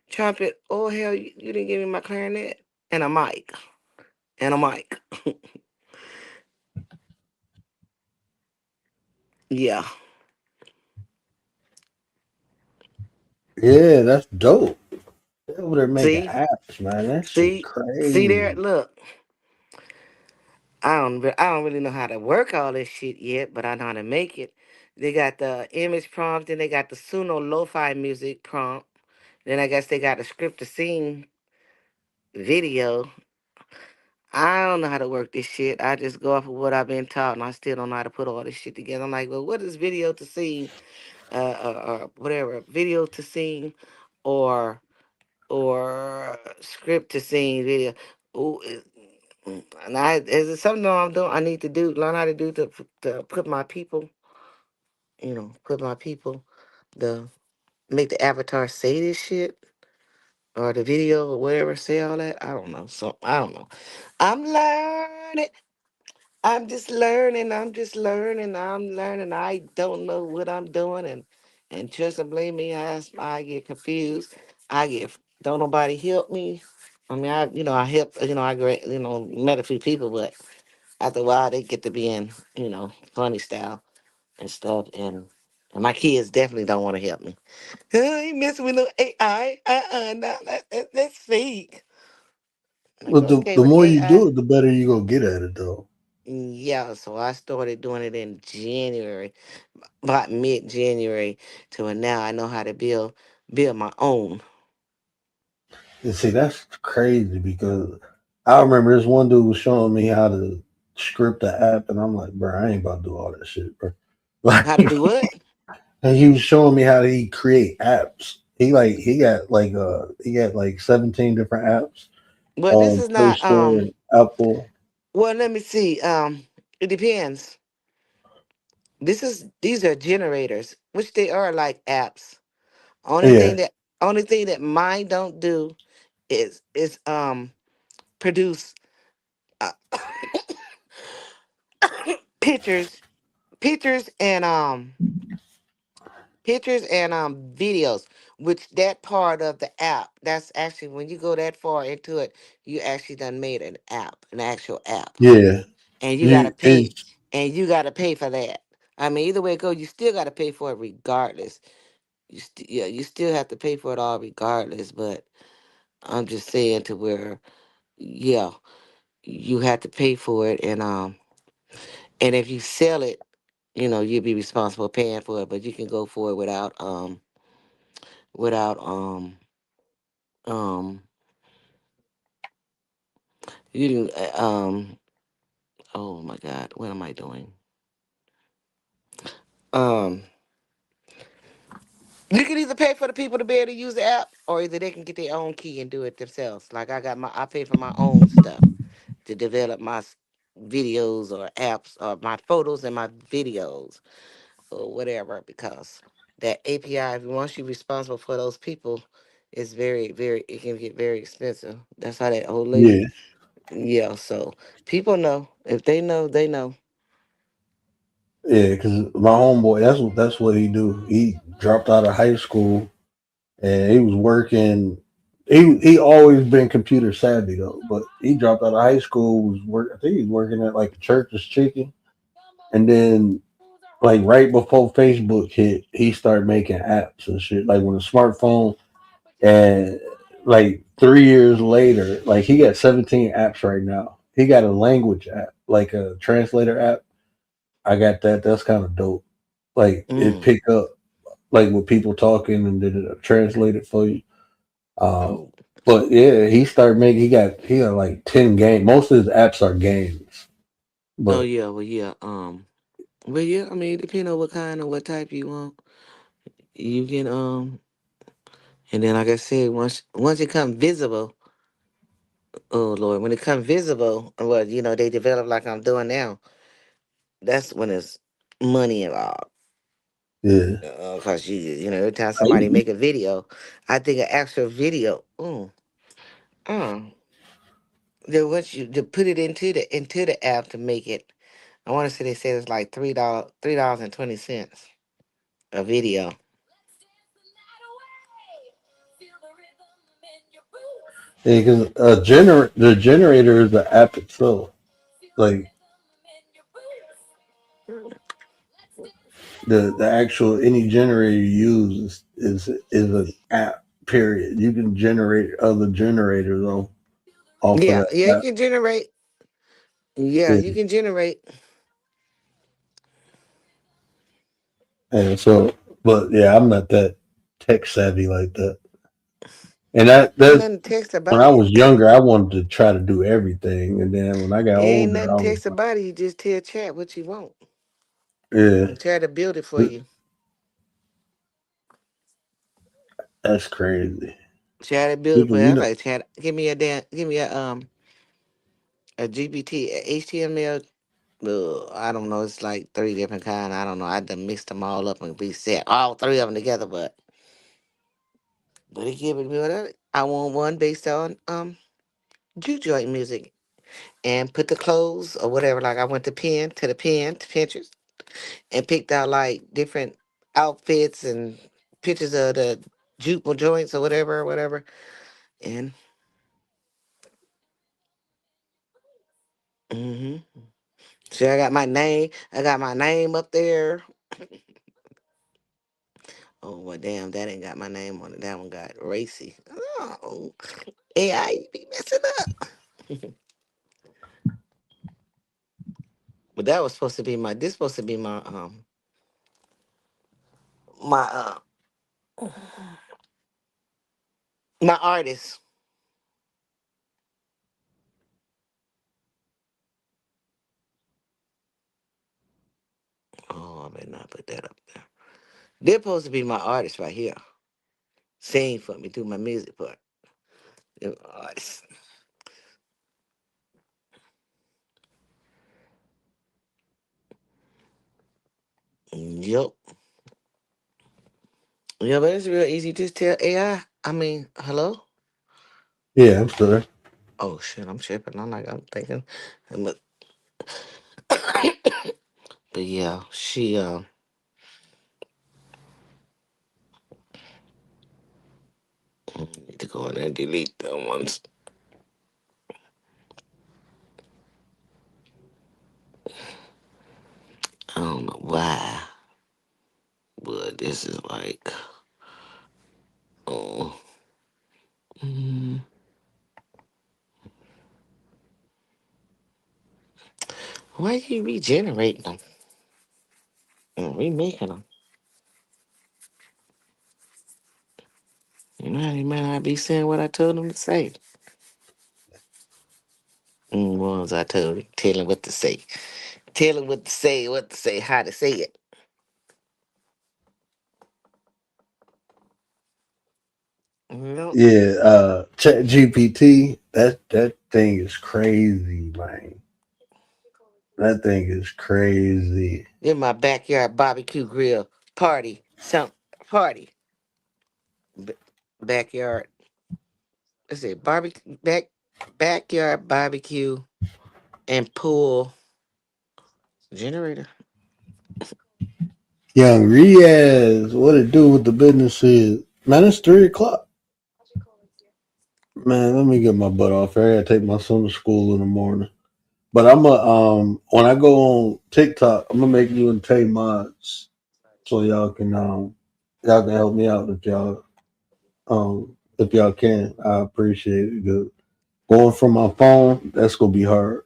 trumpet. Oh hell, you didn't give me my clarinet and a mic and a mic. Yeah. Yeah, that's dope. They over there making See, apps, man. That shit see there. crazy. Look, I don't really know how to work all this shit yet, but I know how to make it. They got the image prompt, and they got the Suno lo-fi music prompt. Then I guess they got the script to scene video. I don't know how to work this shit. I just go off of what I've been taught, and I still don't know how to put all this shit together. I'm like, well, what is video to scene, or whatever, video to scene, or script to scene video. Ooh, and is it something that I'm doing? I need to do learn how to do to put my people, put my people, the make the avatar say this shit or the video or whatever say all that. I don't know. So I don't know. I'm learning. I'm just learning. I'm just learning. I'm learning. I don't know what I'm doing, and trust and blame me. I get confused. I get don't nobody help me. I mean, I help. Met a few people, but after a while they get to being funny style and stuff, and my kids definitely don't want to help me. I ain't messing with no AI. No, that's fake. Like, But okay, the with more you AI. do it, the better you gonna get at it, though. Yeah, so I started doing it in January, about mid-January to where now I know how to build my own. And see, that's crazy because I remember this one dude was showing me how to script the app, and I'm like, bro, I ain't about to do all that shit, bro. Like, How to do what? and he was showing me how he create apps. He got like 17 different apps Well, this on is Play not Store and Apple. well, let me see. It depends. These are generators, which they are like apps. Only Yeah, thing that only thing that mine don't do is produce uh, pictures pictures and videos, which that part of the app, that's actually when you go that far into it, you actually done made an app, an actual app, yeah. and you gotta You pay, it's and you gotta pay for that. I mean, either way it go, you still gotta pay for it regardless. Yeah, you still have to pay for it all regardless. But I'm just saying to where, yeah, you have to pay for it, and if you sell it, you'll be responsible paying for it. But you can go for it without um you can oh my god, what am I doing? Um you can either pay for the people to be able to use the app, or either they can get their own key and do it themselves. Like I pay for my own stuff to develop my videos or apps or my photos and my videos or whatever, because that API, once you're responsible for those people, it's very, it can get very expensive. That's how that old lady. yeah, Yeah, so people know. If they know, they know. yeah. Because my homeboy, that's what he do. He dropped out of high school and he was working. He always been computer savvy though, but he dropped out of high school. Was work. I think he was working at like a church's chicken, and then like right before Facebook hit, he started making apps and shit. Like when a smartphone, and like 3 years later, like he got 17 apps right now. He got a language app, like a translator app. I got that. That's kind of dope. Like it Mm. pick up like with people talking and then it translate it for you. Um, Oh, but yeah, he got like 10 games. Most of his apps are games. oh But yeah, well yeah, well yeah. I mean, depending on what kind or what type you want, you can and then like I said, once it come visible, oh Lord, when it come visible, well, they develop like I'm doing now. That's when it's money involved. yeah, Cause every time I somebody make a video, I think an actual video. Uh, then once you to put it into the app to make it, I want to say they said it's like $3.20 a video. yeah, because the generator is the app itself. Like the actual any generator you use is an app. Period. You can generate other generators off of Yeah, that yeah, you app. can generate. Yeah, Yeah. you can generate. And so, but yeah, I'm not that tech savvy like that. And that's Nothing text when about I it. was younger, I wanted to try to do everything, and then when I got Ain't older, nothing I was text about it. You just tell chat what you want yeah, and try to build it for you. that's crazy. Try to build it for People, you. I like chat. Give me a GPT, HTML. I don't know. It's like three different kind. I don't know. I done mixed them all up and reset all three of them together. But But he giving me what I want one based on juke joint music and put the clothes or whatever. Like I went to the pen to Pinterest and picked out like different outfits and pictures of the juke joints or whatever. And hmm see, I got my name. I got my name up there. Oh well, damn, that ain't got my name on it. That one got racy. Oh, AI, you be messing up. But that was supposed to be my. This supposed to be my my artist. Oh, I better not put that up there. They're supposed to be my artist right here. Sing for me, do my music part. They're my artists. Yep. Yeah, but it's real easy. Just tell AI. I mean, hello. Yeah, I'm sorry. Oh shit, I'm tripping. I'm thinking. But, but yeah, she need to go in there and delete them ones. I don't know why, but this is like, oh, mm, why you regenerating them and remaking them? You know, they might not be saying what I told them to say. Ones I told him, tell him what to say, tell him what to say, how to say it. Nope. Yeah, Chat GPT, that thing is crazy, man. That thing is crazy. In my backyard barbecue grill party, some party, B- backyard. Let's say backyard barbecue and pool generator. Young Riaz, what it do with the business is? Man, it's 3 o'clock. Man, let me get my butt off here. I gotta take my son to school in the morning. But I'm a when I go on TikTok, I'm gonna make you and Tay mods so y'all can help me out if y'all can. I appreciate it. Good. Going from my phone, that's gonna be hard.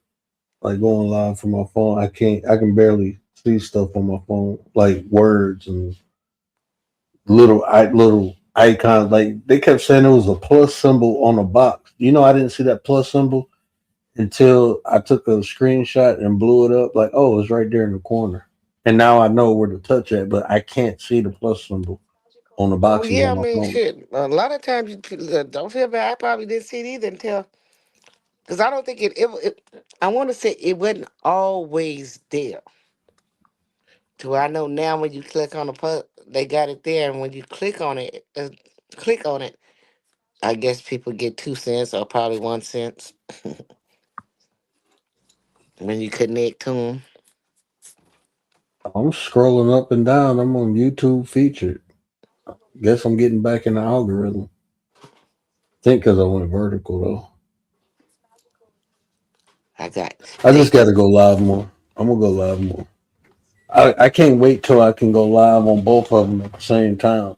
Like going live from my phone, I can barely see stuff on my phone, like words and little icons. Like they kept saying it was a plus symbol on a box. You know, I didn't see that plus symbol until I took a screenshot and blew it up. Like, oh, it's right there in the corner. And now I know where to touch at, but I can't see the plus symbol on the Well, boxes yeah, on I my mean, phone. shit. A lot of times don't feel bad. I probably didn't see it either until because I don't think I want to say it wasn't always there. To where I know now when you click on they got it there, and when you click on it, I guess people get 2 cents or probably 1 cent when you connect to them. I'm scrolling up and down. I'm on YouTube featured. Guess I'm getting back in the algorithm. Think because I went vertical though. I got I they just got to just go live more. I'm gonna go live more. I can't wait till I can go live on both of them at the same time.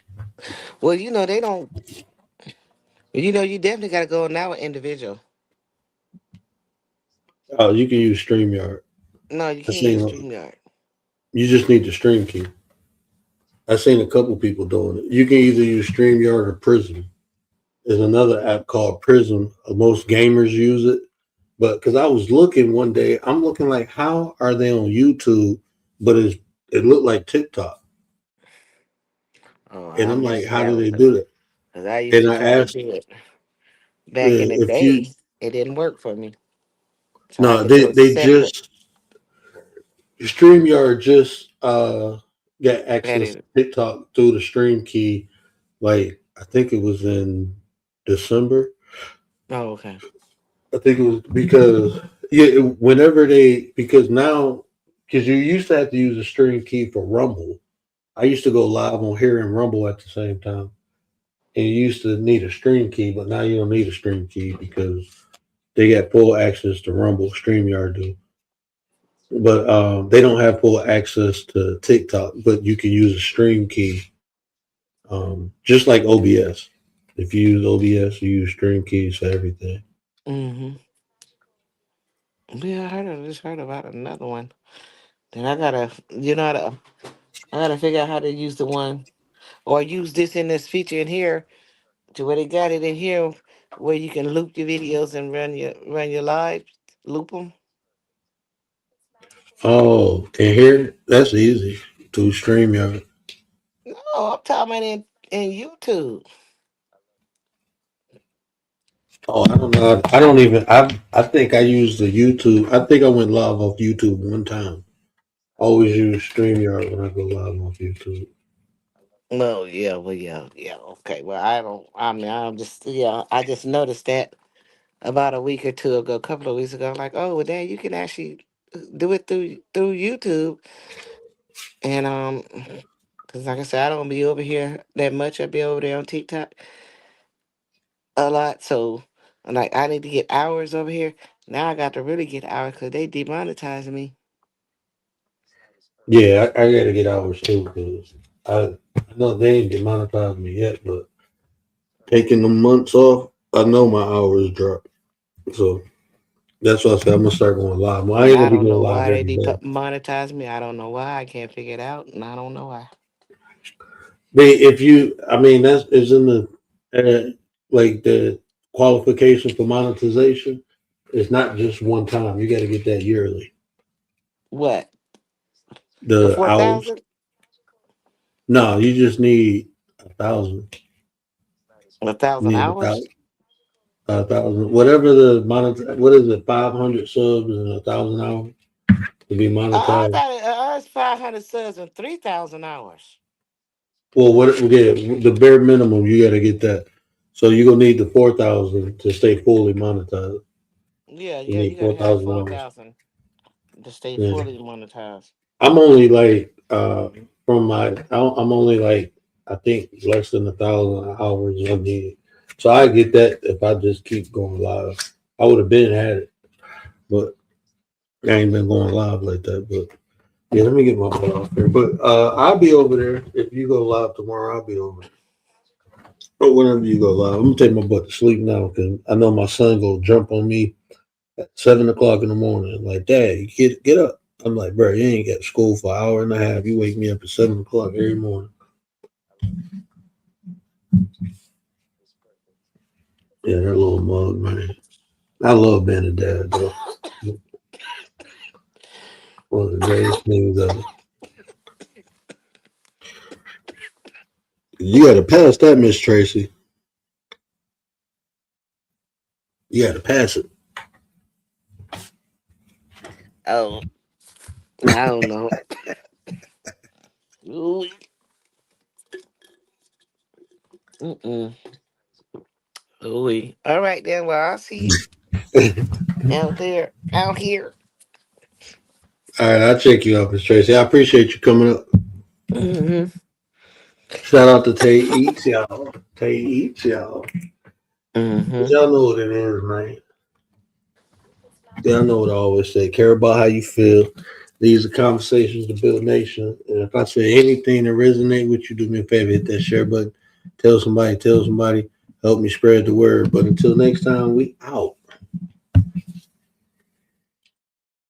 well, they don't. You definitely got to go now with individual. Oh, you can use StreamYard. No, you I can't use seen Streamyard. you just need the stream key. I seen a couple people doing it. You can either use StreamYard or Prism. There's another app called Prism. Most gamers use it, but because I was looking one day, I'm looking like, how are they on YouTube? But it looked like TikTok, Oh, and I I'm like, missed how that do one they do that? because I used And to I try to asked do it back in the if you day. It didn't work for me, so I had no, to go they separate. just StreamYard just got Had access to it. TikTok through the stream key like I think it was in December. Oh, okay. I think it was because because now because you used to have to use a stream key for Rumble. I used to go live on here and Rumble at the same time, and you used to need a stream key, but now you don't need a stream key because they got full access to Rumble. StreamYard do, but they don't have full access to TikTok. But you can use a stream key, just like OBS. If you use OBS, you use stream keys for everything. Mm-hmm. Yeah, just heard about another one. Then I gotta, I gotta figure out how to use the one or use this in this feature in here to where they got it in here where you can loop your videos and run your live, loop them. Oh, and here that's easy to StreamYard. No, I'm talking about in YouTube. Oh, I don't know. I don't even. I think I used the YouTube. I think I went live off YouTube one time. Always use StreamYard when I go live off YouTube. No, yeah, well, yeah, okay. Well, I don't. I mean, I'm just, yeah. I just noticed that about a week or two ago, a couple of weeks ago. I'm like, oh, well, then you can actually do it through YouTube, and because like I said, I don't be over here that much. I be over there on TikTok a lot, so I'm like, I need to get hours over here. Now I got to really get hours because they demonetizing me. Yeah, I got to get hours too because I know they ain't demonetized me yet, but taking the months off, I know my hours drop. So that's why I said I'm gonna start going live. Well, I ain't Yeah, I gonna be don't going know live why they every day. demonetize me. I don't know why. I can't figure it out, and I don't know why. If you, I mean, that's is in the like the qualification for monetization. It's not just one time. You got to get that yearly. What? The The four hours. thousand? No, you just need 1,000. A You thousand need hours? 1,000. Whatever the what is it? 500 subs and 1,000 hours to be I monetized. thought it's 500 subs and 3,000 hours. Well, what? Yeah, the bare minimum you got to get that. So you're gonna need the 4,000 to stay fully monetized. Yeah, You yeah, need you got to have 4,000 hours. 4,000 to stay Yeah. fully monetized. I'm only like from I'm only like I think less than 1,000 hours I need. So I get that if I just keep going live. I would have been had it, but I ain't been going live like that. But yeah, let me get my butt off here. But I'll be over there if you go live tomorrow. I'll be over there. Or whenever you go live, I'm gonna take my butt to sleep now because I know my son go jump on me at 7 o'clock in the morning. Like, Dad, you get up. I'm like, bro, you ain't got school for an hour and a half. You wake me up at 7 o'clock every morning. Yeah, that little mug, man. I love being a dad, though. One of the greatest things ever. You got to pass that, Miss Tracy. You got to pass it. Oh, I don't know. Ooh, mm-mm. Ooh. All right, then. Well, I'll see All you out there, out here. right, I'll check you out, Miss Tracy. I appreciate you coming up. Mm-hmm. Shout out to Tay Eats, y'all. Tay Eats, y'all. Mm-hmm. Y'all know what it is, man. Y'all know what I always say. Care about how you feel. These are conversations to build nation. And if I say anything that resonate with you, do me a favor, hit that share button. Tell somebody, help me spread the word. But until next time, we out.